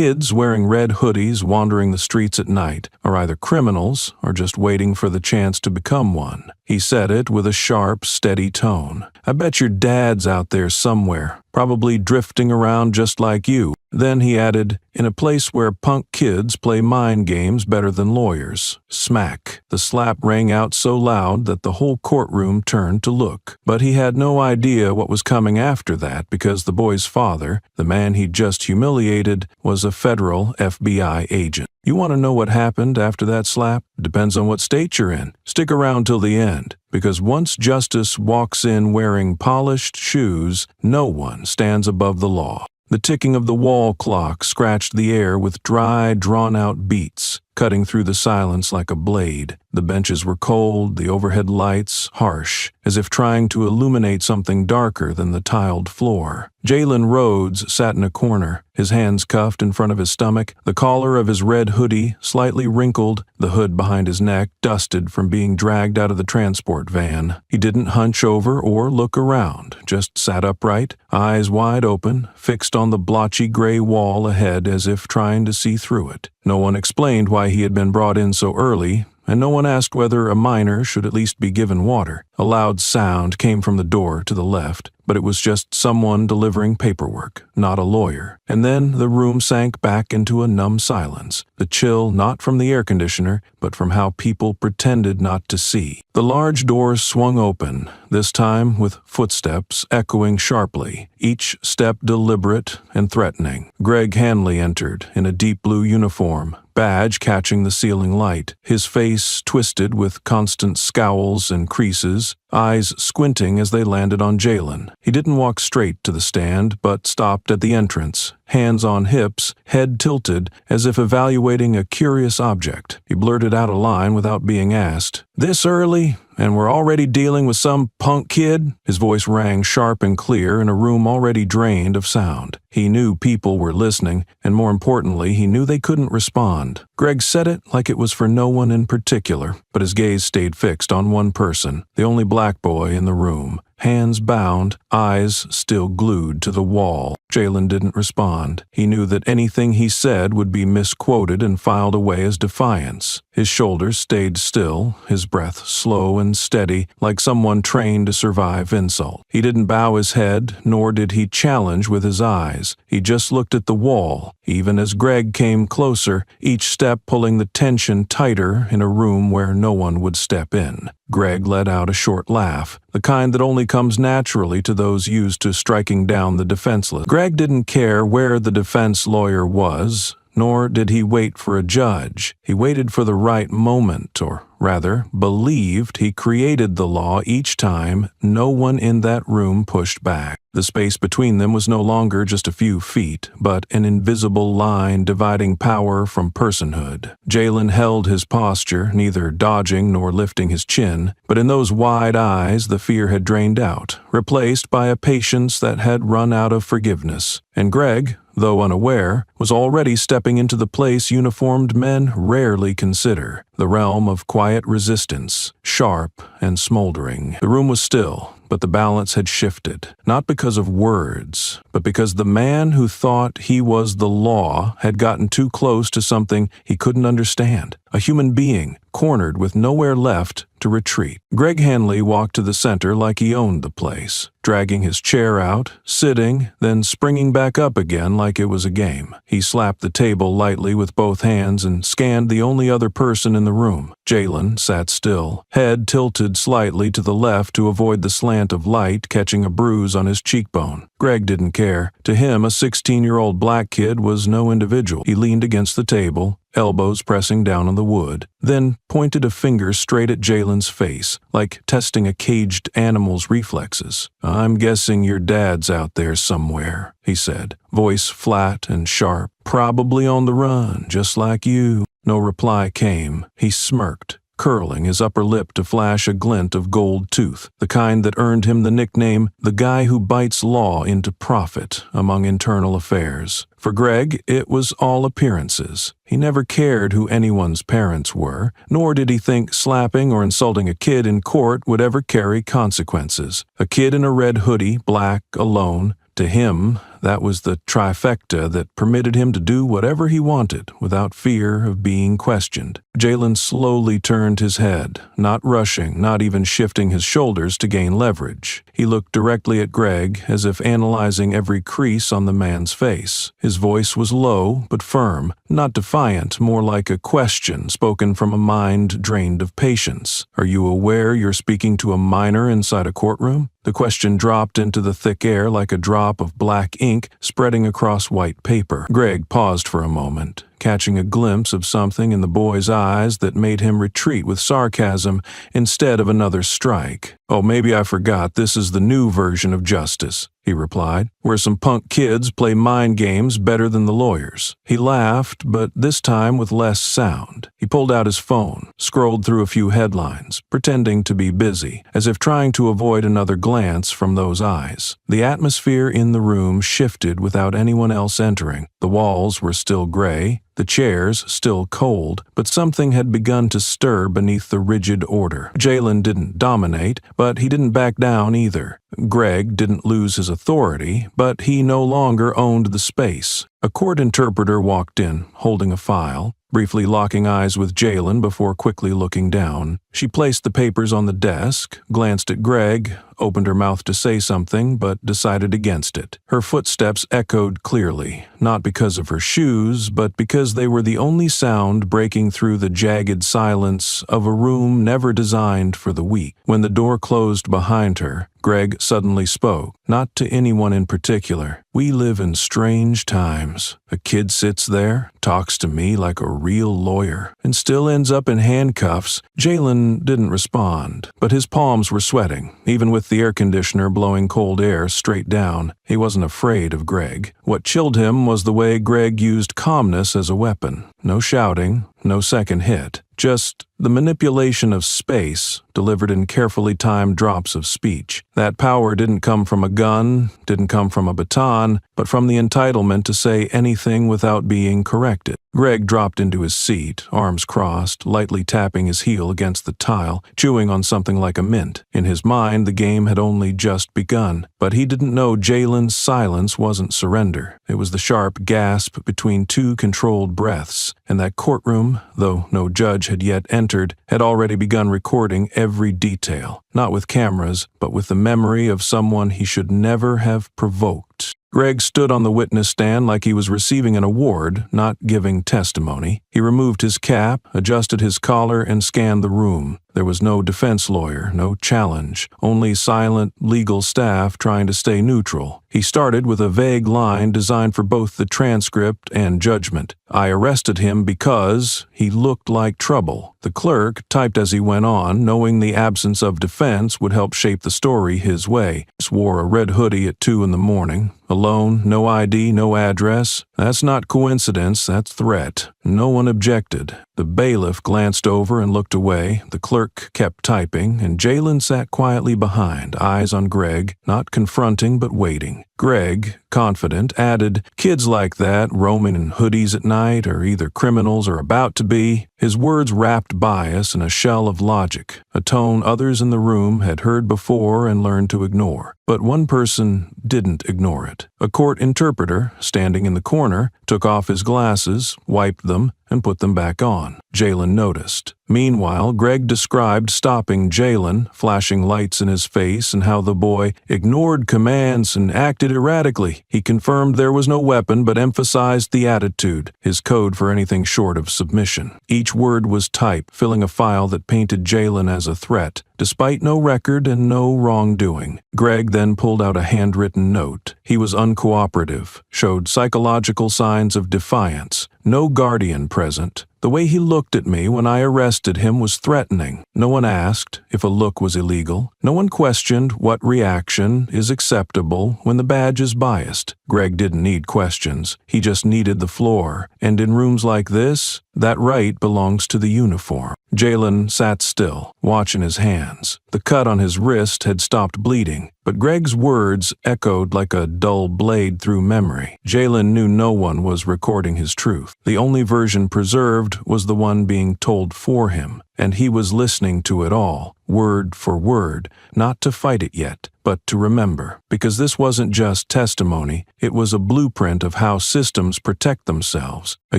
Kids wearing red hoodies wandering the streets at night are either criminals or just waiting for the chance to become one. He said it with a sharp, steady tone. I bet your dad's out there somewhere, probably drifting around just like you. Then he added, in a place where punk kids play mind games better than lawyers. Smack. The slap rang out so loud that the whole courtroom turned to look. But he had no idea what was coming after that because the boy's father, the man he'd just humiliated, was a federal FBI agent. You want to know what happened after that slap? Depends on what state you're in. Stick around till the end, because once justice walks in wearing polished shoes, no one stands above the law. The ticking of the wall clock scratched the air with dry, drawn-out beats, cutting through the silence like a blade. The benches were cold, the overhead lights harsh, as if trying to illuminate something darker than the tiled floor. Jalen Rhodes sat in a corner, his hands cuffed in front of his stomach, the collar of his red hoodie slightly wrinkled, the hood behind his neck dusted from being dragged out of the transport van. He didn't hunch over or look around, just sat upright, eyes wide open, fixed on the blotchy gray wall ahead as if trying to see through it. No one explained why he had been brought in so early, and no one asked whether a minor should at least be given water. A loud sound came from the door to the left, but it was just someone delivering paperwork, not a lawyer. And then the room sank back into a numb silence, the chill not from the air conditioner, but from how people pretended not to see. The large doors swung open, this time with footsteps echoing sharply, each step deliberate and threatening. Greg Hanley entered in a deep blue uniform, badge catching the ceiling light, his face twisted with constant scowls and creases, eyes squinting as they landed on Jalen. He didn't walk straight to the stand, but stopped at the entrance, hands on hips, head tilted, as if evaluating a curious object. He blurted out a line without being asked. "This early? And we're already dealing with some punk kid?" His voice rang sharp and clear in a room already drained of sound. He knew people were listening, and more importantly, he knew they couldn't respond. Greg said it like it was for no one in particular, but his gaze stayed fixed on one person, the only black boy in the room. Hands bound, eyes still glued to the wall. Jalen didn't respond. He knew that anything he said would be misquoted and filed away as defiance. His shoulders stayed still, his breath slow and steady, like someone trained to survive insult. He didn't bow his head, nor did he challenge with his eyes. He just looked at the wall, even as Greg came closer, each step pulling the tension tighter in a room where no one would step in. Greg let out a short laugh, the kind that only comes naturally to those used to striking down the defenseless. Greg didn't care where the defense lawyer was, nor did he wait for a judge. He waited for the right moment, or rather, believed he created the law each time no one in that room pushed back. The space between them was no longer just a few feet, but an invisible line dividing power from personhood. Jalen held his posture, neither dodging nor lifting his chin, but in those wide eyes the fear had drained out, replaced by a patience that had run out of forgiveness. And Greg, though unaware, was already stepping into the place uniformed men rarely consider, the realm of quiet resistance, sharp and smoldering. The room was still, but the balance had shifted, not because of words, but because the man who thought he was the law had gotten too close to something he couldn't understand, a human being cornered with nowhere left to retreat. Greg Hanley walked to the center like he owned the place, dragging his chair out, sitting, then springing back up again like it was a game. He slapped the table lightly with both hands and scanned the only other person in the room. Jalen sat still, head tilted slightly to the left to avoid the slant of light catching a bruise on his cheekbone. Greg didn't care. To him, a 16-year-old black kid was no individual. He leaned against the table, elbows pressing down on the wood, then pointed a finger straight at Jalen's face, like testing a caged animal's reflexes. "I'm guessing your dad's out there somewhere," he said, voice flat and sharp. "Probably on the run, just like you." No reply came. He smirked, curling his upper lip to flash a glint of gold tooth, the kind that earned him the nickname, the guy who bites law into profit among internal affairs. For Greg, it was all appearances. He never cared who anyone's parents were, nor did he think slapping or insulting a kid in court would ever carry consequences. A kid in a red hoodie, black, alone. To him, That was the trifecta that permitted him to do whatever he wanted without fear of being questioned. Jalen slowly turned his head, not rushing, not even shifting his shoulders to gain leverage. He looked directly at Greg, as if analyzing every crease on the man's face. His voice was low but firm, not defiant, more like a question spoken from a mind drained of patience. "Are you aware you're speaking to a minor inside a courtroom?" The question dropped into the thick air like a drop of black ink spreading across white paper. Greg paused for a moment, catching a glimpse of something in the boy's eyes that made him retreat with sarcasm instead of another strike. "Oh, maybe I forgot this is the new version of justice," he replied, "where some punk kids play mind games better than the lawyers." He laughed, but this time with less sound. He pulled out his phone, scrolled through a few headlines, pretending to be busy, as if trying to avoid another glance from those eyes. The atmosphere in the room shifted without anyone else entering. The walls were still gray, the chairs still cold, but something had begun to stir beneath the rigid order. Jalen didn't dominate, but he didn't back down either. Greg didn't lose his authority, but he no longer owned the space. A court interpreter walked in, holding a file, briefly locking eyes with Jalen before quickly looking down. She placed the papers on the desk, glanced at Greg, opened her mouth to say something, but decided against it. Her footsteps echoed clearly, not because of her shoes, but because they were the only sound breaking through the jagged silence of a room never designed for the weak. When the door closed behind her, Greg suddenly spoke, not to anyone in particular. "We live in strange times. A kid sits there, talks to me like a real lawyer, and still ends up in handcuffs." Jalen didn't respond, but his palms were sweating, even with the air conditioner blowing cold air straight down. He wasn't afraid of Greg. What chilled him was the way Greg used calmness as a weapon. No shouting, no second hit. Just the manipulation of space, delivered in carefully timed drops of speech. That power didn't come from a gun, didn't come from a baton, but from the entitlement to say anything without being corrected. Greg dropped into his seat, arms crossed, lightly tapping his heel against the tile, chewing on something like a mint. In his mind, the game had only just begun, but he didn't know Jalen's silence wasn't surrender. It was the sharp gasp between two controlled breaths, and that courtroom, though no judge had yet entered, had already begun recording every detail, not with cameras, but with the memory of someone he should never have provoked. Greg stood on the witness stand like he was receiving an award, not giving testimony. He removed his cap, adjusted his collar, and scanned the room. There was no defense lawyer, no challenge, only silent legal staff trying to stay neutral. He started with a vague line designed for both the transcript and judgment. "I arrested him because he looked like trouble." The clerk typed as he went on, knowing the absence of defense would help shape the story his way. He wore a red hoodie at 2 in the morning. Alone, no ID, no address. That's not coincidence, that's threat. No one objected. The bailiff glanced over and looked away. The clerk kept typing, and Jalen sat quietly behind, eyes on Greg, not confronting but waiting. Greg, confident, added, "Kids like that, roaming in hoodies at night, are either criminals or about to be." His words wrapped bias in a shell of logic, a tone others in the room had heard before and learned to ignore. But one person didn't ignore it. A court interpreter, standing in the corner, took off his glasses, wiped them, and put them back on. Jalen noticed. Meanwhile, Greg described stopping Jalen, flashing lights in his face, and how the boy ignored commands and acted erratically. He confirmed there was no weapon but emphasized the attitude, his code for anything short of submission. Each word was typed, filling a file that painted Jalen as a threat, despite no record and no wrongdoing. Greg then pulled out a handwritten note. He was uncooperative, showed psychological signs of defiance. No guardian present. The way he looked at me when I arrested him was threatening. No one asked if a look was illegal. No one questioned what reaction is acceptable when the badge is biased. Greg didn't need questions. He just needed the floor. And in rooms like this, that right belongs to the uniform. Jalen sat still, watching his hands. The cut on his wrist had stopped bleeding, but Greg's words echoed like a dull blade through memory. Jalen knew no one was recording his truth. The only version preserved was the one being told for him. and he was listening to it all, word for word, not to fight it yet, but to remember. Because this wasn't just testimony, it was a blueprint of how systems protect themselves. A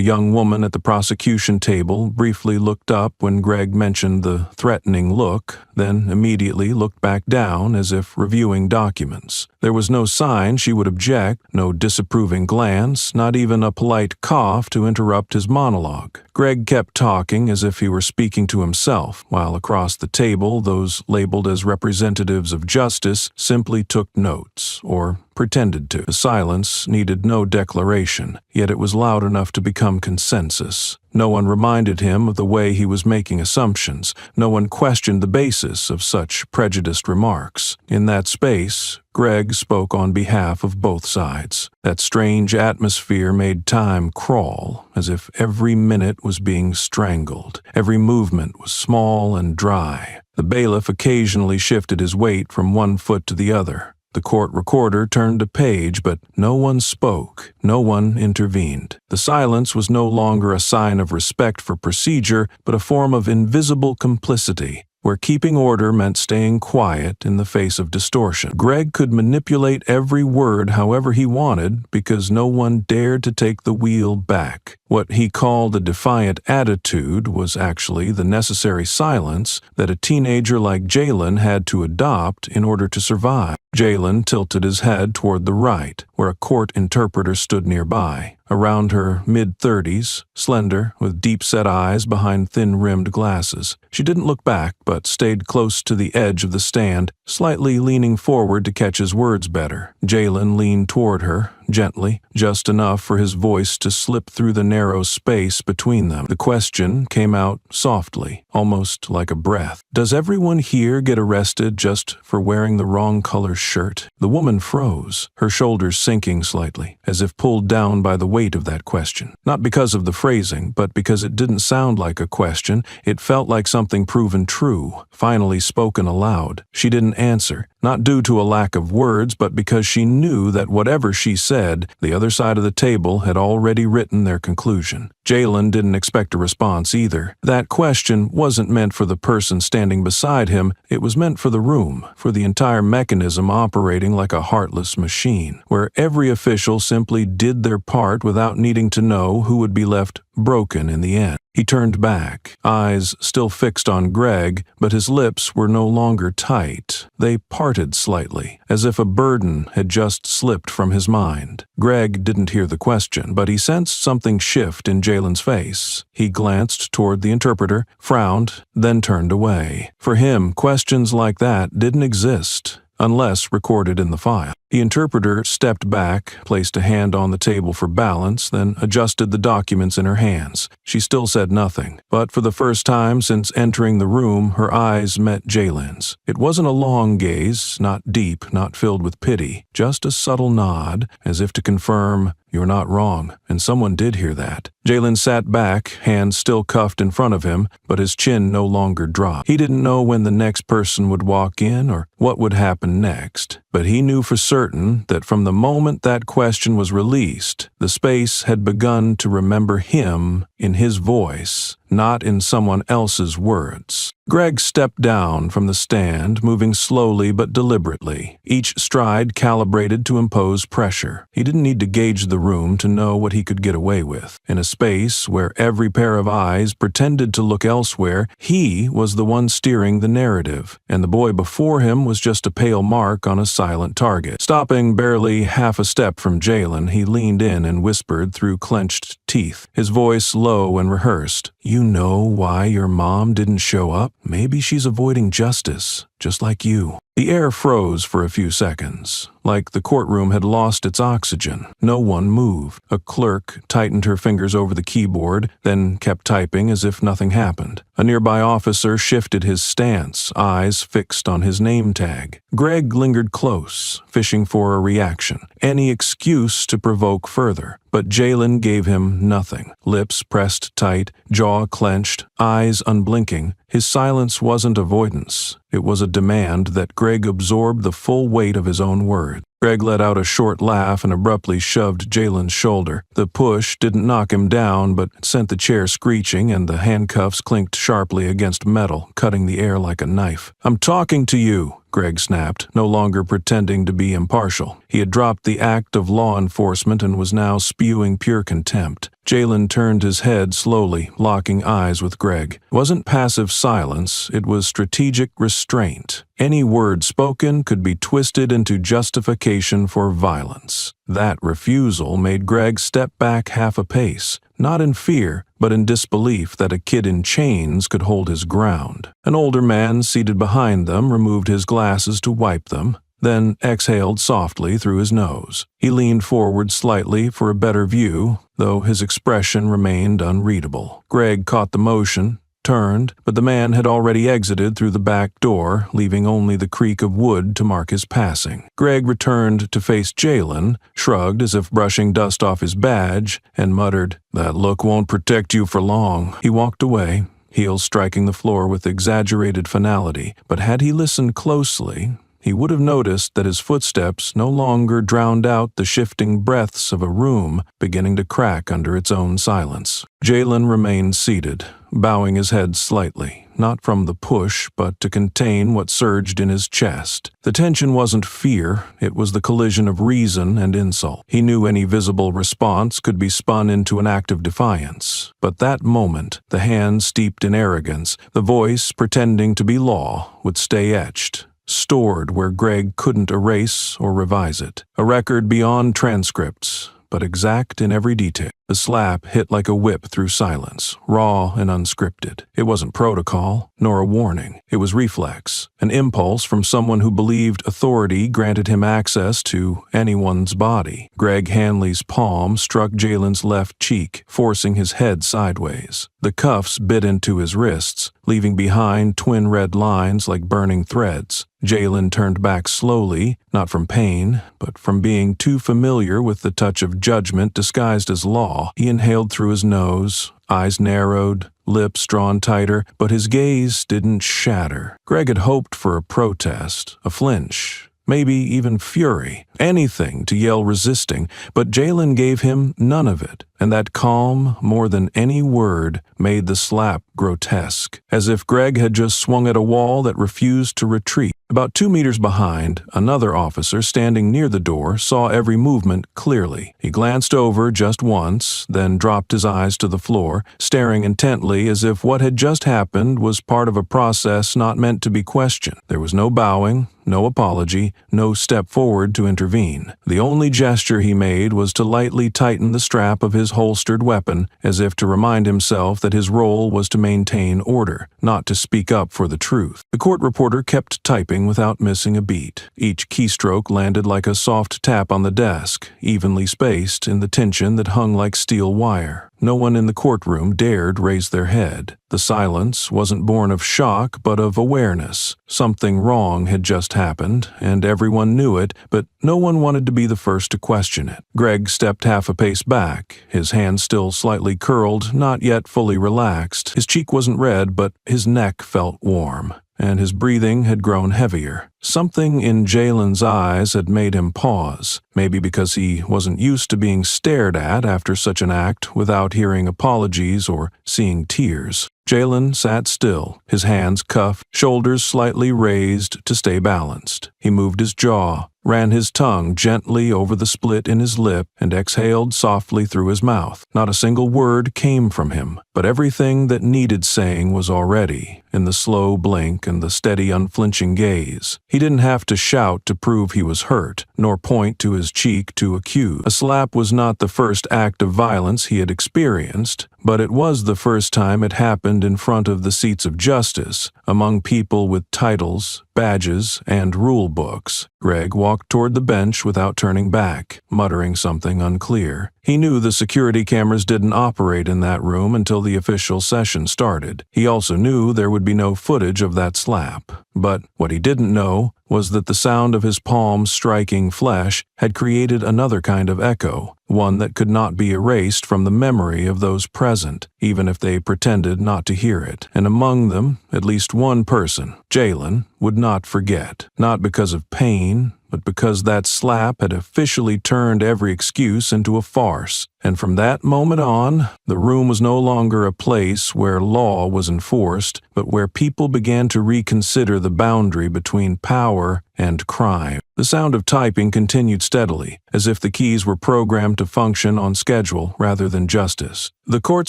young woman at the prosecution table briefly looked up when Greg mentioned the threatening look, then immediately looked back down as if reviewing documents. There was no sign she would object, no disapproving glance, not even a polite cough to interrupt his monologue. Greg kept talking as if he were speaking to himself, while across the table those labeled as representatives of justice simply took notes, or pretended to. The silence needed no declaration, yet it was loud enough to become consensus. No one reminded him of the way he was making assumptions. No one questioned the basis of such prejudiced remarks. In that space, Greg spoke on behalf of both sides. That strange atmosphere made time crawl, as if every minute was being strangled. Every movement was small and dry. The bailiff occasionally shifted his weight from one foot to the other. The court recorder turned a page, but no one spoke, no one intervened. The silence was no longer a sign of respect for procedure, but a form of invisible complicity, where keeping order meant staying quiet in the face of distortion. Greg could manipulate every word however he wanted because no one dared to take the wheel back. What he called a defiant attitude was actually the necessary silence that a teenager like Jalen had to adopt in order to survive. Jalen tilted his head toward the right, where a court interpreter stood nearby. Around her mid-30s, slender, with deep-set eyes behind thin-rimmed glasses. She didn't look back, but stayed close to the edge of the stand, slightly leaning forward to catch his words better. Jalen leaned toward her, gently, just enough for his voice to slip through the narrow space between them. The question came out softly, almost like a breath. "Does everyone here get arrested just for wearing the wrong color shirt?" The woman froze, her shoulders sinking slightly, as if pulled down by the weight of that question. Not because of the phrasing, but because it didn't sound like a question. It felt like something proven true, finally spoken aloud. She didn't answer, not due to a lack of words, but because she knew that whatever she said, the other side of the table had already written their conclusion. Jalen didn't expect a response either. That question wasn't meant for the person standing beside him, it was meant for the room, for the entire mechanism operating like a heartless machine, where every official simply did their part without needing to know who would be left broken in the end. He turned back, eyes still fixed on Greg, but his lips were no longer tight. They parted slightly, as if a burden had just slipped from his mind. Greg didn't hear the question, but he sensed something shift in Jalen's face. He glanced toward the interpreter, frowned, then turned away. For him, questions like that didn't exist, unless recorded in the file. The interpreter stepped back, placed a hand on the table for balance, then adjusted the documents in her hands. She still said nothing, but for the first time since entering the room, her eyes met Jalen's. It wasn't a long gaze, not deep, not filled with pity, just a subtle nod, as if to confirm, "You're not wrong," and someone did hear that. Jalen sat back, hands still cuffed in front of him, but his chin no longer dropped. He didn't know when the next person would walk in or what would happen next, but he knew for certain that from the moment that question was released, the space had begun to remember him in his voice, not in someone else's words. Greg stepped down from the stand, moving slowly but deliberately, each stride calibrated to impose pressure. He didn't need to gauge the room to know what he could get away with. In a space where every pair of eyes pretended to look elsewhere, he was the one steering the narrative, and the boy before him was just a pale mark on a silent target. Stopping barely half a step from Jalen, he leaned in and whispered through clenched teeth, his voice low and rehearsed, "You know why your mom didn't show up? Maybe she's avoiding justice, just like you." The air froze for a few seconds, like the courtroom had lost its oxygen. No one moved. A clerk tightened her fingers over the keyboard, then kept typing as if nothing happened. A nearby officer shifted his stance, eyes fixed on his name tag. Greg lingered close, fishing for a reaction, any excuse to provoke further. But Jalen gave him nothing. Lips pressed tight, jaw clenched, eyes unblinking. His silence wasn't avoidance. It was a demand that Greg absorbed the full weight of his own words. Greg let out a short laugh and abruptly shoved Jalen's shoulder. The push didn't knock him down, but sent the chair screeching, and the handcuffs clinked sharply against metal, cutting the air like a knife. "I'm talking to you," Greg snapped, no longer pretending to be impartial. He had dropped the act of law enforcement and was now spewing pure contempt. Jalen turned his head slowly, locking eyes with Greg. It wasn't passive silence, it was strategic restraint. Any word spoken could be twisted into justification for violence. That refusal made Greg step back half a pace, not in fear, but in disbelief that a kid in chains could hold his ground. An older man seated behind them removed his glasses to wipe them, then exhaled softly through his nose. He leaned forward slightly for a better view, though his expression remained unreadable. Greg caught the motion, turned, but the man had already exited through the back door, leaving only the creak of wood to mark his passing. Greg returned to face Jalen, shrugged as if brushing dust off his badge, and muttered, "That look won't protect you for long." He walked away, heels striking the floor with exaggerated finality, but had he listened closely, he would have noticed that his footsteps no longer drowned out the shifting breaths of a room beginning to crack under its own silence. Jalen remained seated, bowing his head slightly, not from the push, but to contain what surged in his chest. The tension wasn't fear, it was the collision of reason and insult. He knew any visible response could be spun into an act of defiance. But that moment, the hand steeped in arrogance, the voice pretending to be law, would stay etched, stored where Greg couldn't erase or revise it. A record beyond transcripts, but exact in every detail. The slap hit like a whip through silence, raw and unscripted. It wasn't protocol, nor a warning. It was reflex, an impulse from someone who believed authority granted him access to anyone's body. Greg Hanley's palm struck Jalen's left cheek, forcing his head sideways. The cuffs bit into his wrists, leaving behind twin red lines like burning threads. Jalen turned back slowly, not from pain, but from being too familiar with the touch of judgment disguised as law. He inhaled through his nose, eyes narrowed, lips drawn tighter, but his gaze didn't shatter. Greg had hoped for a protest, a flinch, maybe even fury, anything to yell resisting, but Jalen gave him none of it, and that calm, more than any word, made the slap grotesque, as if Greg had just swung at a wall that refused to retreat. About 2 meters behind, another officer standing near the door saw every movement clearly. He glanced over just once, then dropped his eyes to the floor, staring intently as if what had just happened was part of a process not meant to be questioned. There was no bowing, no apology, no step forward to intervene. The only gesture he made was to lightly tighten the strap of his holstered weapon, as if to remind himself that his role was to maintain order, not to speak up for the truth. The court reporter kept typing without missing a beat. Each keystroke landed like a soft tap on the desk, evenly spaced in the tension that hung like steel wire. No one in the courtroom dared raise their head. The silence wasn't born of shock, but of awareness. Something wrong had just happened, and everyone knew it, but no one wanted to be the first to question it. Greg stepped half a pace back, his hand still slightly curled, not yet fully relaxed. His cheek wasn't red, but his neck felt warm, and his breathing had grown heavier. Something in Jalen's eyes had made him pause, maybe because he wasn't used to being stared at after such an act without hearing apologies or seeing tears. Jalen sat still, his hands cuffed, shoulders slightly raised to stay balanced. He moved his jaw, ran his tongue gently over the split in his lip, and exhaled softly through his mouth. Not a single word came from him, but everything that needed saying was already in the slow blink and the steady unflinching gaze. He didn't have to shout to prove he was hurt, nor point to his cheek to accuse. A slap was not the first act of violence he had experienced, but it was the first time it happened in front of the seats of justice, among people with titles, badges, and rule books. Greg walked toward the bench without turning back, muttering something unclear. He knew the security cameras didn't operate in that room until the official session started. He also knew there would be no footage of that slap. But what he didn't know was that the sound of his palms striking flesh had created another kind of echo, one that could not be erased from the memory of those present, even if they pretended not to hear it. And among them, at least one person, Jalen, would not forget, not because of pain, but because that slap had officially turned every excuse into a farce. And from that moment on, the room was no longer a place where law was enforced, but where people began to reconsider the boundary between power and crime. The sound of typing continued steadily, as if the keys were programmed to function on schedule rather than justice. The court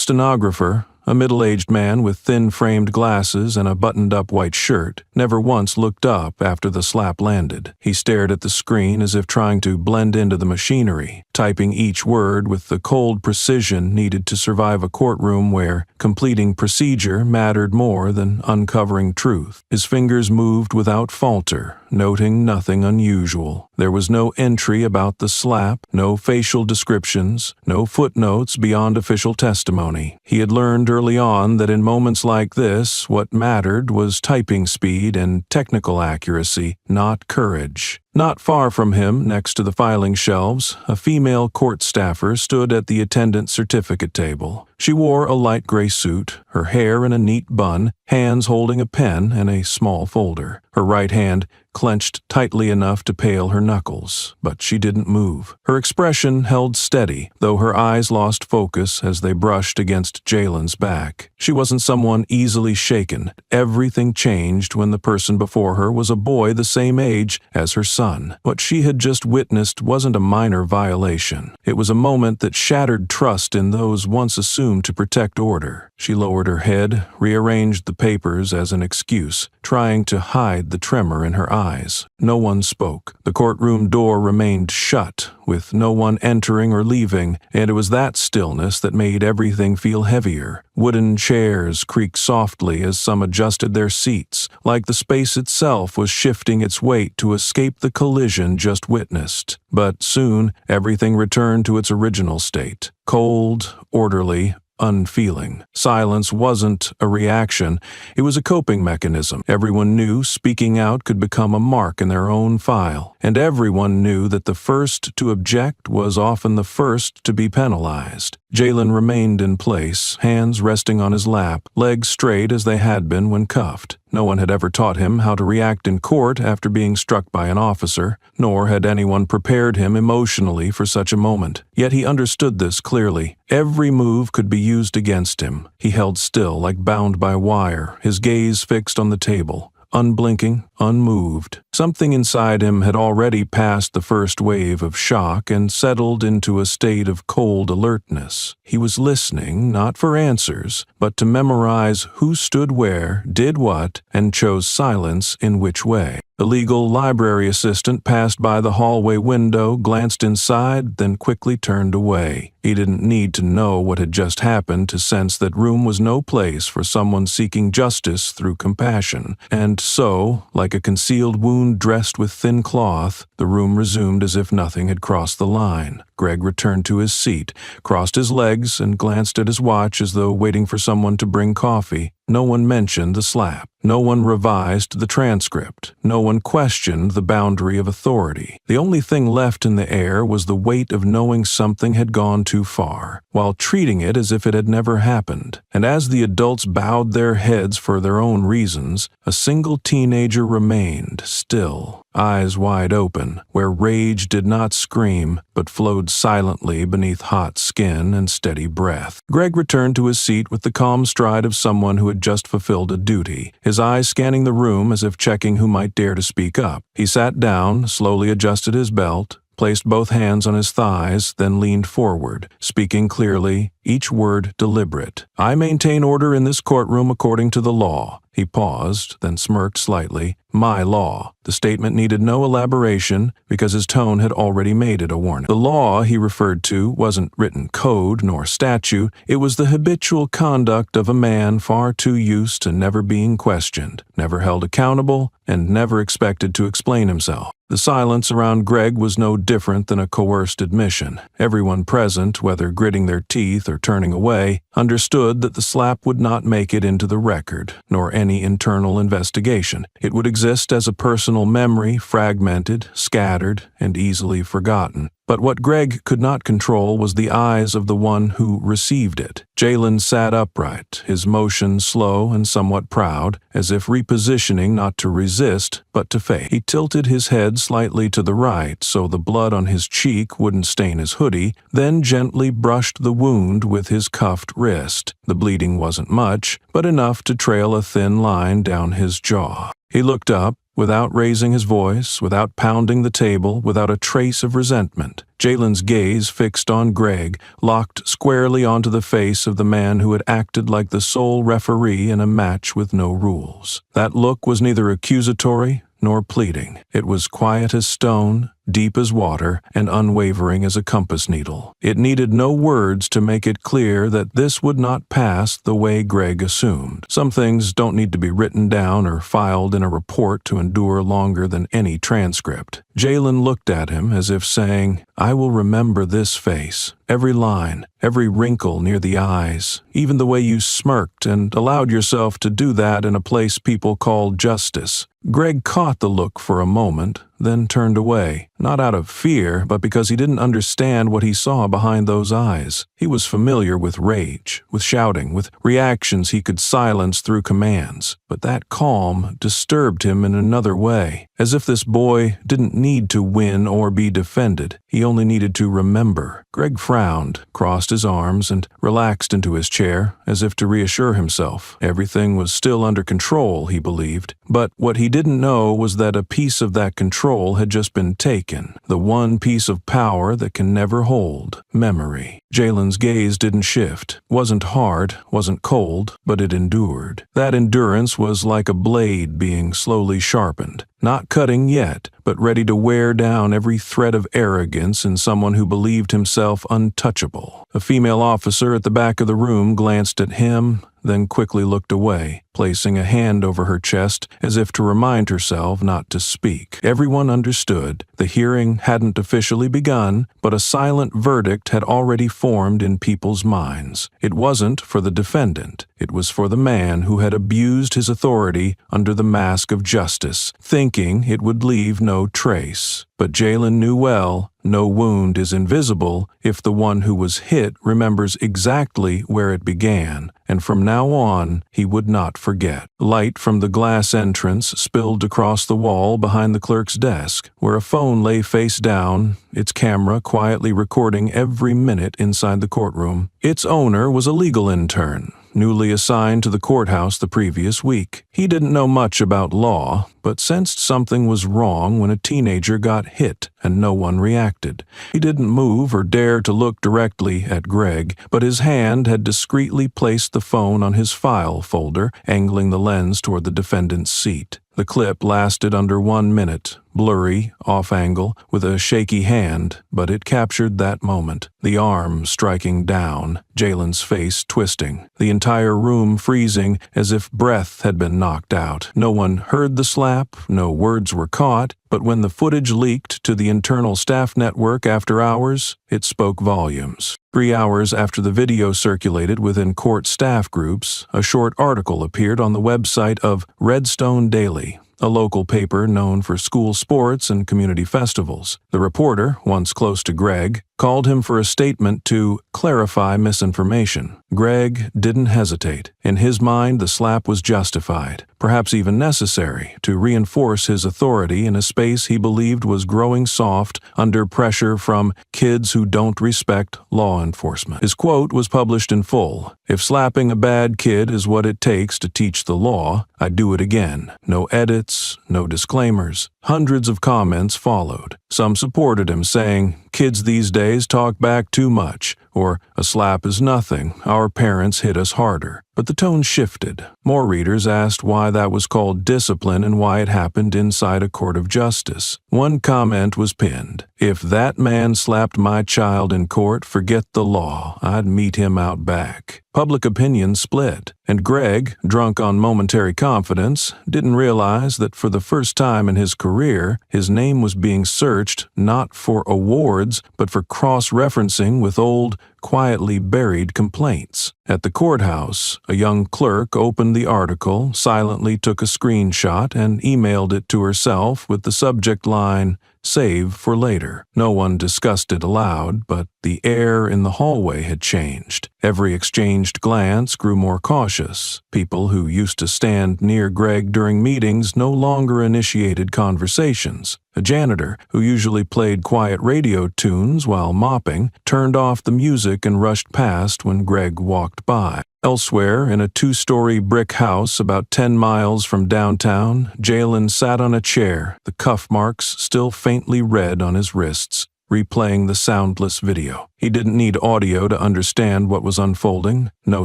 stenographer, a middle-aged man with thin-framed glasses and a buttoned-up white shirt, never once looked up after the slap landed. He stared at the screen as if trying to blend into the machinery, typing each word with the cold precision needed to survive a courtroom where completing procedure mattered more than uncovering truth. His fingers moved without falter, noting nothing unusual. There was no entry about the slap, no facial descriptions, no footnotes beyond official testimony. He had learned early on that in moments like this, what mattered was typing speed and technical accuracy, not courage. Not far from him, next to the filing shelves, a female court staffer stood at the attendance certificate table. She wore a light gray suit, her hair in a neat bun, hands holding a pen and a small folder. Her right hand clenched tightly enough to pale her knuckles, but she didn't move. Her expression held steady, though her eyes lost focus as they brushed against Jalen's back. She wasn't someone easily shaken. Everything changed when the person before her was a boy the same age as her son. What she had just witnessed wasn't a minor violation. It was a moment that shattered trust in those once assumed to protect order. She lowered her head, rearranged the papers as an excuse, trying to hide the tremor in her eyes. No one spoke. The courtroom door remained shut, with no one entering or leaving, and it was that stillness that made everything feel heavier. Wooden chairs creaked softly as some adjusted their seats, like the space itself was shifting its weight to escape the collision just witnessed. But soon, everything returned to its original state, cold, orderly, unfeeling. Silence wasn't a reaction, it was a coping mechanism. Everyone knew speaking out could become a mark in their own file, and everyone knew that the first to object was often the first to be penalized. Jalen remained in place, hands resting on his lap, legs straight as they had been when cuffed. No one had ever taught him how to react in court after being struck by an officer, nor had anyone prepared him emotionally for such a moment. Yet he understood this clearly. Every move could be used against him. He held still, like bound by wire, his gaze fixed on the table, unblinking, unmoved. Something inside him had already passed the first wave of shock and settled into a state of cold alertness. He was listening, not for answers, but to memorize who stood where, did what, and chose silence in which way. The legal library assistant passed by the hallway window, glanced inside, then quickly turned away. He didn't need to know what had just happened to sense that room was no place for someone seeking justice through compassion. And so, like a concealed wound dressed with thin cloth, the room resumed as if nothing had crossed the line. Greg returned to his seat, crossed his legs, and glanced at his watch as though waiting for someone to bring coffee. No one mentioned the slap. No one revised the transcript. No one questioned the boundary of authority. The only thing left in the air was the weight of knowing something had gone too far, while treating it as if it had never happened. And as the adults bowed their heads for their own reasons, a single teenager remained, still, eyes wide open, where rage did not scream, but flowed silently beneath hot skin and steady breath. Greg returned to his seat with the calm stride of someone who had just fulfilled a duty, his eyes scanning the room as if checking who might dare to speak up. He sat down, slowly adjusted his belt, placed both hands on his thighs, then leaned forward, speaking clearly, each word deliberate. "I maintain order in this courtroom according to the law." He paused, then smirked slightly. "My law." The statement needed no elaboration because his tone had already made it a warning. The law he referred to wasn't written code nor statute. It was the habitual conduct of a man far too used to never being questioned, never held accountable, and never expected to explain himself. The silence around Greg was no different than a coerced admission. Everyone present, whether gritting their teeth or turning away, understood that the slap would not make it into the record, nor any internal investigation. It would exist as a personal memory, fragmented, scattered, and easily forgotten. But what Greg could not control was the eyes of the one who received it. Jalen sat upright, his motion slow and somewhat proud, as if repositioning not to resist, but to face. He tilted his head slightly to the right so the blood on his cheek wouldn't stain his hoodie, then gently brushed the wound with his cuffed wrist. The bleeding wasn't much, but enough to trail a thin line down his jaw. He looked up, without raising his voice, without pounding the table, without a trace of resentment. Jalen's gaze fixed on Greg, locked squarely onto the face of the man who had acted like the sole referee in a match with no rules. That look was neither accusatory nor pleading. It was quiet as stone, deep as water, and unwavering as a compass needle. It needed no words to make it clear that this would not pass the way Greg assumed. Some things don't need to be written down or filed in a report to endure longer than any transcript. Jalen looked at him as if saying, "I will remember this face, every line, every wrinkle near the eyes, even the way you smirked and allowed yourself to do that in a place people call justice." Greg caught the look for a moment, then turned away, not out of fear, but because he didn't understand what he saw behind those eyes. He was familiar with rage, with shouting, with reactions he could silence through commands, but that calm disturbed him in another way, as if this boy didn't need to win or be defended. He only needed to remember. Greg frowned, crossed his arms, and relaxed into his chair, as if to reassure himself. Everything was still under control, he believed, but what he didn't know was that a piece of that control had just been taken, the one piece of power that can never hold, memory. Jalen's gaze didn't shift, wasn't hard, wasn't cold, but it endured. That endurance was like a blade being slowly sharpened, not cutting yet, but ready to wear down every thread of arrogance in someone who believed himself untouchable. A female officer at the back of the room glanced at him, then quickly looked away, placing a hand over her chest as if to remind herself not to speak. Everyone understood. The hearing hadn't officially begun, but a silent verdict had already formed in people's minds. It wasn't for the defendant. It was for the man who had abused his authority under the mask of justice, thinking it would leave no trace. But Jalen knew well, no wound is invisible if the one who was hit remembers exactly where it began, and from now on, he would not forget. Light from the glass entrance spilled across the wall behind the clerk's desk, where a phone lay face down, its camera quietly recording every minute inside the courtroom. Its owner was a legal intern, newly assigned to the courthouse the previous week. He didn't know much about law, but sensed something was wrong when a teenager got hit and no one reacted. He didn't move or dare to look directly at Greg, but his hand had discreetly placed the phone on his file folder, angling the lens toward the defendant's seat. The clip lasted under 1 minute, blurry, off-angle, with a shaky hand, but it captured that moment. The arm striking down, Jalen's face twisting, the entire room freezing as if breath had been knocked out. No one heard the slap, no words were caught, but when the footage leaked to the internal staff network after hours, it spoke volumes. 3 hours after the video circulated within court staff groups, a short article appeared on the website of Redstone Daily, a local paper known for school sports and community festivals. The reporter, once close to Greg, called him for a statement to clarify misinformation. Greg didn't hesitate. In his mind, the slap was justified, perhaps even necessary, to reinforce his authority in a space he believed was growing soft under pressure from kids who don't respect law enforcement. His quote was published in full. "If slapping a bad kid is what it takes to teach the law, I'd do it again." No edits, no disclaimers. Hundreds of comments followed. Some supported him, saying, "Kids these days talk back too much," or "A slap is nothing, our parents hit us harder." But the tone shifted. More readers asked why that was called discipline and why it happened inside a court of justice. One comment was pinned: "If that man slapped my child in court, forget the law, I'd meet him out back." Public opinion split, and Greg, drunk on momentary confidence, didn't realize that for the first time in his career, his name was being searched not for awards, but for cross-referencing with old, quietly buried complaints. At the courthouse, a young clerk opened the article, silently took a screenshot, and emailed it to herself with the subject line, "Save for later." No one discussed it aloud, but the air in the hallway had changed. Every exchanged glance grew more cautious. People who used to stand near Greg during meetings no longer initiated conversations. A janitor, who usually played quiet radio tunes while mopping, turned off the music and rushed past when Greg walked by. Elsewhere, in a 2-story brick house about 10 miles from downtown, Jalen sat on a chair, the cuff marks still faintly red on his wrists, replaying the soundless video. He didn't need audio to understand what was unfolding. No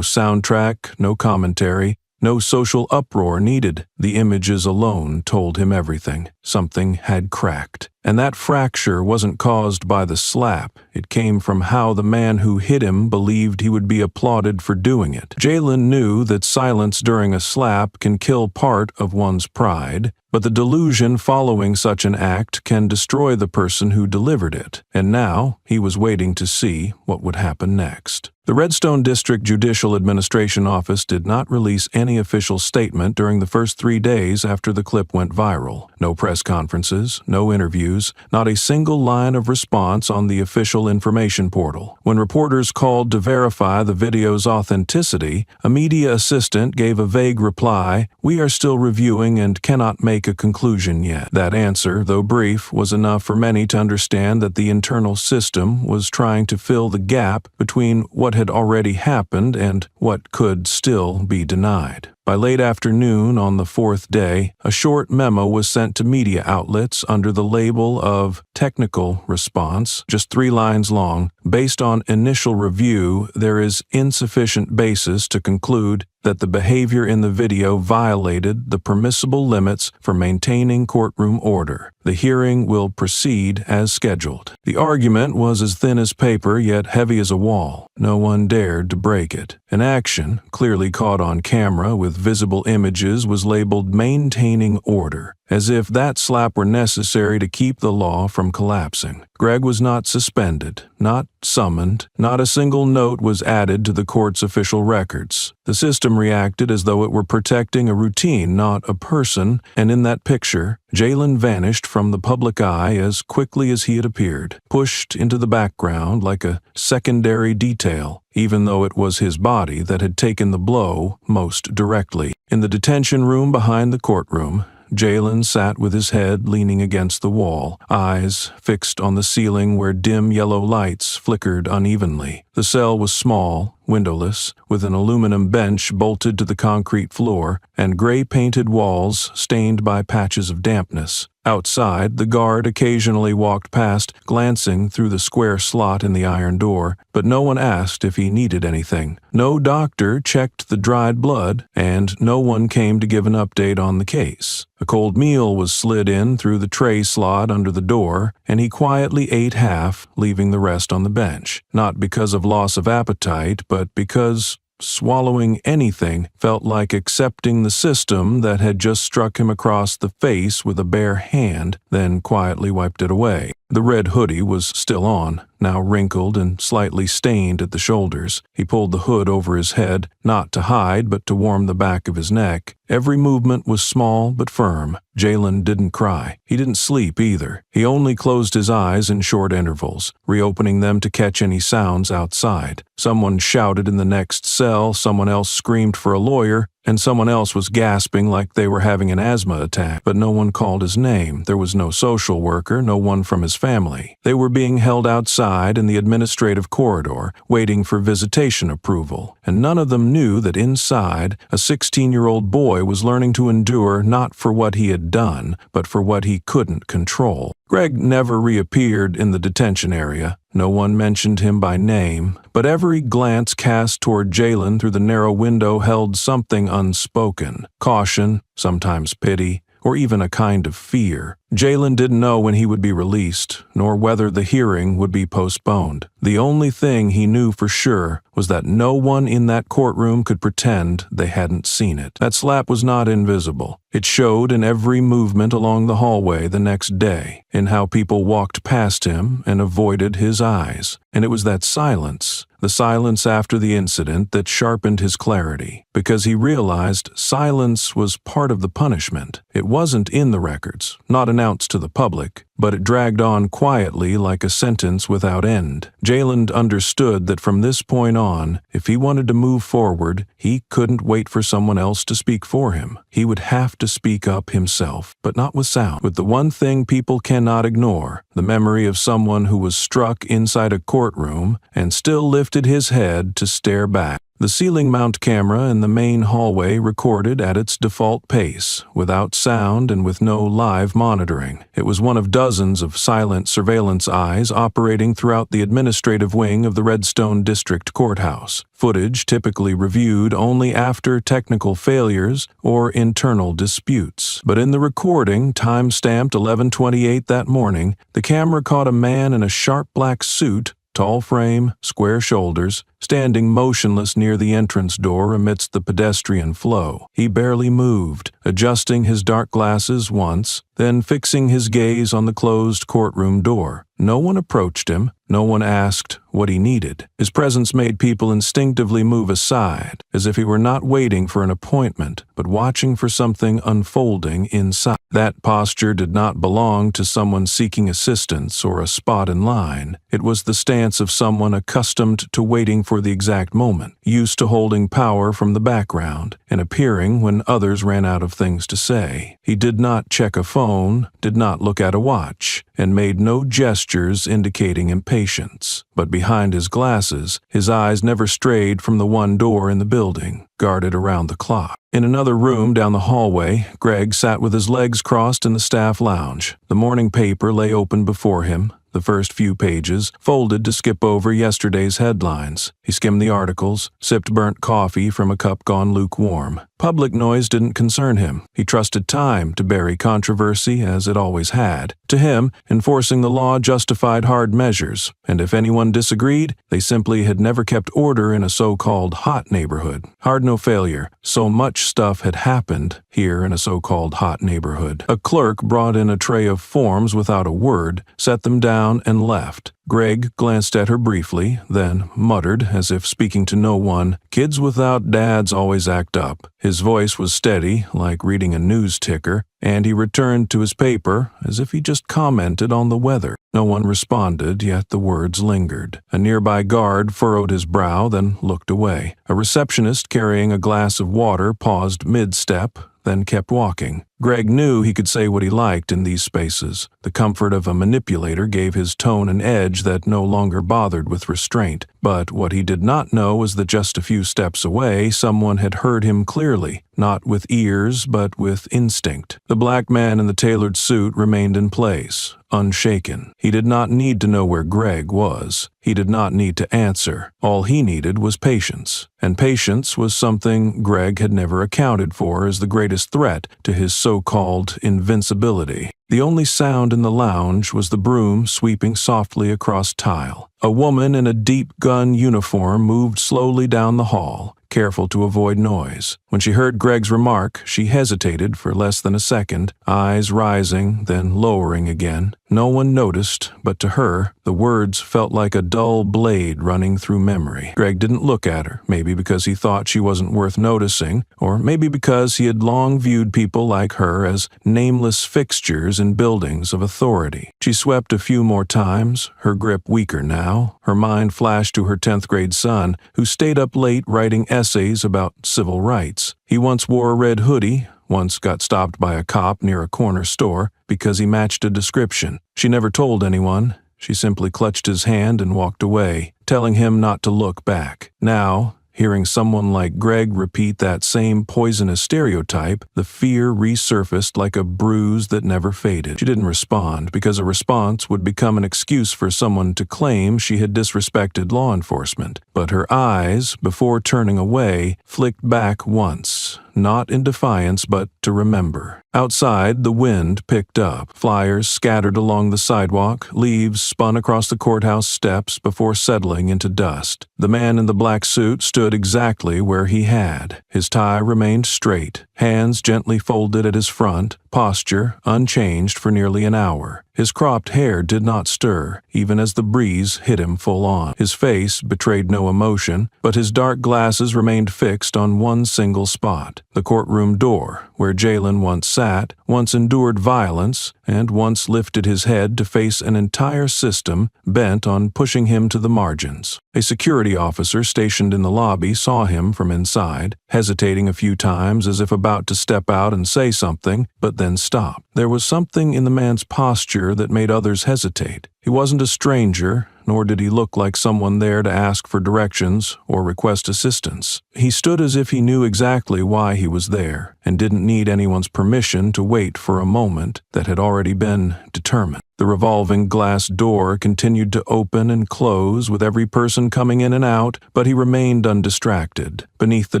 soundtrack, no commentary, no social uproar needed. The images alone told him everything. Something had cracked. And that fracture wasn't caused by the slap. It came from how the man who hit him believed he would be applauded for doing it. Jalen knew that silence during a slap can kill part of one's pride, but the delusion following such an act can destroy the person who delivered it. And now he was waiting to see what would happen next. The Redstone District Judicial Administration Office did not release any official statement during the first 3 days after the clip went viral. No press conferences, no interviews, not a single line of response on the official information portal. When reporters called to verify the video's authenticity, a media assistant gave a vague reply, "We are still reviewing and cannot make a conclusion yet." That answer, though brief, was enough for many to understand that the internal system was trying to fill the gap between what had already happened and what could still be denied. By late afternoon on the 4th day, a short memo was sent to media outlets under the label of technical response, just 3 lines long. Based on initial review, there is insufficient basis to conclude that the behavior in the video violated the permissible limits for maintaining courtroom order. The hearing will proceed as scheduled. The argument was as thin as paper, yet heavy as a wall. No one dared to break it. An action, clearly caught on camera with visible images, was labeled "maintaining order," as if that slap were necessary to keep the law from collapsing. Greg was not suspended, not summoned, not a single note was added to the court's official records. The system reacted as though it were protecting a routine, not a person, and in that picture, Jalen vanished from the public eye as quickly as he had appeared, pushed into the background like a secondary detail, even though it was his body that had taken the blow most directly. In the detention room behind the courtroom, Jalen sat with his head leaning against the wall, eyes fixed on the ceiling where dim yellow lights flickered unevenly. The cell was small, windowless, with an aluminum bench bolted to the concrete floor and gray-painted walls stained by patches of dampness. Outside, the guard occasionally walked past, glancing through the square slot in the iron door, but no one asked if he needed anything. No doctor checked the dried blood, and no one came to give an update on the case. A cold meal was slid in through the tray slot under the door, and he quietly ate half, leaving the rest on the bench. Not because of loss of appetite, but because swallowing anything felt like accepting the system that had just struck him across the face with a bare hand, then quietly wiped it away. The red hoodie was still on, now wrinkled and slightly stained at the shoulders. He pulled the hood over his head, not to hide but to warm the back of his neck. Every movement was small but firm. Jalen didn't cry. He didn't sleep either. He only closed his eyes in short intervals, reopening them to catch any sounds outside. Someone shouted in the next cell, someone else screamed for a lawyer, and someone else was gasping like they were having an asthma attack, but no one called his name. There was no social worker, no one from his family. They were being held outside in the administrative corridor, waiting for visitation approval, and none of them knew that inside, a 16-year-old boy was learning to endure not for what he had done, but for what he couldn't control. Greg never reappeared in the detention area. No one mentioned him by name, but every glance cast toward Jalen through the narrow window held something unspoken: caution, sometimes pity, or even a kind of fear. Jalen didn't know when he would be released, nor whether the hearing would be postponed. The only thing he knew for sure was that no one in that courtroom could pretend they hadn't seen it. That slap was not invisible. It showed in every movement along the hallway the next day, in how people walked past him and avoided his eyes. And it was that silence, the silence after the incident, that sharpened his clarity, because he realized silence was part of the punishment. It wasn't in the records, not announced to the public, but it dragged on quietly like a sentence without end. Jalen understood that from this point on, if he wanted to move forward, he couldn't wait for someone else to speak for him. He would have to speak up himself, but not with sound. With the one thing people cannot ignore, the memory of someone who was struck inside a courtroom and still lifted his head to stare back. The ceiling mount camera in the main hallway recorded at its default pace, without sound and with no live monitoring. It was one of dozens of silent surveillance eyes operating throughout the administrative wing of the Redstone District Courthouse. Footage typically reviewed only after technical failures or internal disputes. But in the recording, time-stamped 11:28 that morning, the camera caught a man in a sharp black suit, tall frame, square shoulders, standing motionless near the entrance door amidst the pedestrian flow. He barely moved, adjusting his dark glasses once, then fixing his gaze on the closed courtroom door. No one approached him. No one asked what he needed. His presence made people instinctively move aside, as if he were not waiting for an appointment, but watching for something unfolding inside. That posture did not belong to someone seeking assistance or a spot in line. It was the stance of someone accustomed to waiting for the exact moment, used to holding power from the background and appearing when others ran out of things to say. He did not check a phone, did not look at a watch, and made no gestures indicating impatience. But behind his glasses, his eyes never strayed from the one door in the building, guarded around the clock. In another room down the hallway, Greg sat with his legs crossed in the staff lounge. The morning paper lay open before him, the first few pages folded to skip over yesterday's headlines. He skimmed the articles, sipped burnt coffee from a cup gone lukewarm. Public noise didn't concern him. He trusted time to bury controversy as it always had. To him, enforcing the law justified hard measures, and if anyone disagreed, they simply had never kept order in a so-called hot neighborhood. Hard no failure. So much stuff had happened here in a so-called hot neighborhood. A clerk brought in a tray of forms without a word, set them down, and left. Greg glanced at her briefly, then muttered, as if speaking to no one, "Kids without dads always act up." His voice was steady, like reading a news ticker, and he returned to his paper as if he just commented on the weather. No one responded, yet the words lingered. A nearby guard furrowed his brow, then looked away. A receptionist carrying a glass of water paused mid-step, then kept walking. Greg knew he could say what he liked in these spaces. The comfort of a manipulator gave his tone an edge that no longer bothered with restraint. But what he did not know was that just a few steps away, someone had heard him clearly, not with ears, but with instinct. The black man in the tailored suit remained in place, unshaken. He did not need to know where Greg was. He did not need to answer. All he needed was patience. And patience was something Greg had never accounted for as the greatest threat to his so-called invincibility. The only sound in the lounge was the broom sweeping softly across tile. A woman in a deep gun uniform moved slowly down the hall, careful to avoid noise. When she heard Greg's remark, she hesitated for less than a second, eyes rising, then lowering again. No one noticed, but to her, the words felt like a dull blade running through memory. Greg didn't look at her, maybe because he thought she wasn't worth noticing, or maybe because he had long viewed people like her as nameless fixtures in buildings of authority. She swept a few more times, her grip weaker now. Her mind flashed to her 10th grade son, who stayed up late writing essays about civil rights. He once wore a red hoodie, once got stopped by a cop near a corner store because he matched a description. She never told anyone. She simply clutched his hand and walked away, telling him not to look back. Now, Hearing someone like Greg repeat that same poisonous stereotype, the fear resurfaced like a bruise that never faded. She didn't respond because a response would become an excuse for someone to claim she had disrespected law enforcement. But her eyes, before turning away, flicked back once, not in defiance but to remember. Outside, the wind picked up. Flyers scattered along the sidewalk, leaves spun across the courthouse steps before settling into dust. The man in the black suit stood exactly where he had. His tie remained straight, hands gently folded at his front, posture unchanged for nearly an hour. His cropped hair did not stir, even as the breeze hit him full on. His face betrayed no emotion, but his dark glasses remained fixed on one single spot: the courtroom door, where Jalen once sat, once endured violence, and once lifted his head to face an entire system bent on pushing him to the margins. A security officer stationed in the lobby saw him from inside, hesitating a few times as if about to step out and say something, but then stopped. There was something in the man's posture that made others hesitate. He wasn't a stranger, nor did he look like someone there to ask for directions or request assistance. He stood as if he knew exactly why he was there, and didn't need anyone's permission to wait for a moment that had already been determined. The revolving glass door continued to open and close with every person coming in and out, but he remained undistracted. Beneath the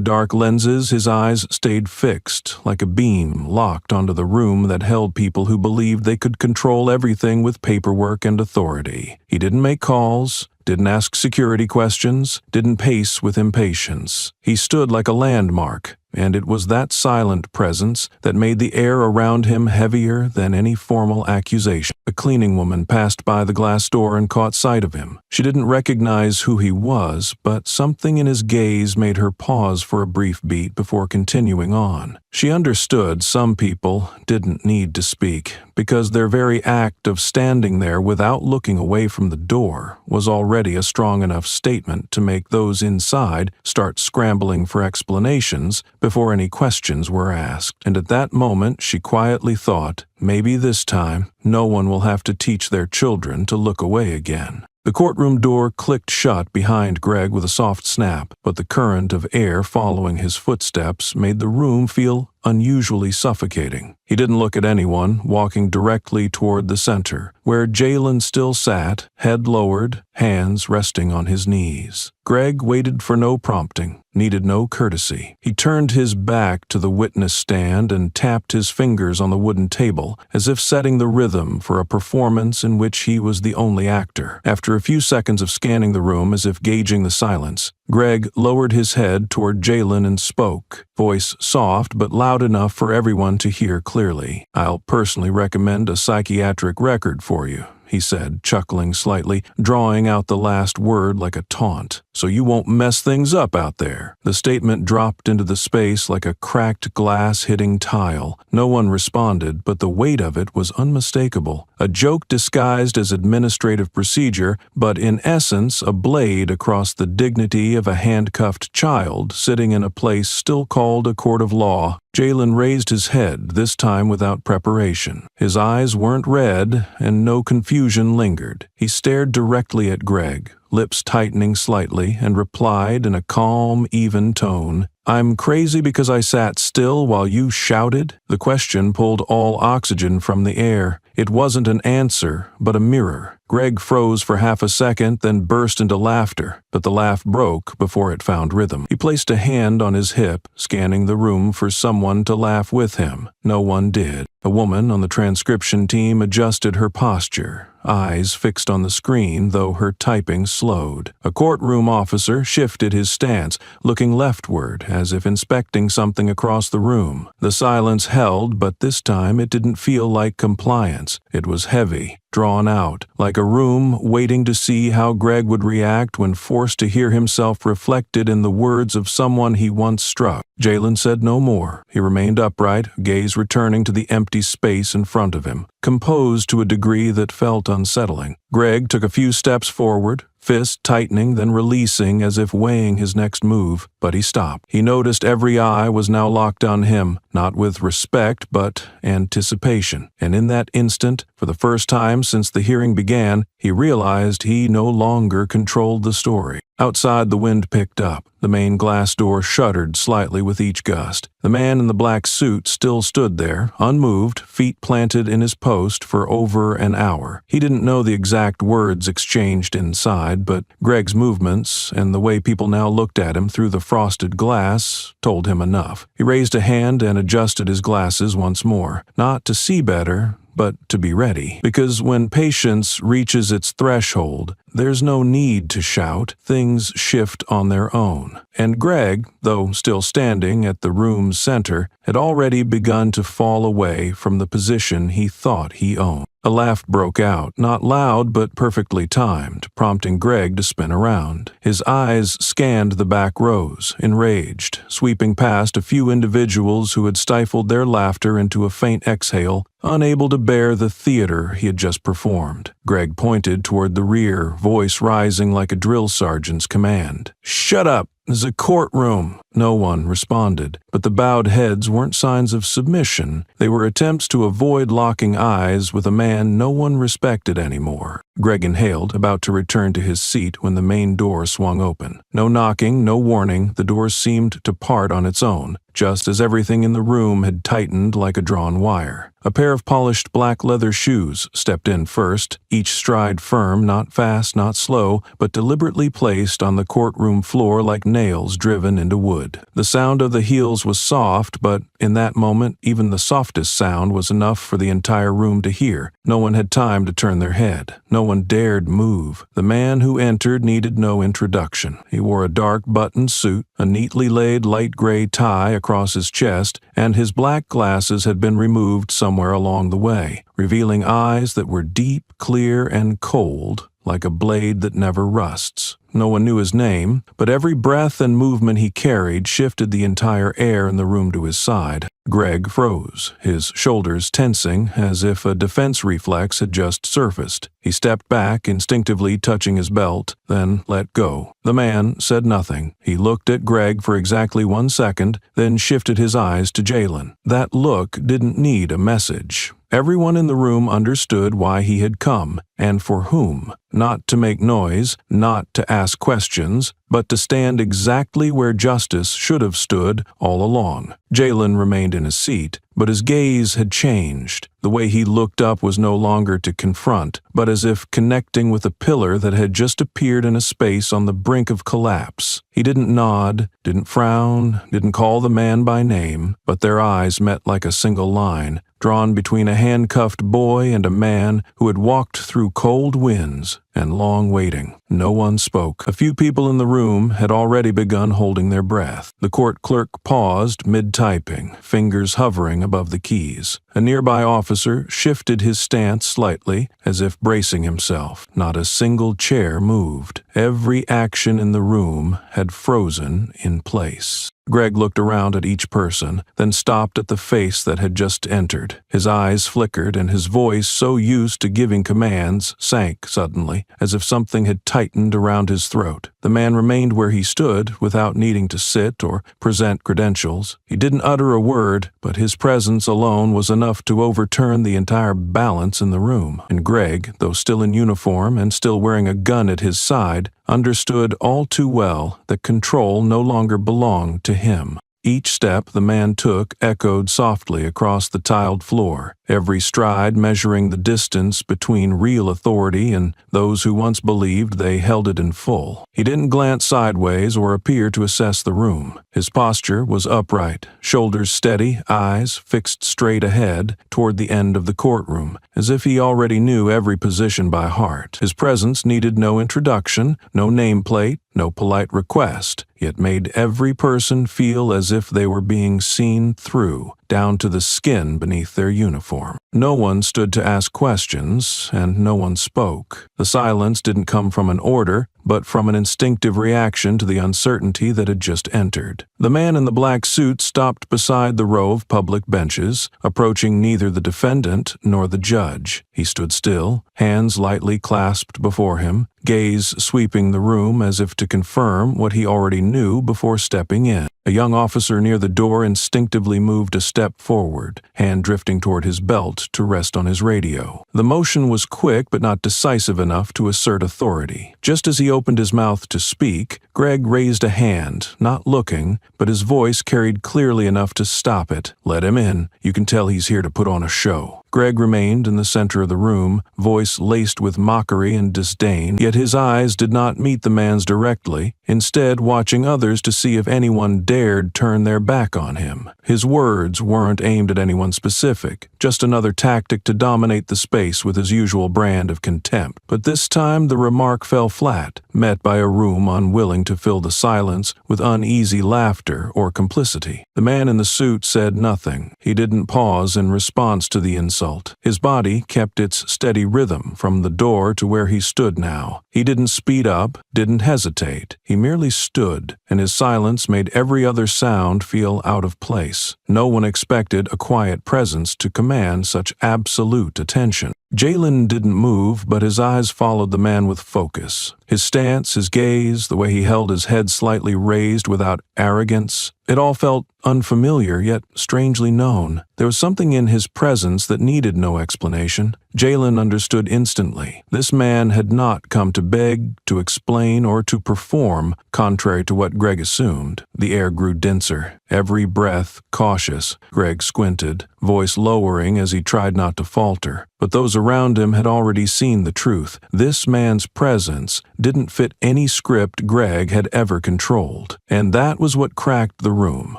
dark lenses, his eyes stayed fixed, like a beam locked onto the room that held people who believed they could control everything with paperwork and authority. He didn't make calls, didn't ask security questions, didn't pace with impatience. He stood like a landmark, and it was that silent presence that made the air around him heavier than any formal accusation. A cleaning woman passed by the glass door and caught sight of him. She didn't recognize who he was, but something in his gaze made her pause for a brief beat before continuing on. She understood some people didn't need to speak, because their very act of standing there without looking away from the door was already a strong enough statement to make those inside start scrambling for explanations before any questions were asked. And at that moment, she quietly thought, maybe this time, no one will have to teach their children to look away again. The courtroom door clicked shut behind Greg with a soft snap, but the current of air following his footsteps made the room feel unusually suffocating. He didn't look at anyone, walking directly toward the center, where Jalen still sat, head lowered, hands resting on his knees. Greg waited for no prompting, needed no courtesy. He turned his back to the witness stand and tapped his fingers on the wooden table, as if setting the rhythm for a performance in which he was the only actor. After a few seconds of scanning the room as if gauging the silence, Greg lowered his head toward Jalen and spoke, voice soft but loud enough for everyone to hear clearly. "I'll personally recommend a psychiatric record for you," he said, chuckling slightly, drawing out the last word like a taunt. "So you won't mess things up out there." The statement dropped into the space like a cracked glass hitting tile. No one responded, but the weight of it was unmistakable. A joke disguised as administrative procedure, but in essence a blade across the dignity of a handcuffed child sitting in a place still called a court of law. Jalen raised his head, this time without preparation. His eyes weren't red, and no confusion lingered. He stared directly at Greg, lips tightening slightly, and replied in a calm, even tone, "I'm crazy because I sat still while you shouted?" The question pulled all oxygen from the air. It wasn't an answer, but a mirror. Greg froze for half a second, then burst into laughter, but the laugh broke before it found rhythm. He placed a hand on his hip, scanning the room for someone to laugh with him. No one did. A woman on the transcription team adjusted her posture, eyes fixed on the screen, though her typing slowed. A courtroom officer shifted his stance, looking leftward, as if inspecting something across the room. The silence held, but this time it didn't feel like compliance. It was heavy, drawn out, like a room waiting to see how Greg would react when forced to hear himself reflected in the words of someone he once struck. Jalen said no more. He remained upright, gaze returning to the empty space in front of him, composed to a degree that felt unsettling. Greg took a few steps forward, fist tightening, then releasing as if weighing his next move, but he stopped. He noticed every eye was now locked on him, not with respect but anticipation. And in that instant, for the first time since the hearing began, he realized he no longer controlled the story. Outside, the wind picked up. The main glass door shuddered slightly with each gust. The man in the black suit still stood there, unmoved, feet planted in his post for over an hour. He didn't know the exact words exchanged inside, but Greg's movements and the way people now looked at him through the frosted glass told him enough. He raised a hand and adjusted his glasses once more, not to see better, but to be ready. Because when patience reaches its threshold, there's no need to shout. Things shift on their own. And Greg, though still standing at the room's center, had already begun to fall away from the position he thought he owned. A laugh broke out, not loud but perfectly timed, prompting Greg to spin around. His eyes scanned the back rows, enraged, sweeping past a few individuals who had stifled their laughter into a faint exhale, unable to bear the theater he had just performed. Greg pointed toward the rear, voice rising like a drill sergeant's command. "Shut up! There's a courtroom." No one responded, but the bowed heads weren't signs of submission. They were attempts to avoid locking eyes with a man no one respected anymore. Greg inhaled, about to return to his seat when the main door swung open. No knocking, no warning, the door seemed to part on its own, just as everything in the room had tightened like a drawn wire. A pair of polished black leather shoes stepped in first, each stride firm, not fast, not slow, but deliberately placed on the courtroom floor like nails driven into wood. The sound of the heels was soft, but in that moment, even the softest sound was enough for the entire room to hear. No one had time to turn their head. No one dared move. The man who entered needed no introduction. He wore a dark buttoned suit, a neatly laid light gray tie across his chest, and his black glasses had been removed somewhere along the way, revealing eyes that were deep, clear, and cold, like a blade that never rusts. No one knew his name, but every breath and movement he carried shifted the entire air in the room to his side. Greg froze, his shoulders tensing as if a defense reflex had just surfaced. He stepped back, instinctively touching his belt, then let go. The man said nothing. He looked at Greg for exactly 1 second, then shifted his eyes to Jalen. That look didn't need a message. Everyone in the room understood why he had come, and for whom. Not to make noise, not to ask questions, but to stand exactly where justice should have stood all along. Jalen remained in his seat, but his gaze had changed. The way he looked up was no longer to confront, but as if connecting with a pillar that had just appeared in a space on the brink of collapse. He didn't nod, didn't frown, didn't call the man by name, but their eyes met like a single line, drawn between a handcuffed boy and a man who had walked through cold winds and long waiting. No one spoke. A few people in the room had already begun holding their breath. The court clerk paused mid-typing, fingers hovering above the keys. A nearby officer shifted his stance slightly, as if bracing himself. Not a single chair moved. Every action in the room had frozen in place. Greg looked around at each person, then stopped at the face that had just entered. His eyes flickered, and his voice, so used to giving commands, sank suddenly, as if something had tightened around his throat. The man remained where he stood, without needing to sit or present credentials. He didn't utter a word, but his presence alone was enough to overturn the entire balance in the room. And Greg, though still in uniform and still wearing a gun at his side, understood all too well that control no longer belonged to him. Each step the man took echoed softly across the tiled floor, every stride measuring the distance between real authority and those who once believed they held it in full. He didn't glance sideways or appear to assess the room. His posture was upright, shoulders steady, eyes fixed straight ahead toward the end of the courtroom, as if he already knew every position by heart. His presence needed no introduction, no nameplate, no polite request, yet made every person feel as if they were being seen through, down to the skin beneath their uniform. No one stood to ask questions, and no one spoke. The silence didn't come from an order, but from an instinctive reaction to the uncertainty that had just entered. The man in the black suit stopped beside the row of public benches, approaching neither the defendant nor the judge. He He stood still, hands lightly clasped before him, gaze sweeping the room as if to confirm what he already knew before stepping in. A young officer near the door instinctively moved a step forward, hand drifting toward his belt to rest on his radio. The motion was quick but not decisive enough to assert authority. Just as he opened his mouth to speak, Greg raised a hand, not looking, but his voice carried clearly enough to stop it. "Let him in. You can tell he's here to put on a show." Greg remained in the center of the room, voice laced with mockery and disdain, yet his eyes did not meet the man's directly, instead watching others to see if anyone dared turn their back on him. His words weren't aimed at anyone specific, just another tactic to dominate the space with his usual brand of contempt. But this time the remark fell flat, met by a room unwilling to fill the silence with uneasy laughter or complicity. The man in the suit said nothing. He didn't pause in response to the insult. His body kept its steady rhythm from the door to where he stood now. He didn't speed up, didn't hesitate. He merely stood, and his silence made every other sound feel out of place. No one expected a quiet presence to command such absolute attention. Jalen didn't move, but his eyes followed the man with focus. His stance, his gaze, the way he held his head slightly raised without arrogance, it all felt unfamiliar yet strangely known. There was something in his presence that needed no explanation. Jalen understood instantly. This man had not come to beg, to explain, or to perform, contrary to what Greg assumed. The air grew denser, every breath cautious. Greg squinted, voice lowering as he tried not to falter. But those around him had already seen the truth. This man's presence didn't fit any script Greg had ever controlled. And that was what cracked the room.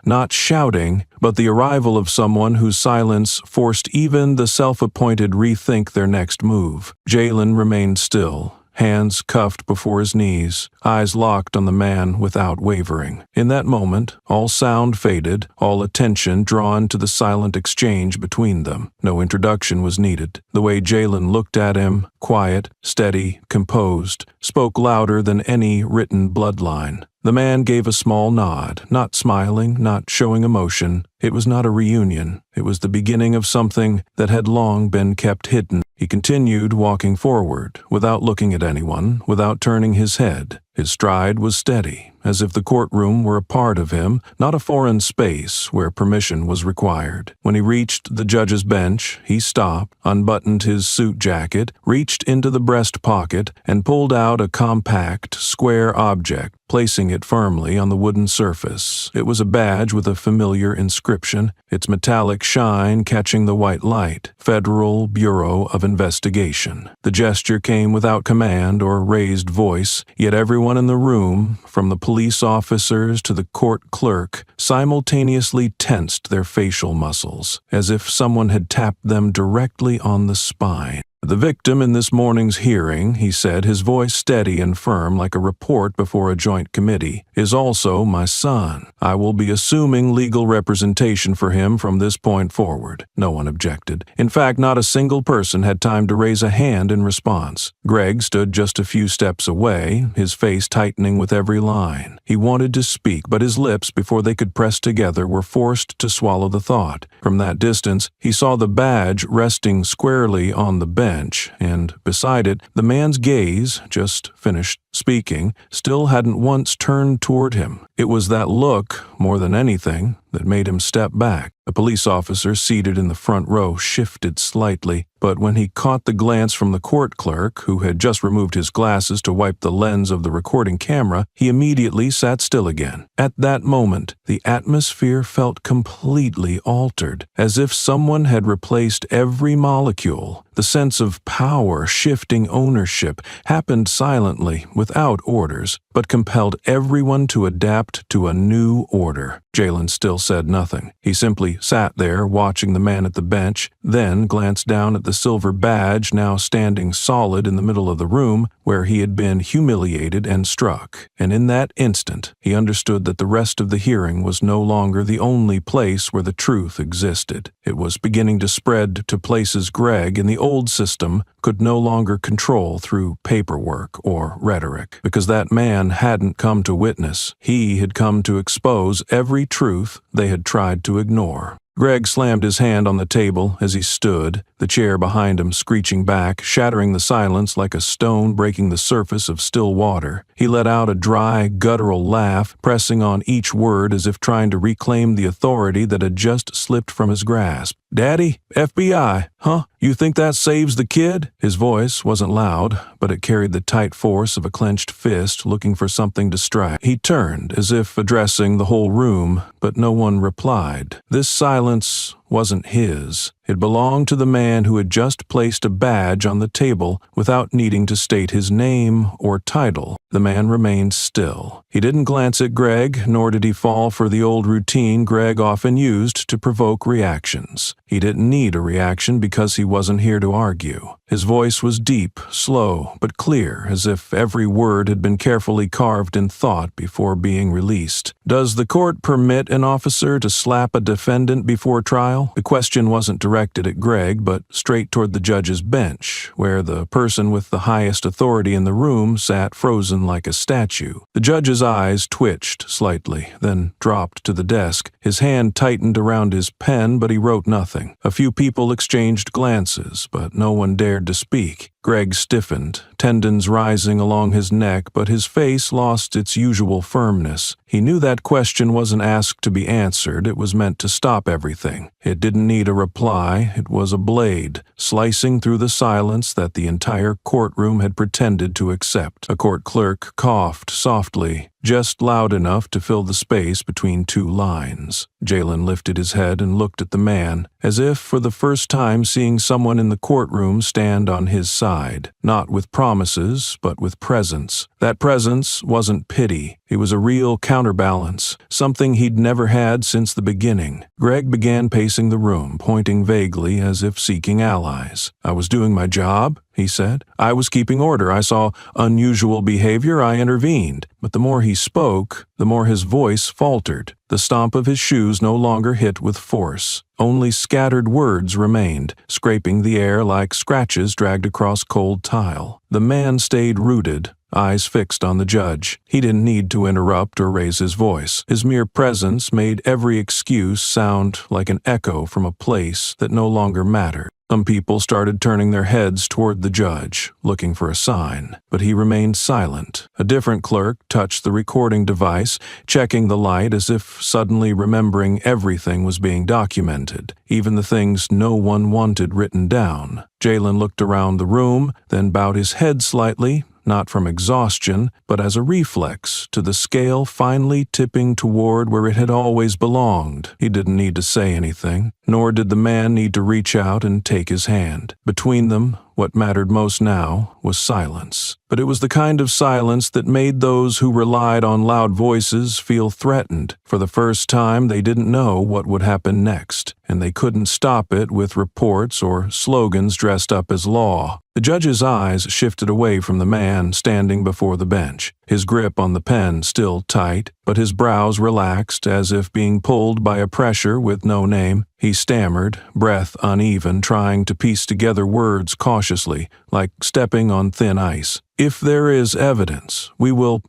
Not shouting, but the arrival of someone whose silence forced even the self-appointed rethink their next move. Jalen remained still, hands cuffed before his knees, eyes locked on the man without wavering. In that moment, all sound faded, all attention drawn to the silent exchange between them. No introduction was needed. The way Jalen looked at him, quiet, steady, composed, spoke louder than any written bloodline. The man gave a small nod, not smiling, not showing emotion. It was not a reunion. It was the beginning of something that had long been kept hidden. He continued walking forward, without looking at anyone, without turning his head. His stride was steady, as if the courtroom were a part of him, not a foreign space where permission was required. When he reached the judge's bench, he stopped, unbuttoned his suit jacket, reached into the breast pocket, and pulled out a compact, square object, placing it firmly on the wooden surface. It was a badge with a familiar inscription, its metallic shine catching the white light. Federal Bureau of Investigation. The gesture came without command or raised voice, yet everyone in the room, from the police officers to the court clerk, simultaneously tensed their facial muscles, as if someone had tapped them directly on the spine. "The victim in this morning's hearing," he said, his voice steady and firm like a report before a joint committee, "is also my son. I will be assuming legal representation for him from this point forward." No one objected. In fact, not a single person had time to raise a hand in response. Greg stood just a few steps away, his face tightening with every line. He wanted to speak, but his lips, before they could press together, were forced to swallow the thought. From that distance, he saw the badge resting squarely on the bench, and beside it, the man's gaze, just finished speaking, still hadn't once turned toward him. It was that look, more than anything, that made him step back. A police officer seated in the front row shifted slightly, but when he caught the glance from the court clerk, who had just removed his glasses to wipe the lens of the recording camera, he immediately sat still again. At that moment, the atmosphere felt completely altered, as if someone had replaced every molecule. The sense of power shifting ownership happened silently, without orders, but compelled everyone to adapt to a new order. Jalen still said nothing. He simply sat there watching the man at the bench, then glanced down at the silver badge now standing solid in the middle of the room where he had been humiliated and struck. And in that instant, he understood that the rest of the hearing was no longer the only place where the truth existed. It was beginning to spread to places Greg, in the old system, could no longer control through paperwork or rhetoric. Because that man hadn't come to witness. He had come to expose every truth they had tried to ignore. Greg slammed his hand on the table as he stood, the chair behind him screeching back, shattering the silence like a stone breaking the surface of still water. He let out a dry, guttural laugh, pressing on each word as if trying to reclaim the authority that had just slipped from his grasp. "Daddy? FBI? Huh? You think that saves the kid?" His voice wasn't loud, but it carried the tight force of a clenched fist looking for something to strike. He turned, as if addressing the whole room, but no one replied. This silence wasn't his. It belonged to the man who had just placed a badge on the table without needing to state his name or title. The man remained still. He didn't glance at Greg, nor did he fall for the old routine Greg often used to provoke reactions. He didn't need a reaction because he wasn't here to argue. His voice was deep, slow, but clear, as if every word had been carefully carved in thought before being released. "Does the court permit an officer to slap a defendant before trial?" The question wasn't directed at Greg, but straight toward the judge's bench, where the person with the highest authority in the room sat frozen like a statue. The judge's eyes twitched slightly, then dropped to the desk. His hand tightened around his pen, but he wrote nothing. A few people exchanged glances, but no one dared to speak. Greg stiffened, tendons rising along his neck, but his face lost its usual firmness. He knew that question wasn't asked to be answered, it was meant to stop everything. It didn't need a reply, it was a blade, slicing through the silence that the entire courtroom had pretended to accept. A court clerk coughed softly, just loud enough to fill the space between two lines. Jalen lifted his head and looked at the man, as if for the first time seeing someone in the courtroom stand on his side, not with promises, but with presence. That presence wasn't pity. It was a real counterbalance, something he'd never had since the beginning. Greg began pacing the room, pointing vaguely as if seeking allies. "I was doing my job," he said. "I was keeping order. I saw unusual behavior. I intervened." But the more he spoke, the more his voice faltered. The stomp of his shoes no longer hit with force. Only scattered words remained, scraping the air like scratches dragged across cold tile. The man stayed rooted, eyes fixed on the judge. He didn't need to interrupt or raise his voice. His mere presence made every excuse sound like an echo from a place that no longer mattered. Some people started turning their heads toward the judge, looking for a sign, but he remained silent. A different clerk touched the recording device, checking the light as if suddenly remembering everything was being documented, even the things no one wanted written down. Jalen looked around the room, then bowed his head slightly, not from exhaustion, but as a reflex to the scale finally tipping toward where it had always belonged. He didn't need to say anything, nor did the man need to reach out and take his hand. Between them, what mattered most now was silence. But it was the kind of silence that made those who relied on loud voices feel threatened. For the first time, they didn't know what would happen next, and they couldn't stop it with reports or slogans dressed up as law. The judge's eyes shifted away from the man standing before the bench, his grip on the pen still tight, but his brows relaxed as if being pulled by a pressure with no name. He stammered, breath uneven, trying to piece together words cautiously, like stepping on thin ice. "If there is evidence, we will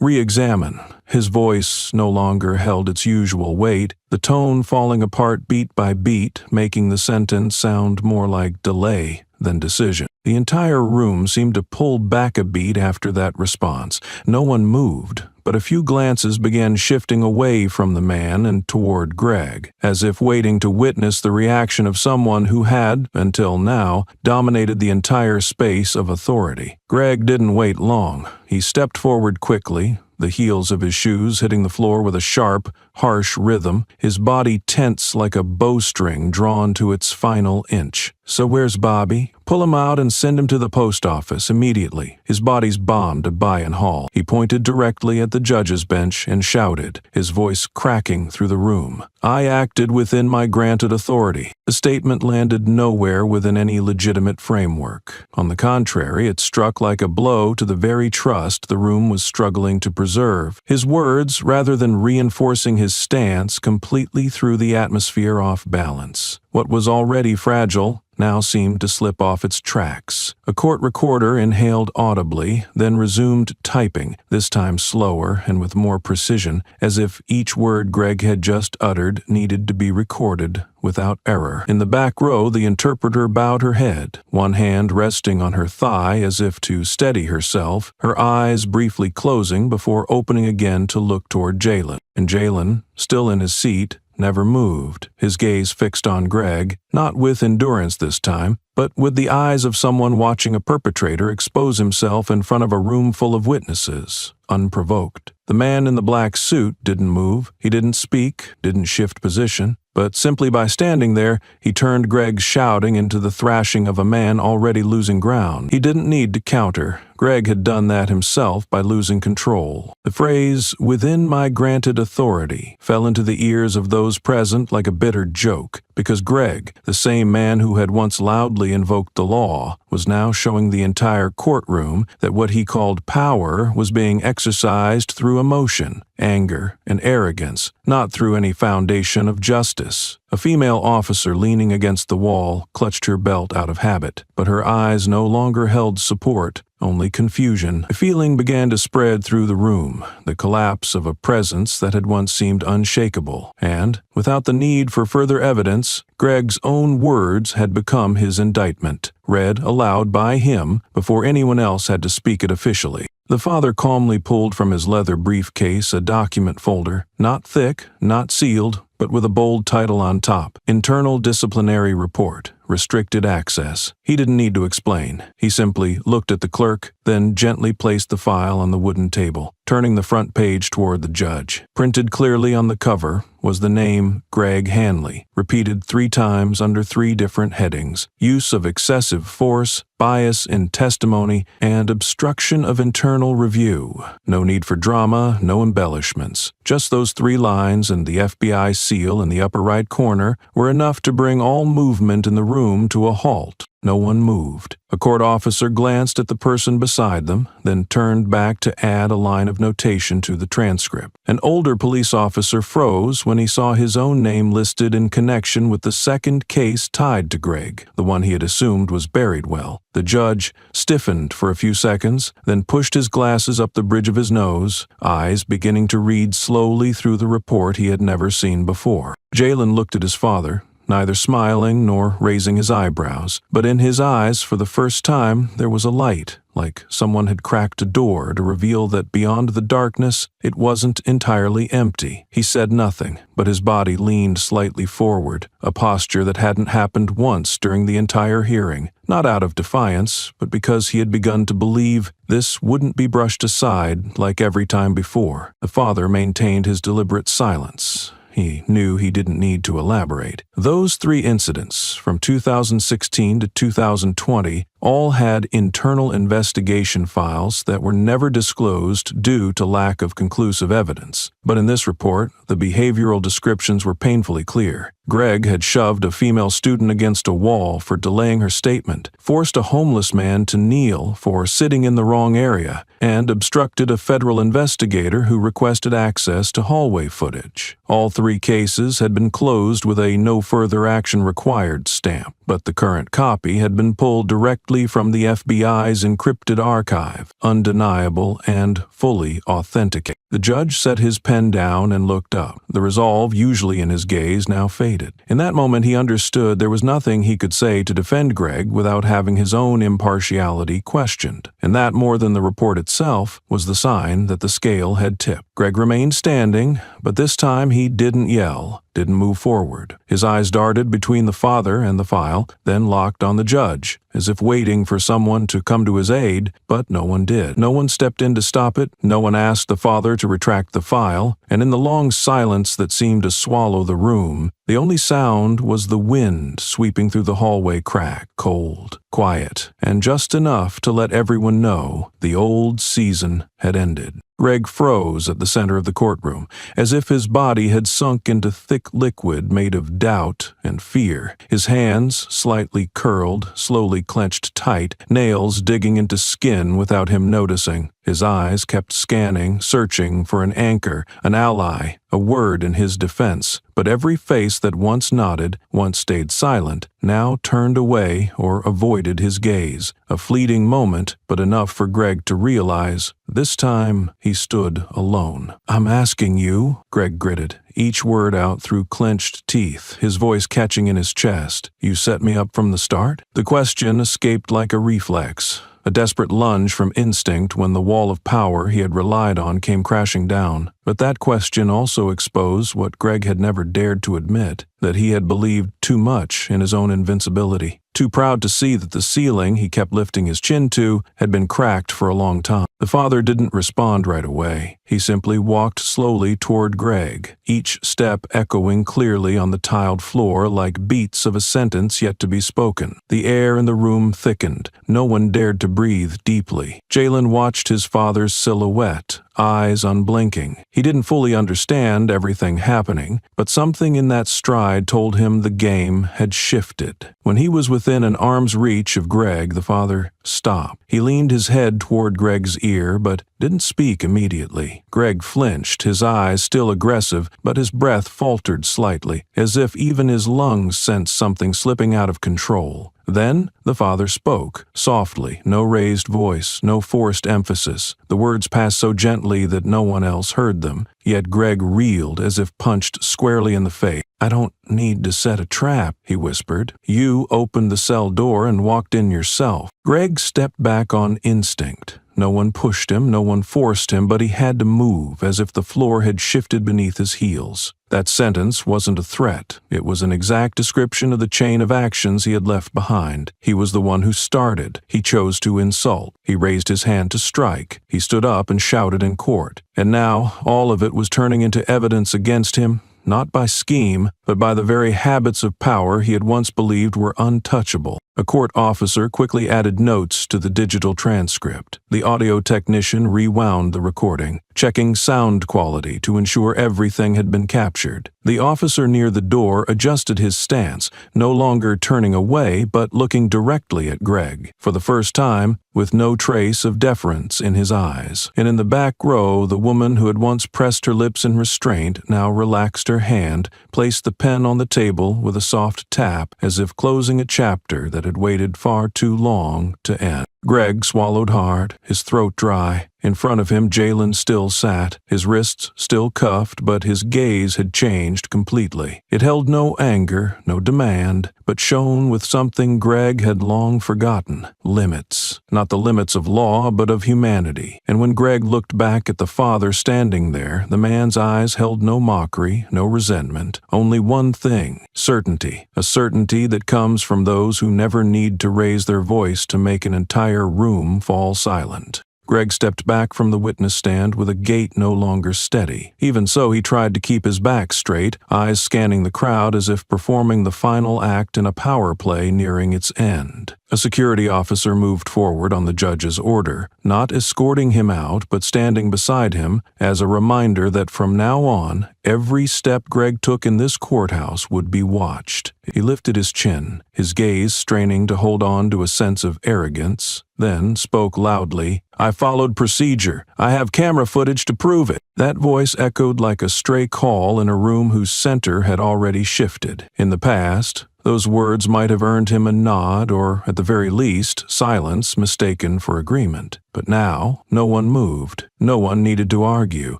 re-examine." His voice no longer held its usual weight, the tone falling apart beat by beat, making the sentence sound more like delay than decision. The entire room seemed to pull back a beat after that response. No one moved, but a few glances began shifting away from the man and toward Greg, as if waiting to witness the reaction of someone who had, until now, dominated the entire space of authority. Greg didn't wait long. He stepped forward quickly, the heels of his shoes hitting the floor with a sharp, harsh rhythm, his body tense like a bowstring drawn to its final inch. "So where's Bobby? Pull him out and send him to the post office immediately. His body's bombed to Buy-in Hall." He pointed directly at the judge's bench and shouted, his voice cracking through the room. "I acted within my granted authority." The statement landed nowhere within any legitimate framework. On the contrary, it struck like a blow to the very trust the room was struggling to preserve. His words, rather than reinforcing his stance, completely threw the atmosphere off balance. What was already fragile now seemed to slip off its tracks. A court recorder inhaled audibly, then resumed typing, this time slower and with more precision, as if each word Greg had just uttered needed to be recorded without error. In the back row, the interpreter bowed her head, one hand resting on her thigh as if to steady herself, her eyes briefly closing before opening again to look toward Jalen. And Jalen, still in his seat, never moved, his gaze fixed on Greg, not with endurance this time, but with the eyes of someone watching a perpetrator expose himself in front of a room full of witnesses, unprovoked. The man in the black suit didn't move, he didn't speak, didn't shift position, but simply by standing there, he turned Greg's shouting into the thrashing of a man already losing ground. He didn't need to counter. Greg had done that himself by losing control. The phrase, "within my granted authority," fell into the ears of those present like a bitter joke, because Greg, the same man who had once loudly invoked the law, was now showing the entire courtroom that what he called power was being exercised through emotion, anger, and arrogance, not through any foundation of justice. A female officer leaning against the wall clutched her belt out of habit, but her eyes no longer held support, only confusion. A feeling began to spread through the room, the collapse of a presence that had once seemed unshakable, and, without the need for further evidence, Greg's own words had become his indictment, read aloud by him before anyone else had to speak it officially. The father calmly pulled from his leather briefcase a document folder, not thick, not sealed, but with a bold title on top, Internal Disciplinary Report, Restricted Access. He didn't need to explain. He simply looked at the clerk, then gently placed the file on the wooden table, turning the front page toward the judge. Printed clearly on the cover was the name Greg Hanley, repeated 3 times under 3 different headings: use of excessive force, bias in testimony, and obstruction of internal review. No need for drama, no embellishments. Just those 3 lines and the FBI seal in the upper right corner were enough to bring all movement in the room to a halt. No one moved. A court officer glanced at the person beside them, then turned back to add a line of notation to the transcript. An older police officer froze when he saw his own name listed in connection with the second case tied to Greg, the one he had assumed was buried well. The judge stiffened for a few seconds, then pushed his glasses up the bridge of his nose, eyes beginning to read slowly through the report he had never seen before. Jalen looked at his father, neither smiling nor raising his eyebrows, but in his eyes, for the first time, there was a light, like someone had cracked a door to reveal that beyond the darkness, it wasn't entirely empty. He said nothing, but his body leaned slightly forward, a posture that hadn't happened once during the entire hearing, not out of defiance, but because he had begun to believe this wouldn't be brushed aside like every time before. The father maintained his deliberate silence. He knew he didn't need to elaborate. Those 3 incidents, from 2016 to 2020, all had internal investigation files that were never disclosed due to lack of conclusive evidence. But in this report, the behavioral descriptions were painfully clear. Greg had shoved a female student against a wall for delaying her statement, forced a homeless man to kneel for sitting in the wrong area, and obstructed a federal investigator who requested access to hallway footage. All 3 cases had been closed with a no further action required stamp, but the current copy had been pulled directly from the FBI's encrypted archive, undeniable and fully authenticated. The judge set his pen down and looked up. The resolve usually in his gaze now faded. In that moment he understood there was nothing he could say to defend Greg without having his own impartiality questioned. And that, more than the report itself, was the sign that the scale had tipped. Greg remained standing, but this time he didn't yell, didn't move forward. His eyes darted between the father and the file, then locked on the judge, as if waiting for someone to come to his aid, but no one did. No one stepped in to stop it, no one asked the father to retract the file, and in the long silence that seemed to swallow the room, the only sound was the wind sweeping through the hallway crack, cold, quiet, and just enough to let everyone know the old season had ended. Greg froze at the center of the courtroom, as if his body had sunk into thick liquid made of doubt and fear. His hands, slightly curled, slowly clenched tight, nails digging into skin without him noticing. His eyes kept scanning, searching for an anchor, an ally, a word in his defense, but every face that once nodded, once stayed silent, now turned away or avoided his gaze. A fleeting moment, but enough for Greg to realize, this time he stood alone. "I'm asking you," Greg gritted, each word out through clenched teeth, his voice catching in his chest. "You set me up from the start?" The question escaped like a reflex. A desperate lunge from instinct when the wall of power he had relied on came crashing down. But that question also exposed what Greg had never dared to admit, that he had believed too much in his own invincibility. Too proud to see that the ceiling he kept lifting his chin to had been cracked for a long time. The father didn't respond right away. He simply walked slowly toward Greg, each step echoing clearly on the tiled floor like beats of a sentence yet to be spoken. The air in the room thickened. No one dared to breathe deeply. Jalen watched his father's silhouette, eyes unblinking. He didn't fully understand everything happening, but something in that stride told him the game had shifted. When he was within an arm's reach of Greg, the father stopped. He leaned his head toward Greg's ear, but didn't speak immediately. Greg flinched, his eyes still aggressive, but his breath faltered slightly, as if even his lungs sensed something slipping out of control. Then the father spoke, softly, no raised voice, no forced emphasis. The words passed so gently that no one else heard them, yet Greg reeled as if punched squarely in the face. "I don't need to set a trap," he whispered. "You opened the cell door and walked in yourself." Greg stepped back on instinct. No one pushed him, no one forced him, but he had to move, as if the floor had shifted beneath his heels. That sentence wasn't a threat. It was an exact description of the chain of actions he had left behind. He was the one who started. He chose to insult. He raised his hand to strike. He stood up and shouted in court. And now, all of it was turning into evidence against him, not by scheme, but by the very habits of power he had once believed were untouchable. A court officer quickly added notes to the digital transcript. The audio technician rewound the recording, checking sound quality to ensure everything had been captured. The officer near the door adjusted his stance, no longer turning away but looking directly at Greg, for the first time with no trace of deference in his eyes. And in the back row, the woman who had once pressed her lips in restraint now relaxed her hand, placed the pen on the table with a soft tap, as if closing a chapter that had waited far too long to end. Greg swallowed hard, his throat dry. In front of him, Jalen still sat, his wrists still cuffed, but his gaze had changed completely. It held no anger, no demand, but shone with something Greg had long forgotten: limits. Not the limits of law, but of humanity. And when Greg looked back at the father standing there, the man's eyes held no mockery, no resentment, only one thing: certainty. A certainty that comes from those who never need to raise their voice to make an entire room fall silent. Greg stepped back from the witness stand with a gait no longer steady. Even so, he tried to keep his back straight, eyes scanning the crowd as if performing the final act in a power play nearing its end. A security officer moved forward on the judge's order, not escorting him out, but standing beside him as a reminder that from now on, every step Greg took in this courthouse would be watched. He lifted his chin, his gaze straining to hold on to a sense of arrogance, then spoke loudly, "I followed procedure. I have camera footage to prove it." That voice echoed like a stray call in a room whose center had already shifted. In the past, those words might have earned him a nod or, at the very least, silence mistaken for agreement. But now, no one moved. No one needed to argue,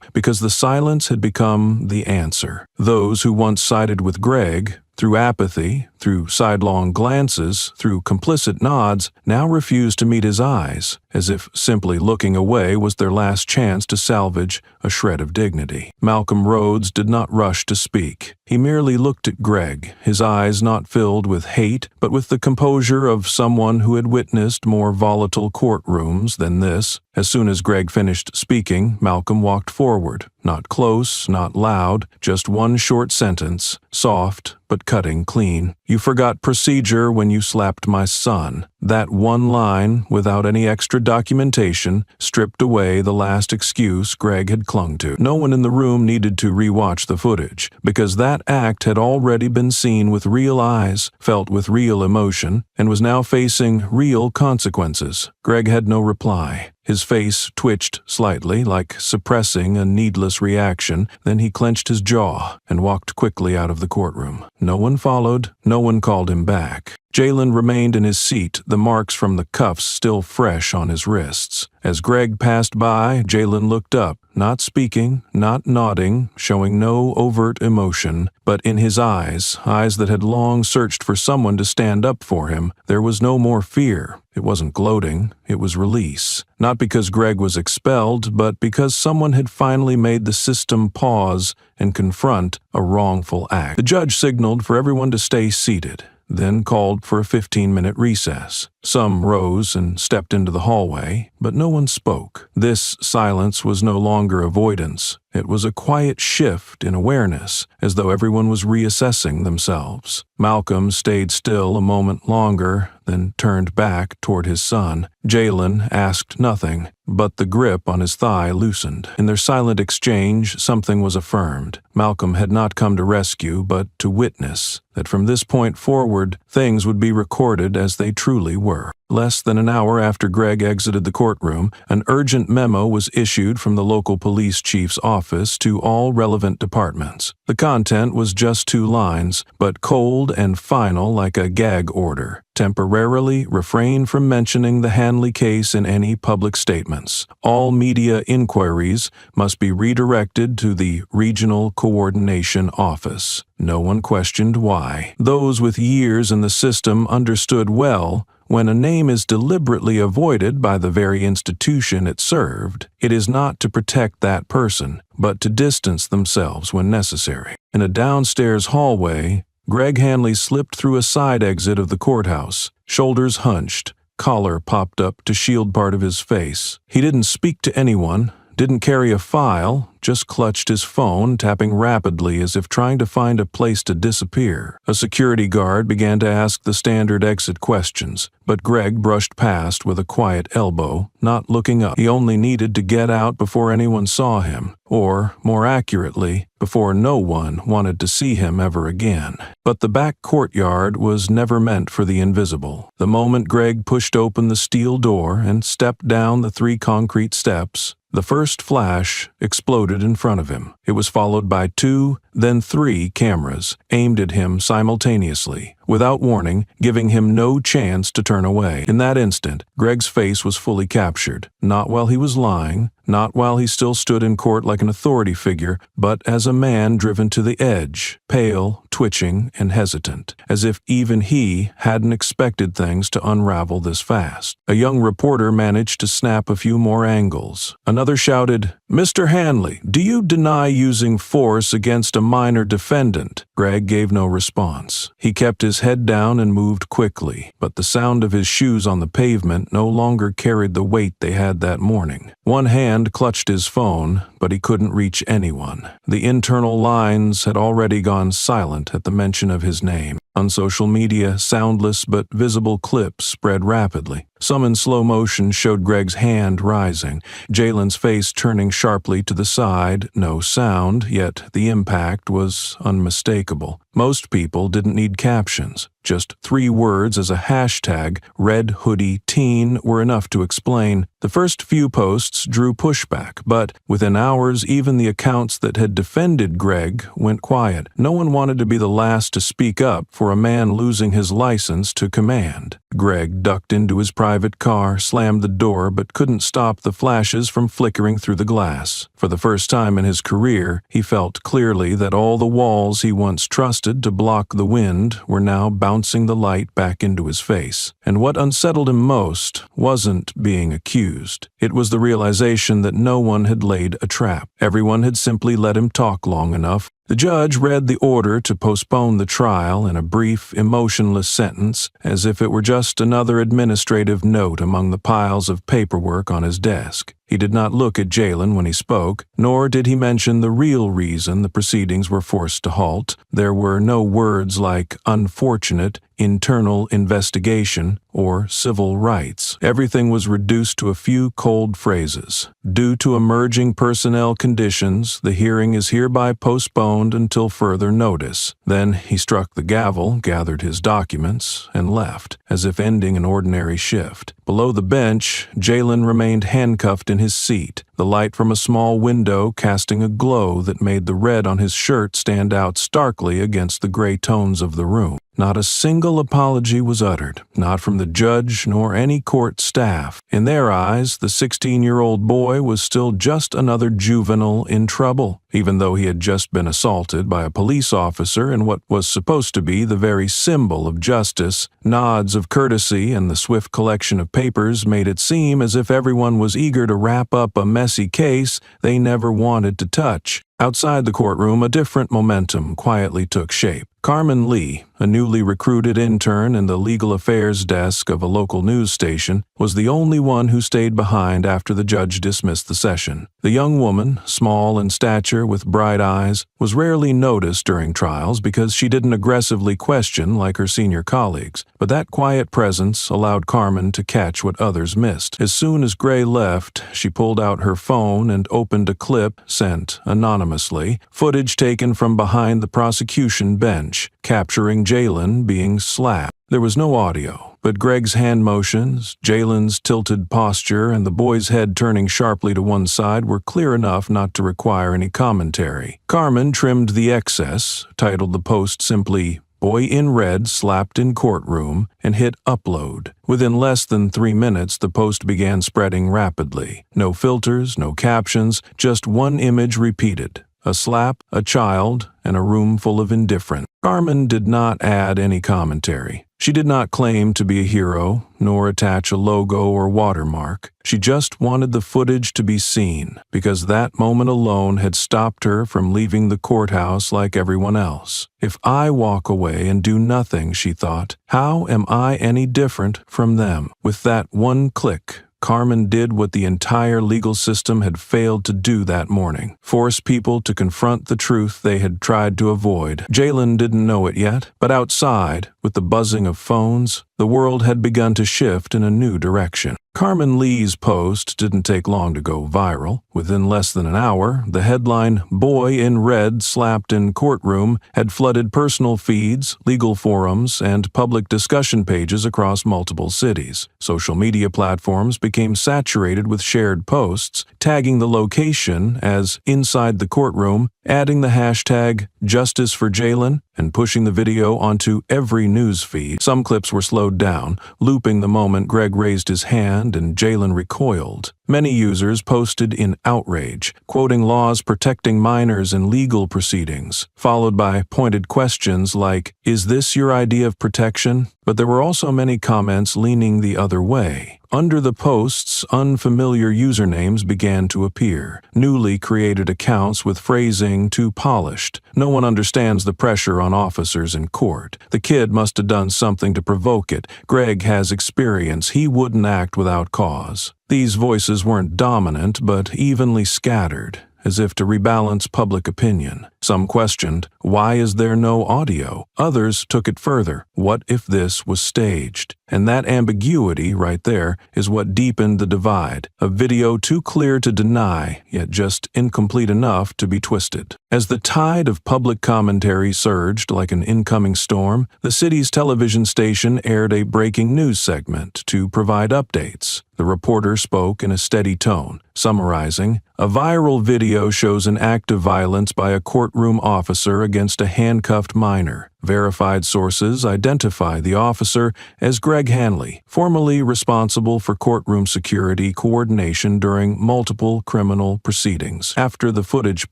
because the silence had become the answer. Those who once sided with Greg, through apathy, through sidelong glances, through complicit nods, now refused to meet his eyes, as if simply looking away was their last chance to salvage a shred of dignity. Malcolm Rhodes did not rush to speak. He merely looked at Greg, his eyes not filled with hate, but with the composure of someone who had witnessed more volatile courtrooms than this. As soon as Greg finished speaking, Malcolm walked forward. Not close, not loud, just one short sentence, soft but cutting clean. "You forgot procedure when you slapped my son." That one line, without any extra documentation, stripped away the last excuse Greg had clung to. No one in the room needed to rewatch the footage, because that act had already been seen with real eyes, felt with real emotion, and was now facing real consequences. Greg had no reply. His face twitched slightly, like suppressing a needless reaction, then he clenched his jaw and walked quickly out of the courtroom. No one followed, no one called him back. Jalen remained in his seat, the marks from the cuffs still fresh on his wrists. As Greg passed by, Jalen looked up, not speaking, not nodding, showing no overt emotion, but in his eyes that had long searched for someone to stand up for him, there was no more fear. It wasn't gloating, it was release. Not because Greg was expelled, but because someone had finally made the system pause and confront a wrongful act. The judge signaled for everyone to stay seated, then called for a 15-minute recess. Some rose and stepped into the hallway, but no one spoke. This silence was no longer avoidance. It was a quiet shift in awareness, as though everyone was reassessing themselves. Malcolm stayed still a moment longer, then turned back toward his son. Jalen asked nothing, but the grip on his thigh loosened. In their silent exchange, something was affirmed. Malcolm had not come to rescue, but to witness that from this point forward, things would be recorded as they truly were. Less than an hour after Greg exited the courtroom, an urgent memo was issued from the local police chief's office to all relevant departments. The content was just 2 lines, but cold and final like a gag order. Temporarily refrain from mentioning the Hanley case in any public statements. All media inquiries must be redirected to the Regional Coordination Office. No one questioned why. Those with years in the system understood well when a name is deliberately avoided by the very institution it served, it is not to protect that person, but to distance themselves when necessary. In a downstairs hallway, Greg Hanley slipped through a side exit of the courthouse, shoulders hunched, collar popped up to shield part of his face. He didn't speak to anyone, didn't carry a file, just clutched his phone, tapping rapidly as if trying to find a place to disappear. A security guard began to ask the standard exit questions, but Greg brushed past with a quiet elbow, not looking up. He only needed to get out before anyone saw him, or, more accurately, before no one wanted to see him ever again. But the back courtyard was never meant for the invisible. The moment Greg pushed open the steel door and stepped down the 3 concrete steps, the first flash exploded in front of him. It was followed by 2, then 3 cameras aimed at him simultaneously, without warning, giving him no chance to turn away. In that instant, Greg's face was fully captured, not while he was lying, not while he still stood in court like an authority figure, but as a man driven to the edge, pale, twitching, and hesitant, as if even he hadn't expected things to unravel this fast. A young reporter managed to snap a few more angles. Another shouted, "Mr. Hanley, do you deny using force against a minor defendant?" Greg gave no response. He kept his head down and moved quickly, but the sound of his shoes on the pavement no longer carried the weight they had that morning. One hand clutched his phone, but he couldn't reach anyone. The internal lines had already gone silent at the mention of his name. On social media, soundless but visible clips spread rapidly. Some in slow motion showed Greg's hand rising, Jalen's face turning sharply to the side, no sound, yet the impact was unmistakable. Most people didn't need captions. Just 3 words as a hashtag, red hoodie teen, were enough to explain. The first few posts drew pushback, but within hours even the accounts that had defended Greg went quiet. No one wanted to be the last to speak up for a man losing his license to command. Greg ducked into his private car, slammed the door, but couldn't stop the flashes from flickering through the glass. For the first time in his career, he felt clearly that all the walls he once trusted to block the wind were now bouncing the light back into his face. And what unsettled him most wasn't being accused. It was the realization that no one had laid a trap. Everyone had simply let him talk long enough. The judge read the order to postpone the trial in a brief, emotionless sentence, as if it were just another administrative note among the piles of paperwork on his desk. He did not look at Jalen when he spoke, nor did he mention the real reason the proceedings were forced to halt. There were no words like unfortunate, internal investigation, or civil rights. Everything was reduced to a few cold phrases. Due to emerging personnel conditions, the hearing is hereby postponed until further notice. Then he struck the gavel, gathered his documents, and left, as if ending an ordinary shift. Below the bench, Jalen remained handcuffed in his seat, the light from a small window casting a glow that made the red on his shirt stand out starkly against the gray tones of the room. Not a single apology was uttered, not from the judge nor any court staff. In their eyes, the 16-year-old boy was still just another juvenile in trouble, even though he had just been assaulted by a police officer in what was supposed to be the very symbol of justice. Nods of courtesy and the swift collection of papers made it seem as if everyone was eager to wrap up a messy case they never wanted to touch. Outside the courtroom, a different momentum quietly took shape. Carmen Lee, a newly recruited intern in the legal affairs desk of a local news station, was the only one who stayed behind after the judge dismissed the session. The young woman, small in stature with bright eyes, was rarely noticed during trials because she didn't aggressively question like her senior colleagues, but that quiet presence allowed Carmen to catch what others missed. As soon as Gray left, she pulled out her phone and opened a clip sent anonymously, footage taken from behind the prosecution bench, capturing Jalen being slapped. There was no audio, but Greg's hand motions, Jalen's tilted posture, and the boy's head turning sharply to one side were clear enough not to require any commentary. Carmen trimmed the excess, titled the post simply, "Boy in Red Slapped in Courtroom," and hit upload. Within less than 3 minutes, the post began spreading rapidly. No filters, no captions, just one image repeated. A slap, a child, and a room full of indifference. Carmen did not add any commentary. She did not claim to be a hero, nor attach a logo or watermark. She just wanted the footage to be seen, because that moment alone had stopped her from leaving the courthouse like everyone else. If I walk away and do nothing, she thought, how am I any different from them? With that one click, Carmen did what the entire legal system had failed to do that morning, force people to confront the truth they had tried to avoid. Jalen didn't know it yet, but outside, with the buzzing of phones, the world had begun to shift in a new direction. Carmen Lee's post didn't take long to go viral. Within less than an hour, the headline, "Boy in Red Slapped in Courtroom," had flooded personal feeds, legal forums, and public discussion pages across multiple cities. Social media platforms became saturated with shared posts, tagging the location as "Inside the Courtroom," adding the hashtag "Justice for Jalen," and pushing the video onto every news feed. Some clips were slowed down, looping the moment Greg raised his hand and Jalen recoiled. Many users posted in outrage, quoting laws protecting minors in legal proceedings, followed by pointed questions like, "Is this your idea of protection?" But there were also many comments leaning the other way. Under the posts, unfamiliar usernames began to appear, newly created accounts with phrasing too polished. No one understands the pressure on officers in court. The kid must have done something to provoke it. Greg has experience. He wouldn't act without cause. These voices weren't dominant, but evenly scattered, as if to rebalance public opinion. Some questioned, why is there no audio? Others took it further. What if this was staged? And that ambiguity right there is what deepened the divide. A video too clear to deny, yet just incomplete enough to be twisted. As the tide of public commentary surged like an incoming storm, the city's television station aired a breaking news segment to provide updates. The reporter spoke in a steady tone, summarizing, "A viral video shows an act of violence by a courtroom officer against a handcuffed minor. Verified sources identify the officer as Greg Hanley, formerly responsible for courtroom security coordination during multiple criminal proceedings." After the footage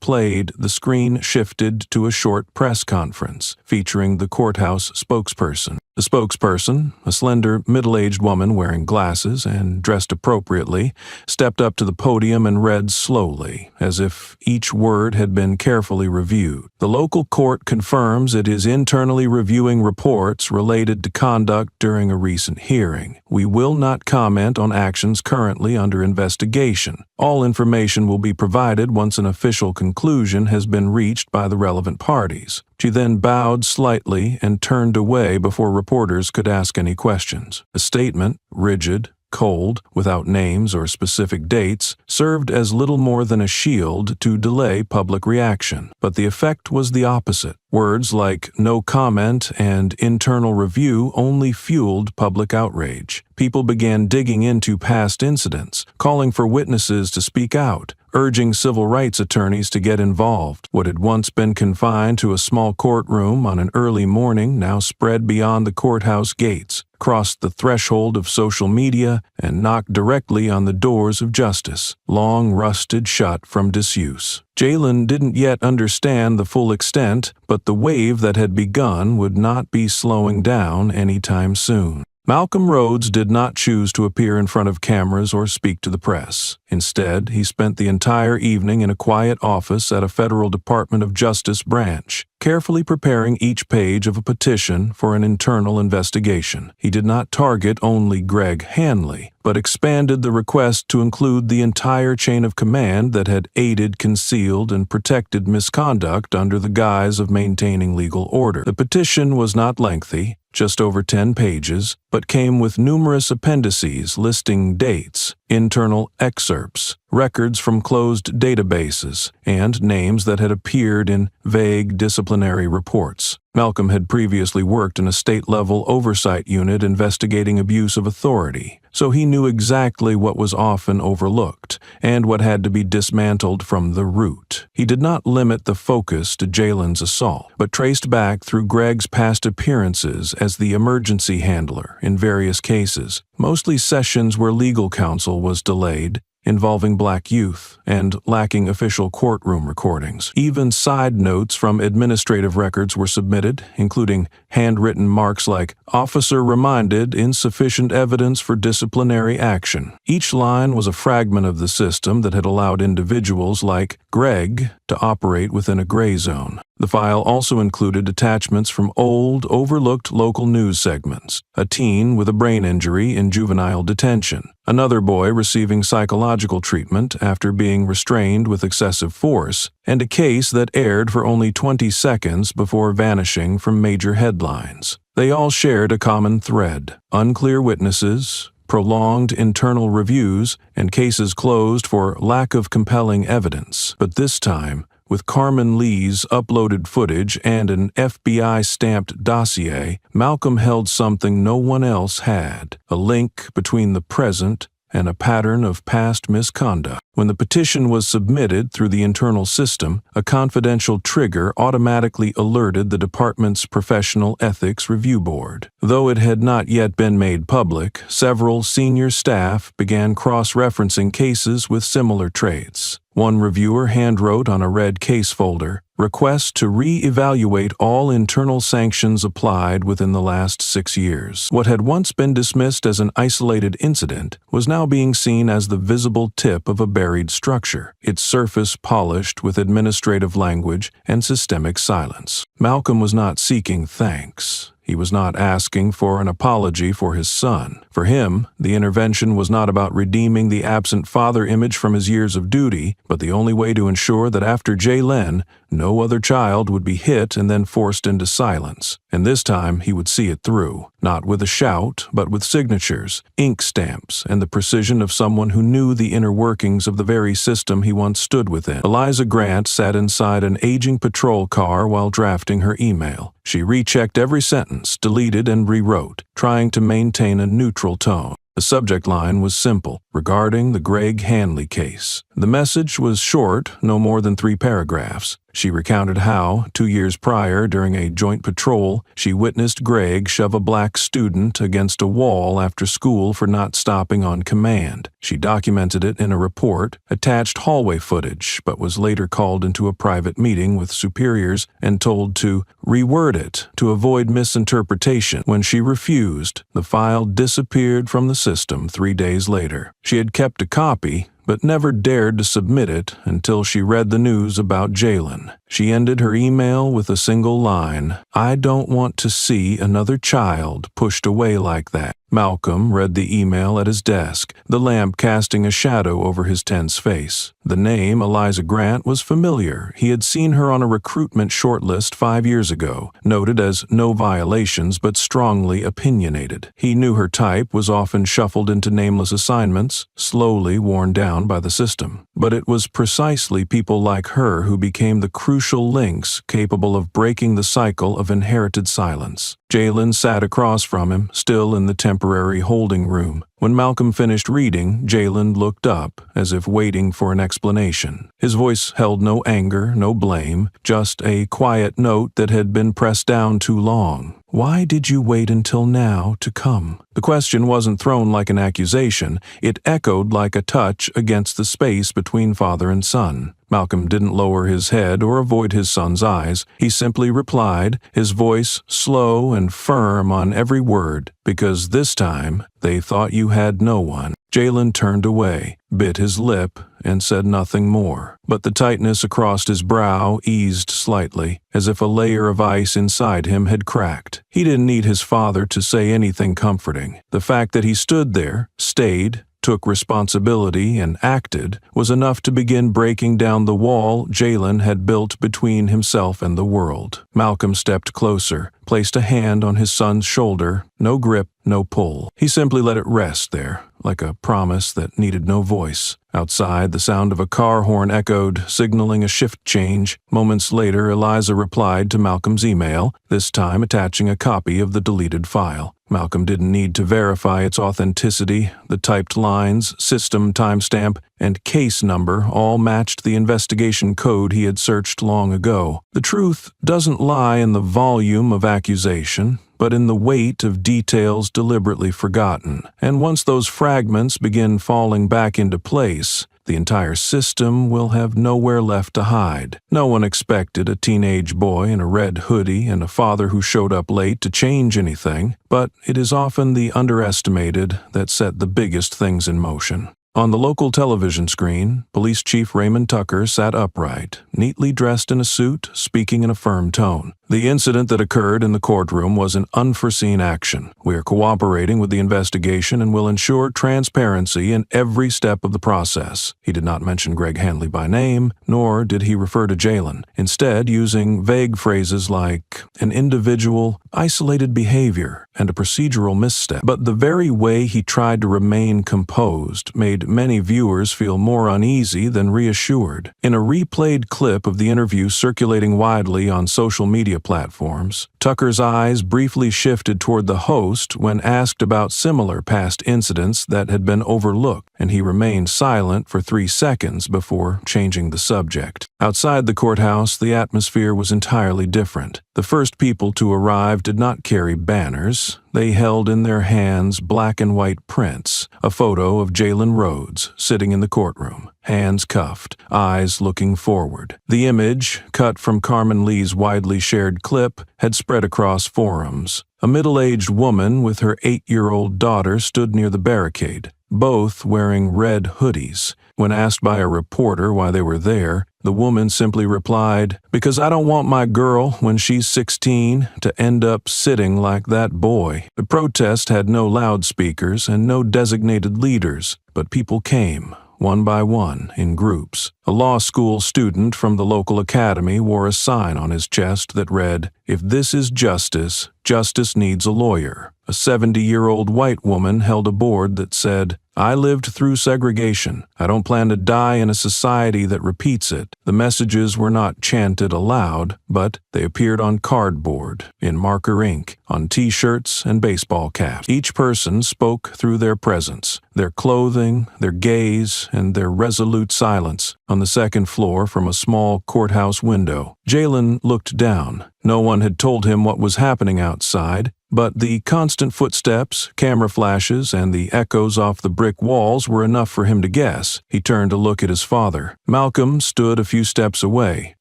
played, the screen shifted to a short press conference featuring the courthouse spokesperson. The spokesperson, a slender, middle-aged woman wearing glasses and dressed appropriately, stepped up to the podium and read slowly, as if each word had been carefully reviewed. "The local court confirms it is internally reviewing reports related to conduct during a recent hearing. We will not comment on actions currently under investigation. All information will be provided once an official conclusion has been reached by the relevant parties." She then bowed slightly and turned away before reporters could ask any questions. The statement, rigid, cold, without names or specific dates, served as little more than a shield to delay public reaction. But the effect was the opposite. Words like no comment and internal review only fueled public outrage. People began digging into past incidents, calling for witnesses to speak out, urging civil rights attorneys to get involved. What had once been confined to a small courtroom on an early morning now spread beyond the courthouse gates, crossed the threshold of social media, and knocked directly on the doors of justice, long rusted shut from disuse. Jalen didn't yet understand the full extent, but the wave that had begun would not be slowing down anytime soon. Malcolm Rhodes did not choose to appear in front of cameras or speak to the press. Instead, he spent the entire evening in a quiet office at a federal Department of Justice branch, carefully preparing each page of a petition for an internal investigation. He did not target only Greg Hanley, but expanded the request to include the entire chain of command that had aided, concealed, and protected misconduct under the guise of maintaining legal order. The petition was not lengthy, just over 10 pages, but came with numerous appendices listing dates, internal excerpts, records from closed databases, and names that had appeared in vague disciplinary reports. Malcolm had previously worked in a state-level oversight unit investigating abuse of authority, so he knew exactly what was often overlooked and what had to be dismantled from the root. He did not limit the focus to Jalen's assault, but traced back through Greg's past appearances as the emergency handler in various cases, mostly sessions where legal counsel was delayed, involving black youth, and lacking official courtroom recordings. Even side notes from administrative records were submitted, including handwritten marks like, "Officer reminded, insufficient evidence for disciplinary action." Each line was a fragment of the system that had allowed individuals like Greg to operate within a gray zone. The file also included attachments from old, overlooked local news segments, a teen with a brain injury in juvenile detention, another boy receiving psychological treatment after being restrained with excessive force, and a case that aired for only 20 seconds before vanishing from major headlines. They all shared a common thread: unclear witnesses, prolonged internal reviews, and cases closed for lack of compelling evidence. But this time, with Carmen Lee's uploaded footage and an FBI-stamped dossier, Malcolm held something no one else had: a link between the present and a pattern of past misconduct. When the petition was submitted through the internal system, a confidential trigger automatically alerted the department's Professional Ethics Review Board. Though it had not yet been made public, several senior staff began cross-referencing cases with similar traits. One reviewer handwrote on a red case folder, "Request to re-evaluate all internal sanctions applied within the last 6 years." What had once been dismissed as an isolated incident was now being seen as the visible tip of a buried structure, its surface polished with administrative language and systemic silence. Malcolm was not seeking thanks. He was not asking for an apology for his son. For him, the intervention was not about redeeming the absent father image from his years of duty, but the only way to ensure that after Jalen, no other child would be hit and then forced into silence. And this time he would see it through, not with a shout, but with signatures, ink stamps, and the precision of someone who knew the inner workings of the very system he once stood within. Eliza Grant sat inside an aging patrol car while drafting her email. She rechecked every sentence, deleted and rewrote, trying to maintain a neutral tone. The subject line was simple: regarding the Greg Hanley case. The message was short, no more than 3 paragraphs. She recounted how, 2 years prior, during a joint patrol, she witnessed Greg shove a black student against a wall after school for not stopping on command. She documented it in a report, attached hallway footage, but was later called into a private meeting with superiors and told to reword it to avoid misinterpretation. When she refused, the file disappeared from the system 3 days later. She had kept a copy, but never dared to submit it until she read the news about Jalen. She ended her email with a single line: "I don't want to see another child pushed away like that." Malcolm read the email at his desk, the lamp casting a shadow over his tense face. The name Eliza Grant was familiar. He had seen her on a recruitment shortlist 5 years ago, noted as no violations but strongly opinionated. He knew her type was often shuffled into nameless assignments, slowly worn down by the system. But it was precisely people like her who became the crucial links capable of breaking the cycle of inherited silence. Jalen sat across from him, still in the temporary holding room. When Malcolm finished reading, Jalen looked up, as if waiting for an explanation. His voice held no anger, no blame, just a quiet note that had been pressed down too long. "Why did you wait until now to come?" The question wasn't thrown like an accusation. It echoed like a touch against the space between father and son. Malcolm didn't lower his head or avoid his son's eyes. He simply replied, his voice slow and firm on every word, "Because this time they thought you had no one." Jalen turned away, bit his lip, and said nothing more. But the tightness across his brow eased slightly, as if a layer of ice inside him had cracked. He didn't need his father to say anything comforting. The fact that he stood there, stayed, took responsibility, and acted was enough to begin breaking down the wall Jalen had built between himself and the world. Malcolm stepped closer, placed a hand on his son's shoulder, no grip, no pull. He simply let it rest there, like a promise that needed no voice. Outside, the sound of a car horn echoed, signaling a shift change. Moments later, Eliza replied to Malcolm's email, this time attaching a copy of the deleted file. Malcolm didn't need to verify its authenticity. The typed lines, system timestamp, and case number all matched the investigation code he had searched long ago. The truth doesn't lie in the volume of accusation, but in the weight of details deliberately forgotten. And once those fragments begin falling back into place, the entire system will have nowhere left to hide. No one expected a teenage boy in a red hoodie and a father who showed up late to change anything, but it is often the underestimated that set the biggest things in motion. On the local television screen, Police Chief Raymond Tucker sat upright, neatly dressed in a suit, speaking in a firm tone. The incident that occurred in the courtroom was an unforeseen action. We are cooperating with the investigation and will ensure transparency in every step of the process. He did not mention Greg Hanley by name, nor did he refer to Jalen, instead using vague phrases like an individual, isolated behavior, and a procedural misstep. But the very way he tried to remain composed made many viewers feel more uneasy than reassured. In a replayed clip of the interview circulating widely on social media platforms, Tucker's eyes briefly shifted toward the host when asked about similar past incidents that had been overlooked, and he remained silent for 3 seconds before changing the subject. Outside the courthouse, the atmosphere was entirely different. The first people to arrive did not carry banners. They held in their hands black and white prints, a photo of Jalen Rhodes sitting in the courtroom, hands cuffed, eyes looking forward. The image, cut from Carmen Lee's widely shared clip, had spread across forums. A middle-aged woman with her 8-year-old daughter stood near the barricade, both wearing red hoodies. When asked by a reporter why they were there, the woman simply replied, "Because I don't want my girl, when she's 16, to end up sitting like that boy." The protest had no loudspeakers and no designated leaders, but people came, one by one, in groups. A law school student from the local academy wore a sign on his chest that read, "If this is justice, justice needs a lawyer." A 70-year-old white woman held a board that said, "I lived through segregation. I don't plan to die in a society that repeats it." The messages were not chanted aloud, but they appeared on cardboard, in marker ink, on T-shirts and baseball caps. Each person spoke through their presence, their clothing, their gaze, and their resolute silence. On the second floor, from a small courthouse window, Jalen looked down. No one had told him what was happening outside, but the constant footsteps, camera flashes, and the echoes off the brick walls were enough for him to guess. He turned to look at his father. Malcolm stood a few steps away,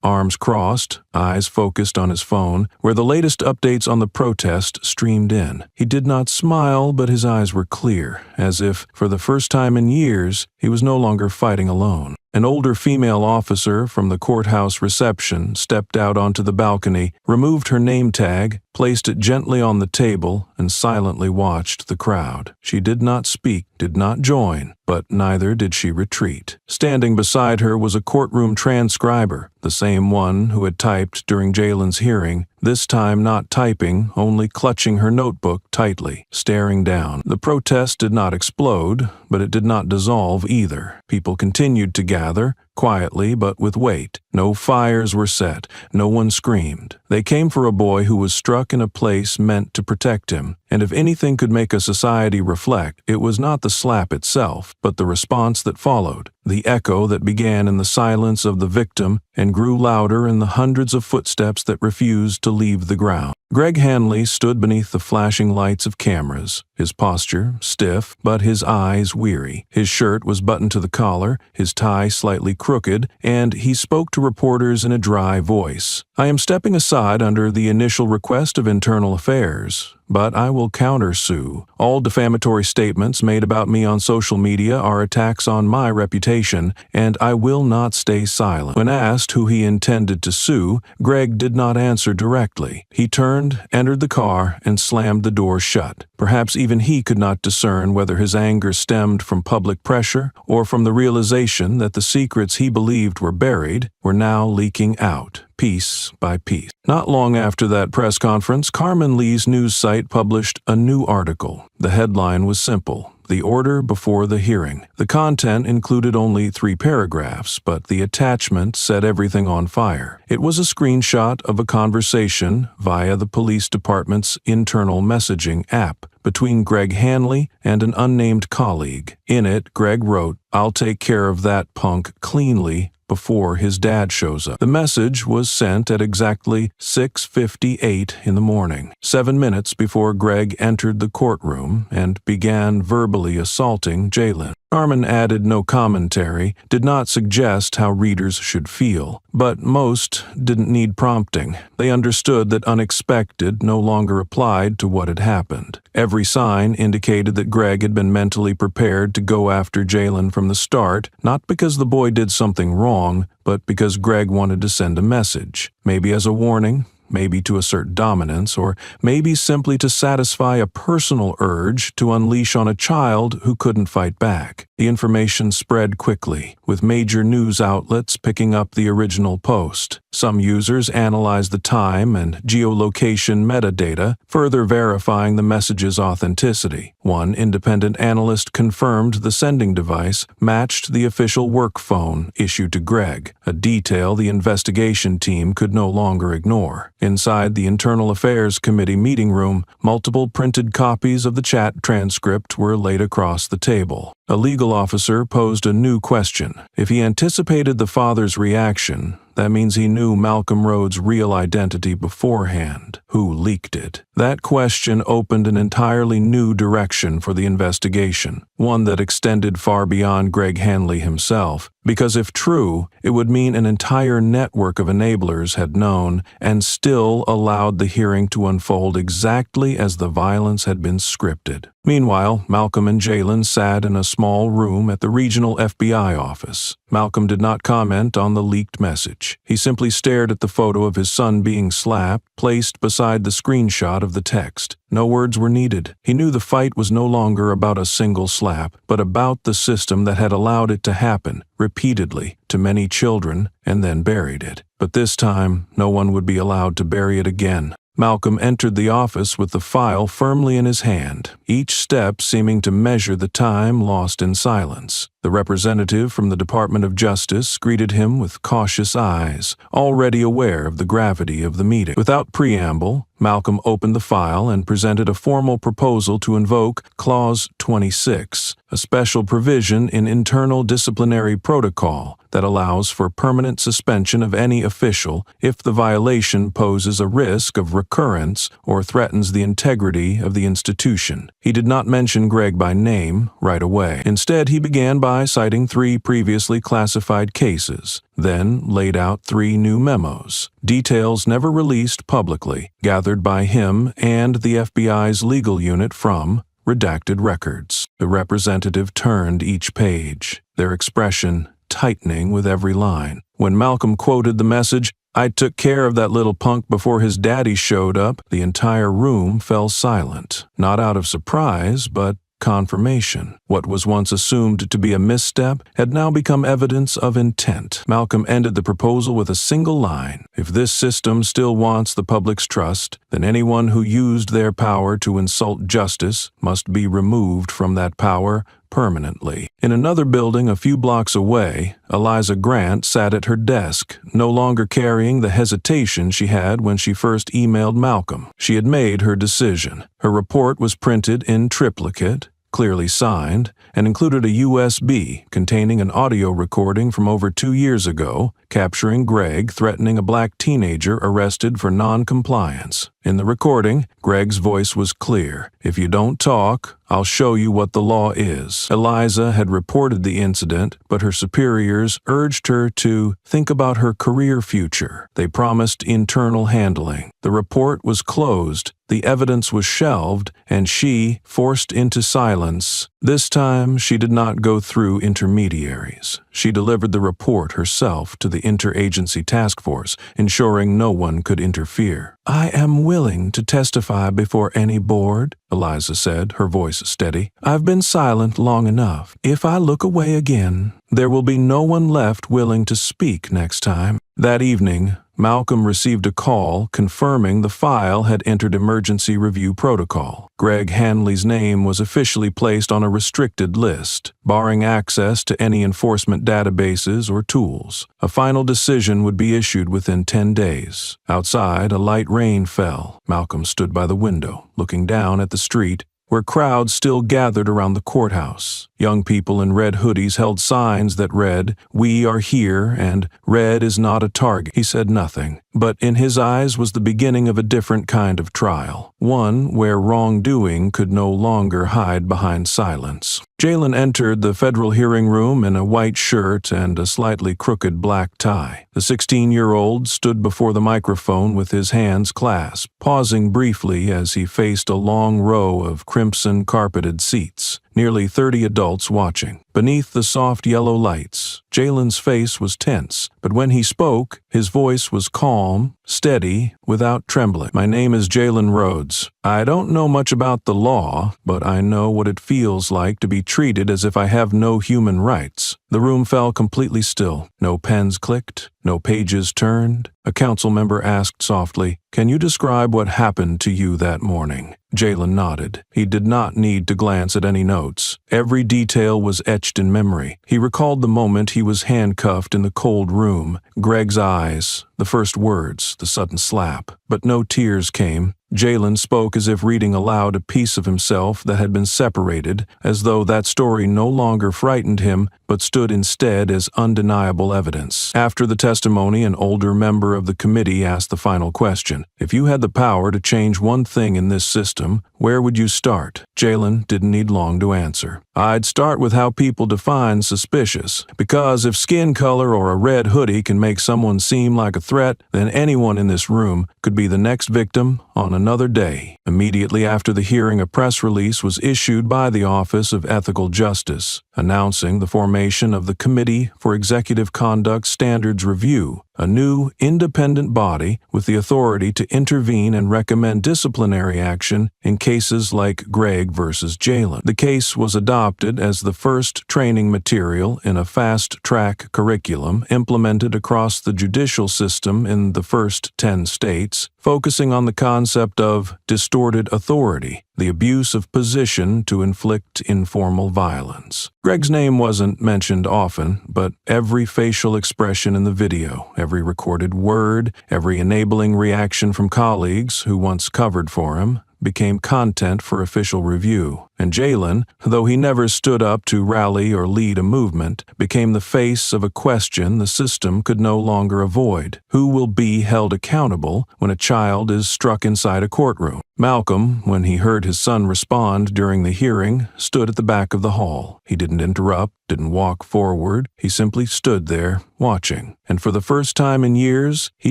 arms crossed, eyes focused on his phone, where the latest updates on the protest streamed in. He did not smile, but his eyes were clear, as if, for the first time in years, he was no longer fighting alone. An older female officer from the courthouse reception stepped out onto the balcony, removed her name tag, placed it gently on the table, and silently watched the crowd. She did not speak, did not join, but neither did she retreat. Standing beside her was a courtroom transcriber, the same one who had typed during Jalen's hearing, this time not typing, only clutching her notebook tightly, staring down. The protest did not explode, but it did not dissolve either. People continued to gather, quietly but with weight. No fires were set, no one screamed. They came for a boy who was struck in a place meant to protect him, and if anything could make a society reflect, it was not the slap itself, but the response that followed, the echo that began in the silence of the victim and grew louder in the hundreds of footsteps that refused to leave the ground. Greg Hanley stood beneath the flashing lights of cameras, his posture stiff but his eyes weary. His shirt was buttoned to the collar, his tie slightly crooked, and he spoke to reporters in a dry voice. "I am stepping aside under the initial request of Internal Affairs, but I will countersue. All defamatory statements made about me on social media are attacks on my reputation, and I will not stay silent." When asked who he intended to sue, Greg did not answer directly. He turned, entered the car, and slammed the door shut. Perhaps even he could not discern whether his anger stemmed from public pressure or from the realization that the secrets he believed were buried were now leaking out, piece by piece. Not long after that press conference, Carmen Lee's news site published a new article. The headline was simple: "The Order Before the Hearing." The content included only 3 paragraphs, but the attachment set everything on fire. It was a screenshot of a conversation via the police department's internal messaging app between Greg Hanley and an unnamed colleague. In it, Greg wrote, "I'll take care of that punk cleanly before his dad shows up." The message was sent at exactly 6:58 in the morning, 7 minutes before Greg entered the courtroom and began verbally assaulting Jalen. Carmen added no commentary, did not suggest how readers should feel, but most didn't need prompting. They understood that unexpected no longer applied to what had happened. Every sign indicated that Greg had been mentally prepared to go after Jalen from the start, not because the boy did something wrong, but because Greg wanted to send a message, maybe as a warning, maybe to assert dominance, or maybe simply to satisfy a personal urge to unleash on a child who couldn't fight back. The information spread quickly, with major news outlets picking up the original post. Some users analyzed the time and geolocation metadata, further verifying the message's authenticity. One independent analyst confirmed the sending device matched the official work phone issued to Greg, a detail the investigation team could no longer ignore. Inside the Internal Affairs Committee meeting room, multiple printed copies of the chat transcript were laid across the table. A legal officer posed a new question. If he anticipated the father's reaction, that means he knew Malcolm Rhodes' real identity beforehand. Who leaked it? That question opened an entirely new direction for the investigation, one that extended far beyond Greg Hanley himself, because if true, it would mean an entire network of enablers had known and still allowed the hearing to unfold exactly as the violence had been scripted. Meanwhile, Malcolm and Jalen sat in a small room at the regional FBI office. Malcolm did not comment on the leaked message. He simply stared at the photo of his son being slapped, placed beside the screenshot of the text. No words were needed. He knew the fight was no longer about a single slap, but about the system that had allowed it to happen, repeatedly, to many children, and then buried it. But this time, no one would be allowed to bury it again. Malcolm entered the office with the file firmly in his hand, each step seeming to measure the time lost in silence. The representative from the Department of Justice greeted him with cautious eyes, already aware of the gravity of the meeting. Without preamble, Malcolm opened the file and presented a formal proposal to invoke Clause 26, a special provision in internal disciplinary protocol that allows for permanent suspension of any official if the violation poses a risk of recurrence or threatens the integrity of the institution. He did not mention Greg by name right away. Instead, he began by citing 3 previously classified cases, then laid out 3 new memos, details never released publicly, gathered by him and the FBI's legal unit from redacted records. The representative turned each page, their expression tightening with every line. When Malcolm quoted the message, "I took care of that little punk before his daddy showed up," the entire room fell silent, not out of surprise, but confirmation. What was once assumed to be a misstep had now become evidence of intent. Malcolm ended the proposal with a single line: "If this system still wants the public's trust, then anyone who used their power to insult justice must be removed from that power permanently." In another building a few blocks away, Eliza Grant sat at her desk, no longer carrying the hesitation she had when she first emailed Malcolm. She had made her decision. Her report was printed in triplicate, clearly signed, and included a USB containing an audio recording from over 2 years ago, capturing Greg threatening a black teenager arrested for non-compliance. In the recording, Greg's voice was clear: "If you don't talk, I'll show you what the law is." Eliza had reported the incident, but her superiors urged her to think about her career future. They promised internal handling. The report was closed, the evidence was shelved, and she forced into silence. This time, she did not go through intermediaries. She delivered the report herself to the interagency task force, ensuring no one could interfere. "I am willing to testify before any board," Eliza said, her voice steady. "I've been silent long enough. If I look away again, there will be no one left willing to speak next time." That evening, Malcolm received a call confirming the file had entered emergency review protocol. Greg Hanley's name was officially placed on a restricted list, barring access to any enforcement databases or tools. A final decision would be issued within 10 days. Outside, a light rain fell. Malcolm stood by the window, looking down at the street, where crowds still gathered around the courthouse. Young people in red hoodies held signs that read, "We are here," and "Red is not a target." He said nothing, but in his eyes was the beginning of a different kind of trial, one where wrongdoing could no longer hide behind silence. Jalen entered the federal hearing room in a white shirt and a slightly crooked black tie. The 16-year-old stood before the microphone with his hands clasped, pausing briefly as he faced a long row of crimson-carpeted seats. Nearly 30 adults watching. Beneath the soft yellow lights, Jalen's face was tense, but when he spoke, his voice was calm, steady, without trembling. "My name is Jalen Rhodes. I don't know much about the law, but I know what it feels like to be treated as if I have no human rights." The room fell completely still. No pens clicked, no pages turned. A council member asked softly, "Can you describe what happened to you that morning?" Jalen nodded. He did not need to glance at any notes. Every detail was etched in memory. He recalled the moment he was handcuffed in the cold room, Greg's eyes, the first words, the sudden slap. But no tears came. Jalen spoke as if reading aloud a piece of himself that had been separated, as though that story no longer frightened him, but stood instead as undeniable evidence. After the testimony, an older member of the committee asked the final question. "If you had the power to change one thing in this system, where would you start?" Jalen didn't need long to answer. "I'd start with how people define suspicious, because if skin color or a red hoodie can make someone seem like a threat, then anyone in this room could be the next victim on another day." Immediately after the hearing, a press release was issued by the Office of Ethical Justice, announcing the formation of the Committee for Executive Conduct Standards Review, a new, independent body with the authority to intervene and recommend disciplinary action in cases like Greg versus Jalen. The case was adopted as the first training material in a fast-track curriculum implemented across the judicial system in the first 10 states, focusing on the concept of distorted authority, the abuse of position to inflict informal violence. Greg's name wasn't mentioned often, but every facial expression in the video, every recorded word, every enabling reaction from colleagues who once covered for him, became content for official review. And Jalen, though he never stood up to rally or lead a movement, became the face of a question the system could no longer avoid. Who will be held accountable when a child is struck inside a courtroom? Malcolm, when he heard his son respond during the hearing, stood at the back of the hall. He didn't interrupt, didn't walk forward. He simply stood there, watching. And for the first time in years, he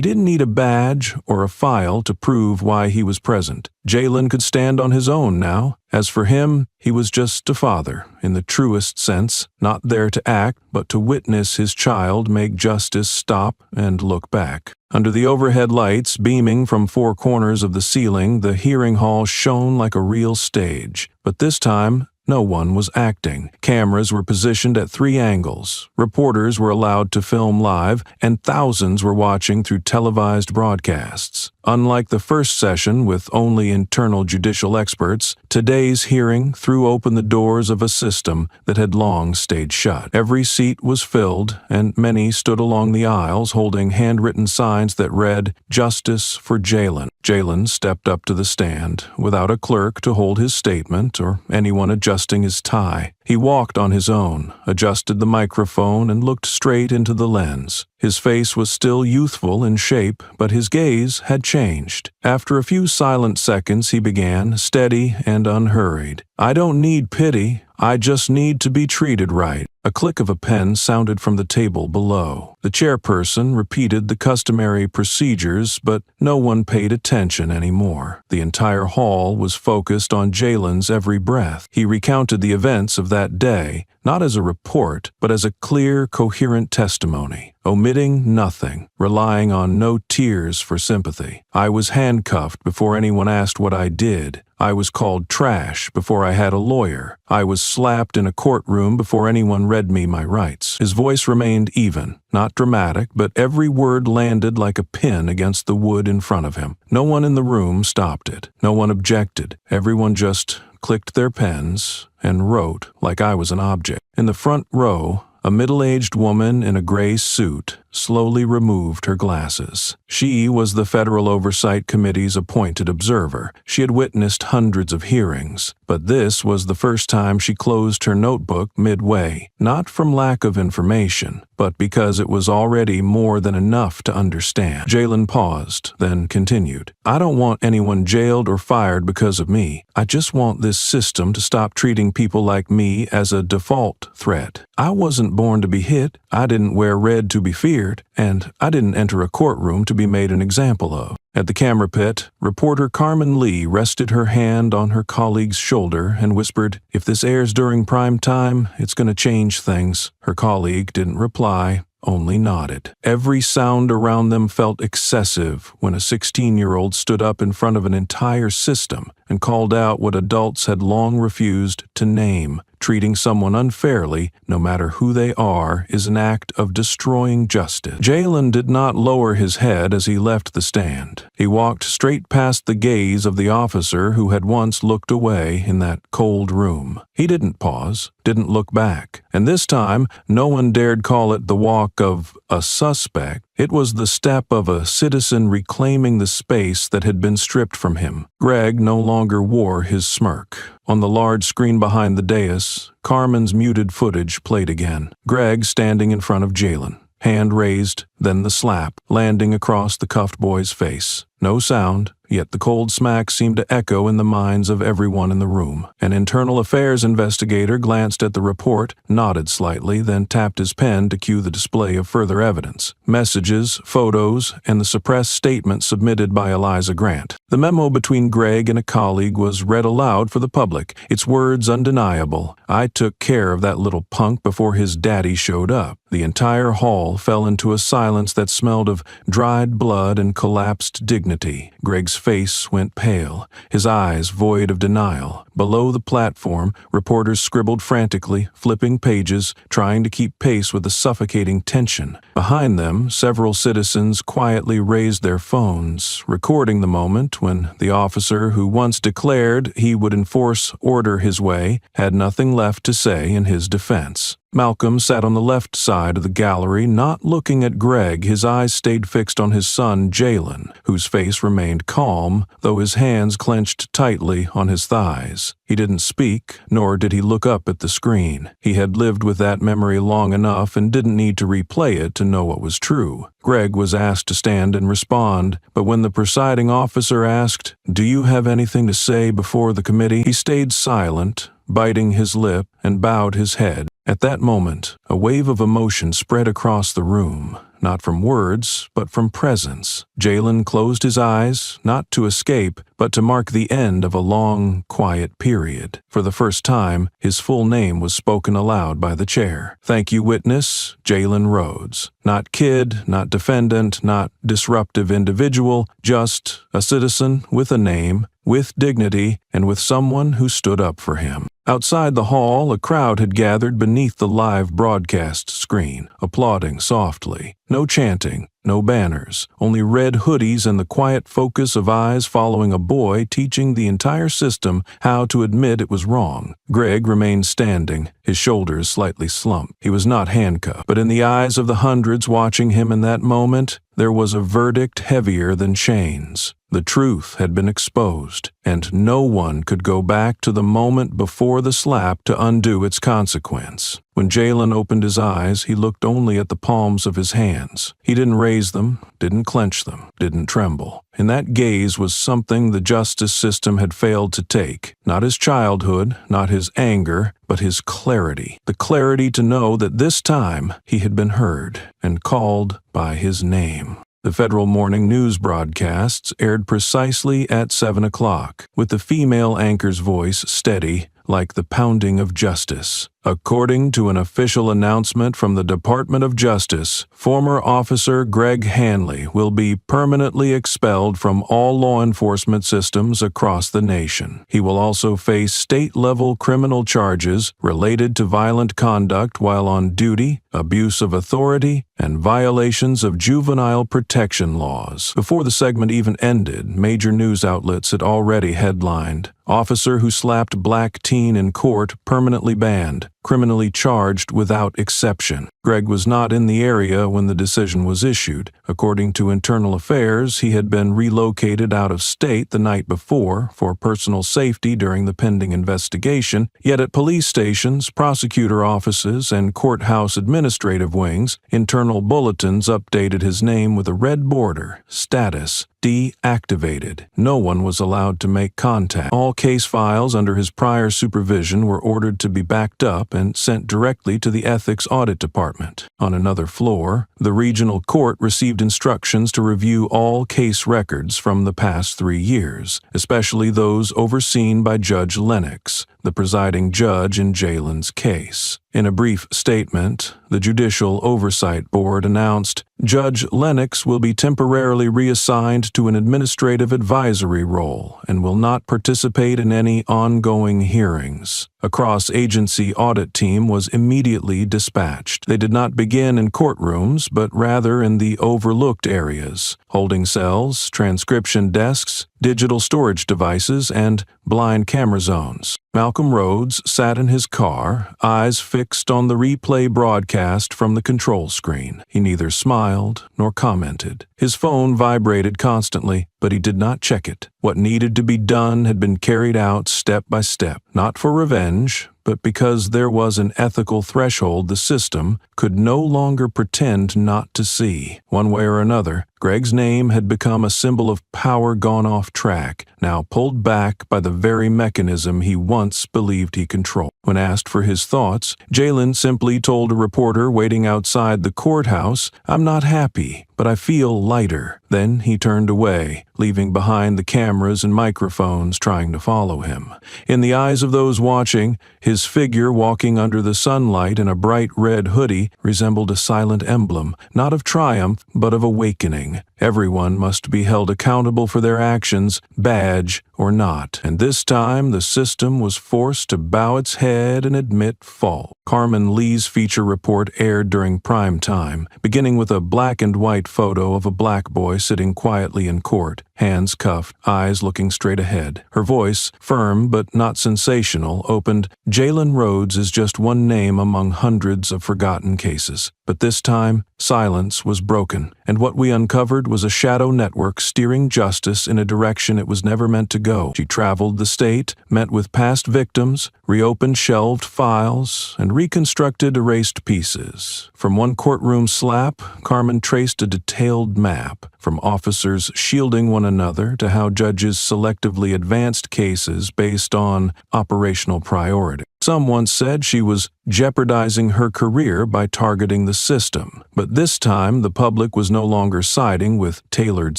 didn't need a badge or a file to prove why he was present. Jalen could stand on his own now. As for him, he was just a father, in the truest sense, not there to act, but to witness his child make justice stop and look back. Under the overhead lights beaming from four corners of the ceiling, the hearing hall shone like a real stage. But this time, no one was acting. Cameras were positioned at 3 angles. Reporters were allowed to film live, and thousands were watching through televised broadcasts. Unlike the first session with only internal judicial experts, today's hearing threw open the doors of a system that had long stayed shut. Every seat was filled, and many stood along the aisles holding handwritten signs that read, "Justice for Jalen." Jalen stepped up to the stand, without a clerk to hold his statement or anyone adjusting his tie. He walked on his own, adjusted the microphone, and looked straight into the lens. His face was still youthful in shape, but his gaze had changed. After a few silent seconds, he began, steady and unhurried. "I don't need pity. I just need to be treated right." A click of a pen sounded from the table below. The chairperson repeated the customary procedures, but no one paid attention anymore. The entire hall was focused on Jalen's every breath. He recounted the events of that day, not as a report, but as a clear, coherent testimony, omitting nothing, relying on no tears for sympathy. "I was handcuffed before anyone asked what I did. I was called trash before I had a lawyer. I was slapped in a courtroom before anyone read me my rights." His voice remained even, not dramatic, but every word landed like a pin against the wood in front of him. No one in the room stopped it. No one objected. Everyone just clicked their pens and wrote like I was an object. In the front row, a middle-aged woman in a gray suit slowly removed her glasses. She was the Federal Oversight Committee's appointed observer. She had witnessed hundreds of hearings, but this was the first time she closed her notebook midway, not from lack of information, but because it was already more than enough to understand. Jalen paused, then continued. "I don't want anyone jailed or fired because of me. I just want this system to stop treating people like me as a default threat. I wasn't born to be hit. I didn't wear red to be feared. And I didn't enter a courtroom to be made an example of." At the camera pit, reporter Carmen Lee rested her hand on her colleague's shoulder and whispered, "If this airs during prime time, it's going to change things." Her colleague didn't reply, only nodded. Every sound around them felt excessive when a 16-year-old stood up in front of an entire system and called out what adults had long refused to name. Treating someone unfairly, no matter who they are, is an act of destroying justice. Jalen did not lower his head as he left the stand. He walked straight past the gaze of the officer who had once looked away in that cold room. He didn't pause, didn't look back. And this time, no one dared call it the walk of a suspect. It was the step of a citizen reclaiming the space that had been stripped from him. Greg no longer wore his smirk. On the large screen behind the dais, Carmen's muted footage played again. Greg standing in front of Jalen, hand raised, then the slap, landing across the cuffed boy's face. No sound, yet the cold smack seemed to echo in the minds of everyone in the room. An internal affairs investigator glanced at the report, nodded slightly, then tapped his pen to cue the display of further evidence. Messages, photos, and the suppressed statement submitted by Eliza Grant. The memo between Greg and a colleague was read aloud for the public, its words undeniable. "I took care of that little punk before his daddy showed up." The entire hall fell into a silence that smelled of dried blood and collapsed dignity. Greg's face went pale, his eyes void of denial. Below the platform, reporters scribbled frantically, flipping pages, trying to keep pace with the suffocating tension. Behind them, several citizens quietly raised their phones, recording the moment when the officer who once declared he would enforce order his way had nothing left to say in his defense. Malcolm sat on the left side of the gallery, not looking at Greg. His eyes stayed fixed on his son, Jalen, whose face remained calm, though his hands clenched tightly on his thighs. eyes. He didn't speak, nor did he look up at the screen. He had lived with that memory long enough and didn't need to replay it to know what was true. Greg was asked to stand and respond, but when the presiding officer asked, "Do you have anything to say before the committee?" he stayed silent, biting his lip, and bowed his head. At that moment, a wave of emotion spread across the room, not from words, but from presence. Jalen closed his eyes, not to escape, but to mark the end of a long, quiet period. For the first time, his full name was spoken aloud by the chair. "Thank you, witness, Jalen Rhodes." Not kid, not defendant, not disruptive individual, just a citizen with a name, with dignity, and with someone who stood up for him. Outside the hall, a crowd had gathered beneath the live broadcast screen, applauding softly. No chanting, no banners, only red hoodies and the quiet focus of eyes following a boy teaching the entire system how to admit it was wrong. Greg remained standing, his shoulders slightly slumped. He was not handcuffed, but in the eyes of the hundreds watching him in that moment, there was a verdict heavier than chains. The truth had been exposed, and no one could go back to the moment before the slap to undo its consequence. When Jalen opened his eyes, he looked only at the palms of his hands. He didn't raise them, didn't clench them, didn't tremble. In that gaze was something the justice system had failed to take. Not his childhood, not his anger, but his clarity. The clarity to know that this time he had been heard and called by his name. The federal morning news broadcasts aired precisely at 7 o'clock, with the female anchor's voice steady, like the pounding of justice. According to an official announcement from the Department of Justice, former officer Greg Hanley will be permanently expelled from all law enforcement systems across the nation. He will also face state-level criminal charges related to violent conduct while on duty, abuse of authority, and violations of juvenile protection laws. Before the segment even ended, major news outlets had already headlined, "Officer who slapped black teen in court permanently banned, criminally charged without exception." Greg was not in the area when the decision was issued. According to Internal Affairs, he had been relocated out of state the night before for personal safety during the pending investigation, yet at police stations, prosecutor offices, and courthouse administrative wings, internal bulletins updated his name with a red border, status deactivated. No one was allowed to make contact. All case files under his prior supervision were ordered to be backed up and sent directly to the Ethics Audit Department. On another floor, the regional court received instructions to review all case records from the past 3 years, especially those overseen by Judge Lennox, the presiding judge in Jalen's case. In a brief statement, the Judicial Oversight Board announced, "Judge Lennox will be temporarily reassigned to an administrative advisory role and will not participate in any ongoing hearings." A cross-agency audit team was immediately dispatched. They did not begin in courtrooms, but rather in the overlooked areas, holding cells, transcription desks, digital storage devices, and blind camera zones. Malcolm Rhodes sat in his car, eyes fixed on the replay broadcast from the control screen. He neither smiled nor commented. His phone vibrated constantly, but he did not check it. What needed to be done had been carried out step by step, not for revenge, but because there was an ethical threshold the system could no longer pretend not to see. One way or another, Greg's name had become a symbol of power gone off track, now pulled back by the very mechanism he once believed he controlled. When asked for his thoughts, Jalen simply told a reporter waiting outside the courthouse, "I'm not happy, but I feel lighter." Then he turned away, leaving behind the cameras and microphones trying to follow him. In the eyes of those watching, his figure walking under the sunlight in a bright red hoodie resembled a silent emblem, not of triumph, but of awakening. Everyone must be held accountable for their actions, badge or not. And this time, the system was forced to bow its head and admit fault. Carmen Lee's feature report aired during prime time, beginning with a black and white photo of a black boy sitting quietly in court, hands cuffed, eyes looking straight ahead. Her voice, firm but not sensational, opened, "Jalen Rhodes is just one name among hundreds of forgotten cases." But this time, silence was broken, and what we uncovered discovered was a shadow network steering justice in a direction it was never meant to go. She traveled the state, met with past victims, reopened shelved files, and reconstructed erased pieces. From one courtroom slap, Carmen traced a detailed map, from officers shielding one another to how judges selectively advanced cases based on operational priority. Some once said she was jeopardizing her career by targeting the system, but this time the public was no longer siding with tailored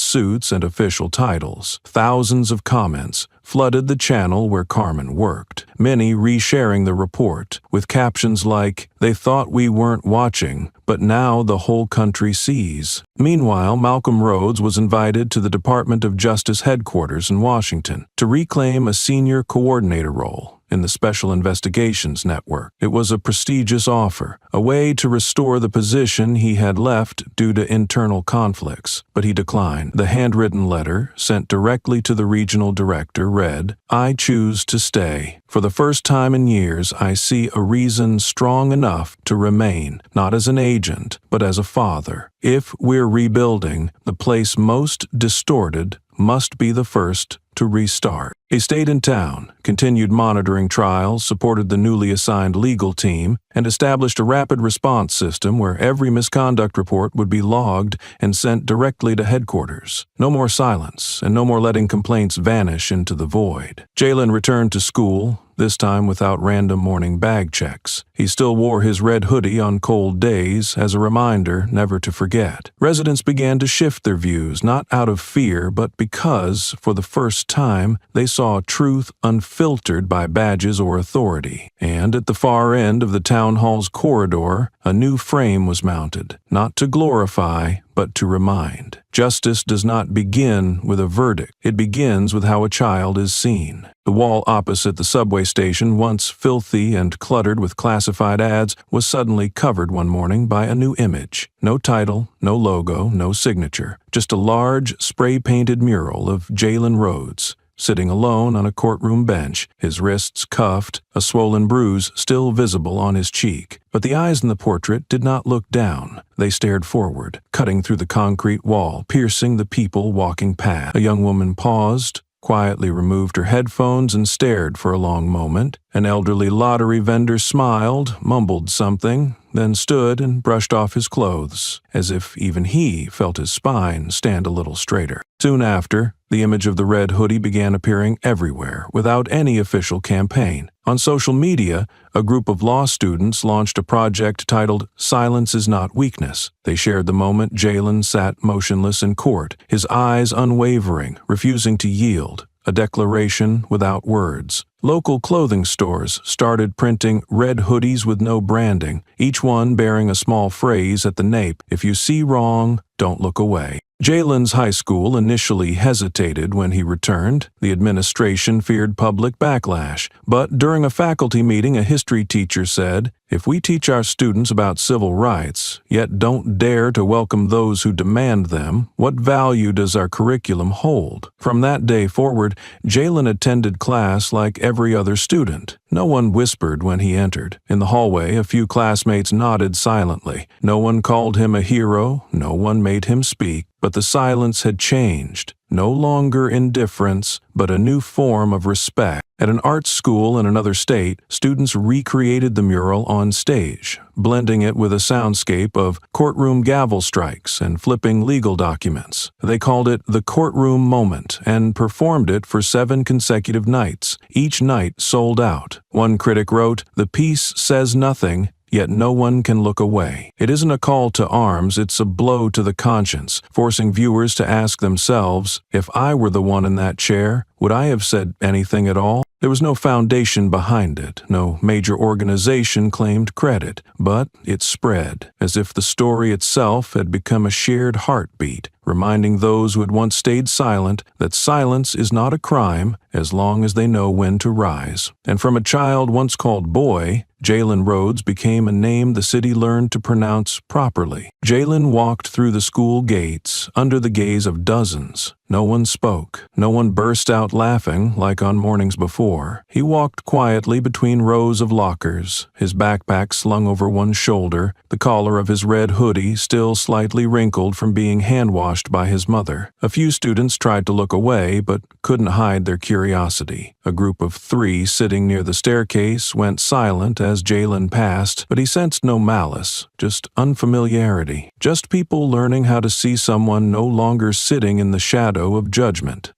suits and official titles. Thousands of comments flooded the channel where Carmen worked, many resharing the report, with captions like, "They thought we weren't watching, but now the whole country sees." Meanwhile, Malcolm Rhodes was invited to the Department of Justice headquarters in Washington to reclaim a senior coordinator role in the Special Investigations Network. It was a prestigious offer, a way to restore the position he had left due to internal conflicts, but he declined. The handwritten letter, sent directly to the regional director, read, "I choose to stay. For the first time in years, I see a reason strong enough to remain, not as an agent, but as a father. If we're rebuilding, the place most distorted must be the first to restart." He stayed in town, continued monitoring trials, supported the newly assigned legal team, and established a rapid response system where every misconduct report would be logged and sent directly to headquarters. No more silence, and no more letting complaints vanish into the void. Jalen returned to school, this time without random morning bag checks. He still wore his red hoodie on cold days as a reminder never to forget. Residents began to shift their views, not out of fear, but because, for the first time, they saw truth unfiltered by badges or authority. And at the far end of the town hall's corridor, a new frame was mounted, not to glorify, but to remind. Justice does not begin with a verdict. It begins with how a child is seen. The wall opposite the subway station, once filthy and cluttered with classified ads, was suddenly covered one morning by a new image. No title, no logo, no signature. Just a large, spray-painted mural of Jalen Rhodes, sitting alone on a courtroom bench, his wrists cuffed, a swollen bruise still visible on his cheek. But the eyes in the portrait did not look down. They stared forward, cutting through the concrete wall, piercing the people walking past. A young woman paused, quietly removed her headphones and stared for a long moment. An elderly lottery vendor smiled, mumbled something, then stood and brushed off his clothes, as if even he felt his spine stand a little straighter. Soon after, the image of the red hoodie began appearing everywhere, without any official campaign. On social media, a group of law students launched a project titled "Silence is Not Weakness." They shared the moment Jalen sat motionless in court, his eyes unwavering, refusing to yield, a declaration without words. Local clothing stores started printing red hoodies with no branding, each one bearing a small phrase at the nape, "If you see wrong, don't look away." Jalen's high school initially hesitated when he returned. The administration feared public backlash. But during a faculty meeting, a history teacher said, "If we teach our students about civil rights, yet don't dare to welcome those who demand them, what value does our curriculum hold?" From that day forward, Jalen attended class like every other student. No one whispered when he entered. In the hallway, a few classmates nodded silently. No one called him a hero, no one made him speak. But the silence had changed. No longer indifference, but a new form of respect. At an art school in another state, students recreated the mural on stage, blending it with a soundscape of courtroom gavel strikes and flipping legal documents. They called it the courtroom moment and performed it for 7 consecutive nights. Each night sold out. One critic wrote, "The piece says nothing, yet no one can look away." It isn't a call to arms, it's a blow to the conscience, forcing viewers to ask themselves, if I were the one in that chair, would I have said anything at all? There was no foundation behind it, no major organization claimed credit, but it spread, as if the story itself had become a shared heartbeat, reminding those who had once stayed silent that silence is not a crime as long as they know when to rise. And from a child once called Boy, Jalen Rhodes became a name the city learned to pronounce properly. Jalen walked through the school gates under the gaze of dozens, No one spoke. No one burst out laughing like on mornings before. He walked quietly between rows of lockers, his backpack slung over one shoulder, the collar of his red hoodie still slightly wrinkled from being hand-washed by his mother. A few students tried to look away, but couldn't hide their curiosity. A group of 3 sitting near the staircase went silent as Jalen passed, but he sensed no malice, just unfamiliarity. Just people learning how to see someone no longer sitting in the shadow of judgment.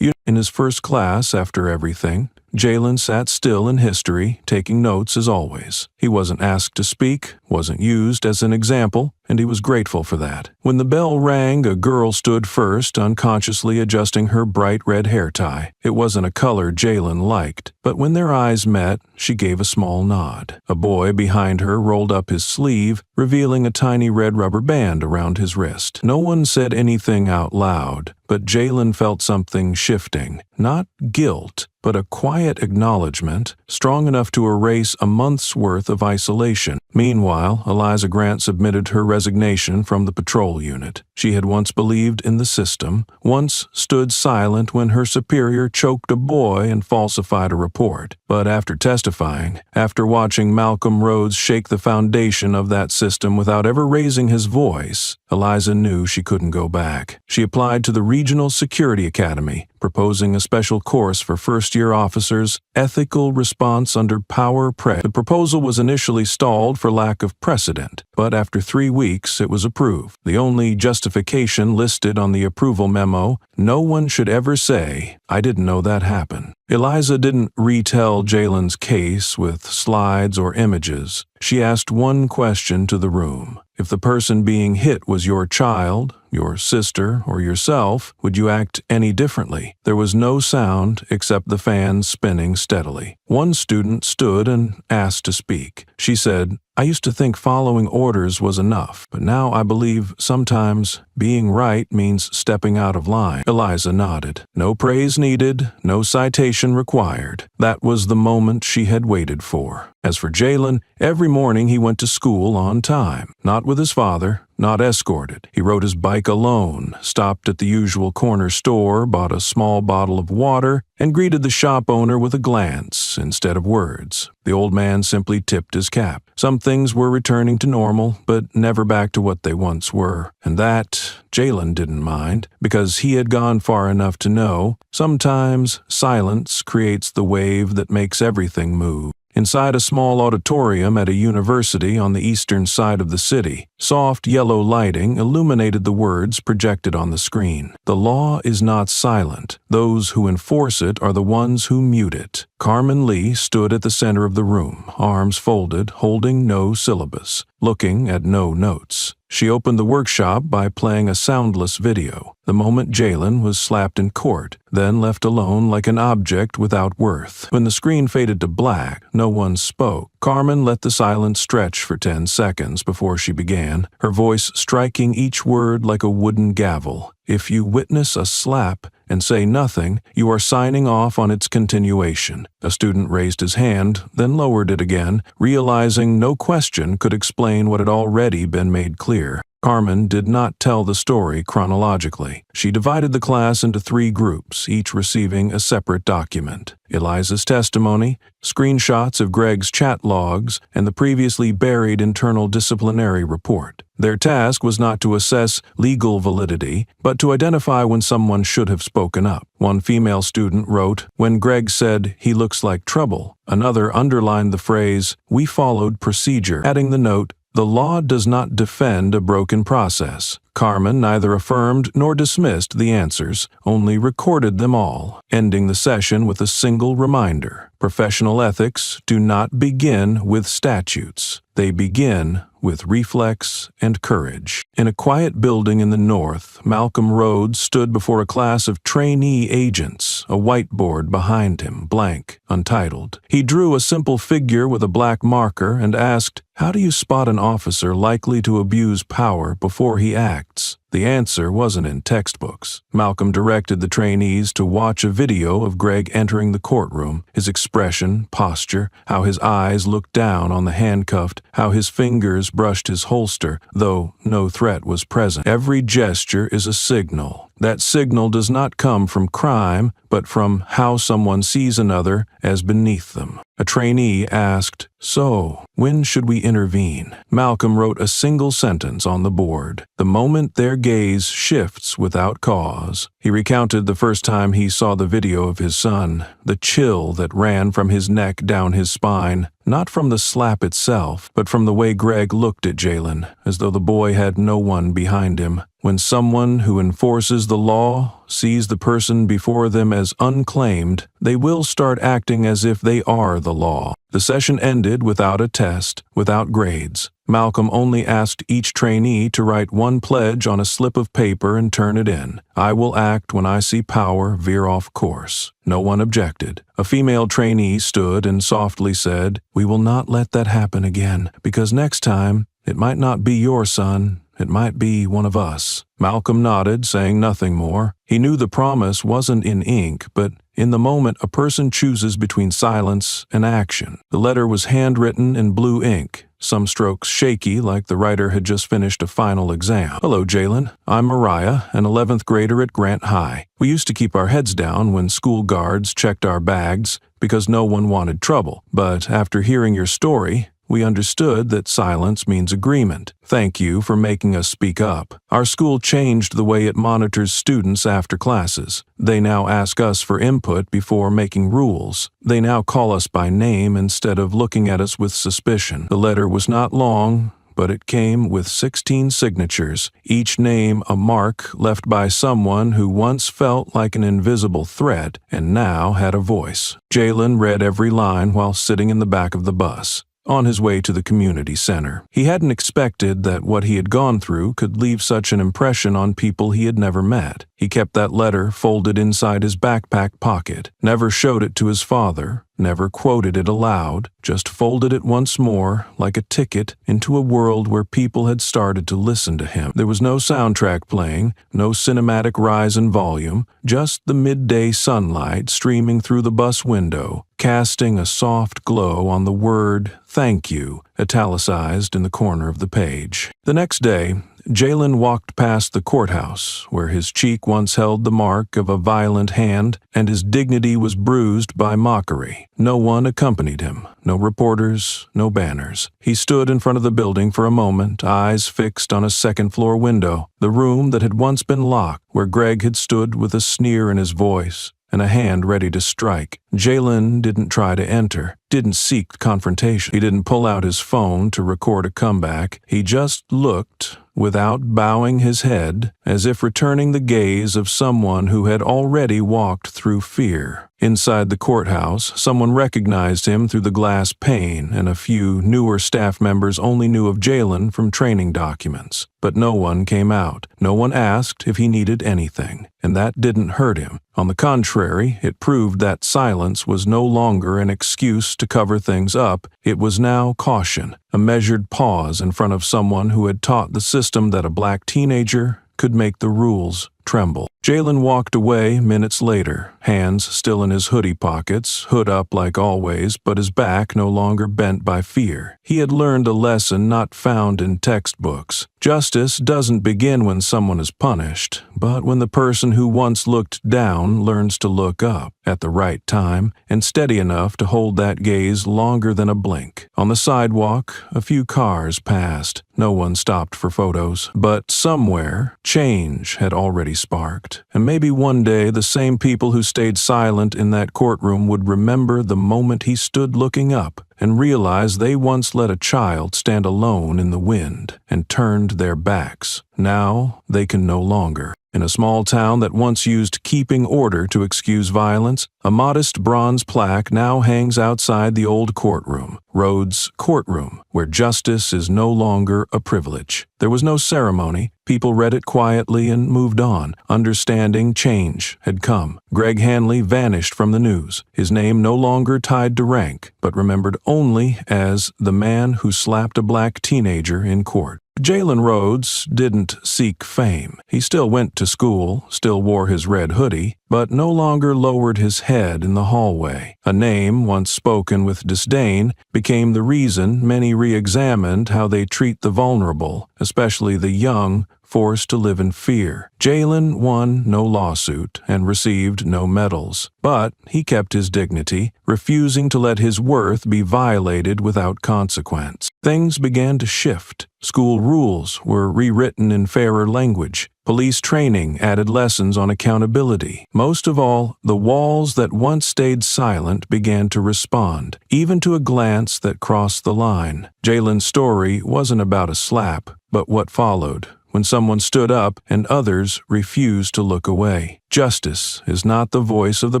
In his first class after everything, Jalen sat still in history, taking notes as always. He wasn't asked to speak, wasn't used as an example, and he was grateful for that. When the bell rang, a girl stood first, unconsciously adjusting her bright red hair tie. It wasn't a color Jalen liked, but when their eyes met, she gave a small nod. A boy behind her rolled up his sleeve, revealing a tiny red rubber band around his wrist. No one said anything out loud, but Jalen felt something shifting. Not guilt, but a quiet acknowledgement, strong enough to erase a month's worth of isolation. Meanwhile, Eliza Grant submitted her resignation from the patrol unit. She had once believed in the system, once stood silent when her superior choked a boy and falsified a report. But after testifying, after watching Malcolm Rhodes shake the foundation of that system without ever raising his voice, Eliza knew she couldn't go back. She applied to the Regional Security Academy, proposing a special course for first-year officers, Ethical Response Under Power Pressure. The proposal was initially stalled for lack of precedent, but after 3 weeks it was approved. The only justification listed on the approval memo: no one should ever say, "I didn't know that happened." Eliza didn't retell Jalen's case with slides or images. She asked one question to the room. If the person being hit was your child, your sister, or yourself, would you act any differently? There was no sound except the fan spinning steadily. One student stood and asked to speak. She said, "I used to think following orders was enough, but now I believe sometimes being right means stepping out of line." Eliza nodded. No praise needed, no citation required. That was the moment she had waited for. As for Jalen, every morning he went to school on time, not with his father, not escorted. He rode his bike alone, stopped at the usual corner store, bought a small bottle of water, and greeted the shop owner with a glance instead of words. The old man simply tipped his cap. Some things were returning to normal, but never back to what they once were. And that, Jalen didn't mind, because he had gone far enough to know, sometimes silence creates the wave that makes everything move. Inside a small auditorium at a university on the eastern side of the city, soft yellow lighting illuminated the words projected on the screen. The law is not silent. Those who enforce it are the ones who mute it. Carmen Lee stood at the center of the room, arms folded, holding no syllabus, looking at no notes. She opened the workshop by playing a soundless video. The moment Jalen was slapped in court, then left alone like an object without worth. When the screen faded to black, no one spoke. Carmen let the silence stretch for 10 seconds before she began, her voice striking each word like a wooden gavel. If you witness a slap and say nothing, you are signing off on its continuation. A student raised his hand, then lowered it again, realizing no question could explain what had already been made clear. Carmen did not tell the story chronologically. She divided the class into 3 groups, each receiving a separate document. Eliza's testimony, screenshots of Greg's chat logs, and the previously buried internal disciplinary report. Their task was not to assess legal validity, but to identify when someone should have spoken up. One female student wrote, "When Greg said, 'He looks like trouble,' another underlined the phrase, 'We followed procedure,' adding the note, 'The law does not defend a broken process.'" Carmen neither affirmed nor dismissed the answers, only recorded them all, ending the session with a single reminder. Professional ethics do not begin with statutes. They begin with reflex and courage. In a quiet building in the north, Malcolm Rhodes stood before a class of trainee agents, a whiteboard behind him, blank, untitled. He drew a simple figure with a black marker and asked, "How do you spot an officer likely to abuse power before he acts?" The answer wasn't in textbooks. Malcolm directed the trainees to watch a video of Greg entering the courtroom, his expression, posture, how his eyes looked down on the handcuffed, how his fingers brushed his holster, though no threat was present. Every gesture is a signal. That signal does not come from crime, but from how someone sees another as beneath them. A trainee asked, "So, when should we intervene?" Malcolm wrote a single sentence on the board: "The moment their gaze shifts without cause." He recounted the first time he saw the video of his son, the chill that ran from his neck down his spine, not from the slap itself, but from the way Greg looked at Jalen, as though the boy had no one behind him. When someone who enforces the law sees the person before them as unclaimed, they will start acting as if they are the law. The session ended without a test, without grades. Malcolm only asked each trainee to write one pledge on a slip of paper and turn it in. "I will act when I see power veer off course." No one objected. A female trainee stood and softly said, "We will not let that happen again, because next time, it might not be your son. It might be one of us." Malcolm nodded, saying nothing more. He knew the promise wasn't in ink, but in the moment a person chooses between silence and action. The letter was handwritten in blue ink, some strokes shaky like the writer had just finished a final exam. "Hello, Jalen. I'm Mariah, an 11th grader at Grant High. We used to keep our heads down when school guards checked our bags because no one wanted trouble. But after hearing your story, we understood that silence means agreement. Thank you for making us speak up. Our school changed the way it monitors students after classes. They now ask us for input before making rules. They now call us by name instead of looking at us with suspicion." The letter was not long, but it came with 16 signatures, each name a mark left by someone who once felt like an invisible threat and now had a voice. Jalen read every line while sitting in the back of the bus, on his way to the community center. He hadn't expected that what he had gone through could leave such an impression on people he had never met. He kept that letter folded inside his backpack pocket, never showed it to his father, never quoted it aloud, just folded it once more like a ticket into a world where people had started to listen to him. There was no soundtrack playing, no cinematic rise in volume, just the midday sunlight streaming through the bus window, casting a soft glow on the word "thank you," italicized in the corner of the page. The next day, Jalen walked past the courthouse, where his cheek once held the mark of a violent hand and his dignity was bruised by mockery. No one accompanied him, no reporters, no banners. He stood in front of the building for a moment, eyes fixed on a second-floor window, the room that had once been locked, where Greg had stood with a sneer in his voice and a hand ready to strike. Jalen didn't try to enter, didn't seek confrontation. He didn't pull out his phone to record a comeback. He just looked, without bowing his head, as if returning the gaze of someone who had already walked through fear. Inside the courthouse, someone recognized him through the glass pane, and a few newer staff members only knew of Jalen from training documents. But no one came out. No one asked if he needed anything, and that didn't hurt him. On the contrary, it proved that silence was no longer an excuse to cover things up. It was now caution, a measured pause in front of someone who had taught the system that a black teenager could make the rules tremble. Jalen walked away minutes later, hands still in his hoodie pockets, hood up like always, but his back no longer bent by fear. He had learned a lesson not found in textbooks. Justice doesn't begin when someone is punished, but when the person who once looked down learns to look up at the right time and steady enough to hold that gaze longer than a blink. On the sidewalk, a few cars passed. No one stopped for photos, but somewhere, change had already sparked. And maybe one day the same people who stayed silent in that courtroom would remember the moment he stood looking up and realize they once let a child stand alone in the wind and turned their backs. Now they can no longer. In a small town that once used keeping order to excuse violence, a modest bronze plaque now hangs outside the old courtroom, Rhodes Courtroom, where justice is no longer a privilege. There was no ceremony. People read it quietly and moved on, understanding change had come. Greg Hanley vanished from the news, his name no longer tied to rank, but remembered only as the man who slapped a black teenager in court. Jalen Rhodes didn't seek fame. He still went to school, still wore his red hoodie, but no longer lowered his head in the hallway. A name once spoken with disdain became the reason many re-examined how they treat the vulnerable, especially the young, forced to live in fear. Jalen won no lawsuit and received no medals, but he kept his dignity, refusing to let his worth be violated without consequence. Things began to shift. School rules were rewritten in fairer language. Police training added lessons on accountability. Most of all, the walls that once stayed silent began to respond, even to a glance that crossed the line. Jalen's story wasn't about a slap, but what followed, when someone stood up and others refused to look away. Justice is not the voice of the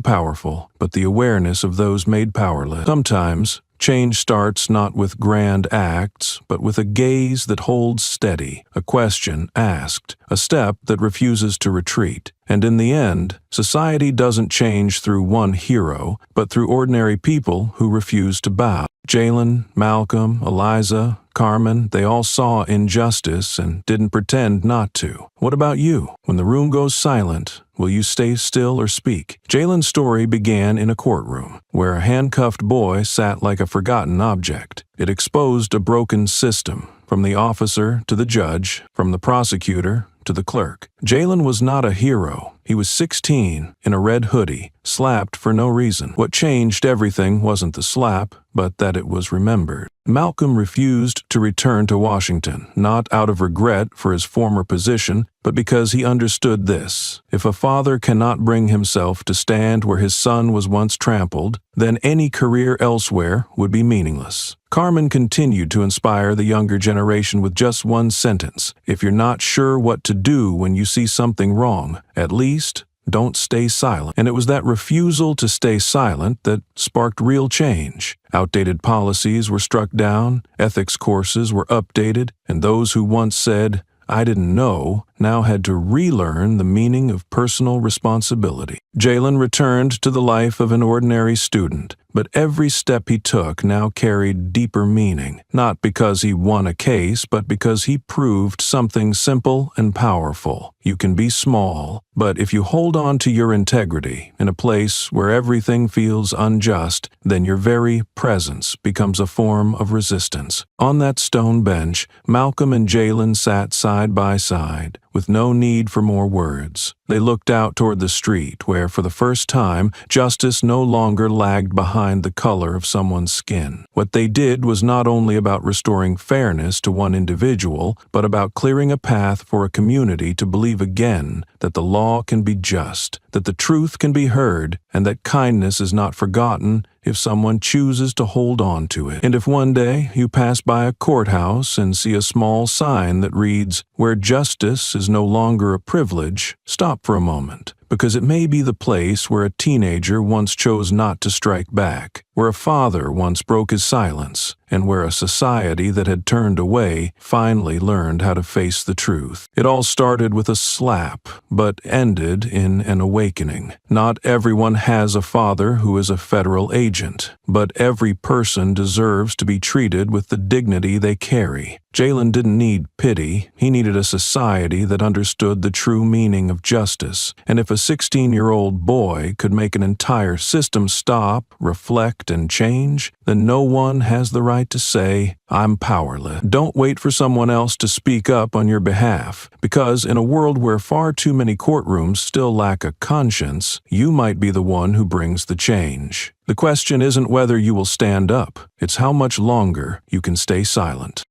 powerful, but the awareness of those made powerless. Sometimes, change starts not with grand acts, but with a gaze that holds steady, a question asked, a step that refuses to retreat. And in the end, society doesn't change through one hero, but through ordinary people who refuse to bow. Jalen, Malcolm, Eliza, Carmen, they all saw injustice and didn't pretend not to. What about you? When the room goes silent, will you stay still or speak? Jalen's story began in a courtroom, where a handcuffed boy sat like a forgotten object. It exposed a broken system, from the officer to the judge, from the prosecutor to the clerk. Jalen was not a hero. He was 16, in a red hoodie, slapped for no reason. What changed everything wasn't the slap, but that it was remembered. Malcolm refused to return to Washington, not out of regret for his former position, but because he understood this: if a father cannot bring himself to stand where his son was once trampled, then any career elsewhere would be meaningless. Carmen continued to inspire the younger generation with just one sentence: if you're not sure what to do when you see something wrong, at least don't stay silent. And it was that refusal to stay silent that sparked real change. Outdated policies were struck down, ethics courses were updated, and those who once said, "I didn't know," now had to relearn the meaning of personal responsibility. Jalen returned to the life of an ordinary student, but every step he took now carried deeper meaning, not because he won a case, but because he proved something simple and powerful. You can be small, but if you hold on to your integrity in a place where everything feels unjust, then your very presence becomes a form of resistance. On that stone bench, Malcolm and Jalen sat side by side, with no need for more words. They looked out toward the street where, for the first time, justice no longer lagged behind the color of someone's skin. What they did was not only about restoring fairness to one individual, but about clearing a path for a community to believe again that the law can be just, that the truth can be heard, and that kindness is not forgotten if someone chooses to hold on to it. And if one day you pass by a courthouse and see a small sign that reads, "Where justice is no longer a privilege," stop for a moment, because it may be the place where a teenager once chose not to strike back, where a father once broke his silence, and where a society that had turned away finally learned how to face the truth. It all started with a slap, but ended in an awakening. Not everyone has a father who is a federal agent, but every person deserves to be treated with the dignity they carry. Jalen didn't need pity. He needed a society that understood the true meaning of justice. And if a 16-year-old boy could make an entire system stop, reflect, and change, then no one has the right to say, "I'm powerless." Don't wait for someone else to speak up on your behalf, because in a world where far too many courtrooms still lack a conscience, you might be the one who brings the change. The question isn't whether you will stand up, it's how much longer you can stay silent.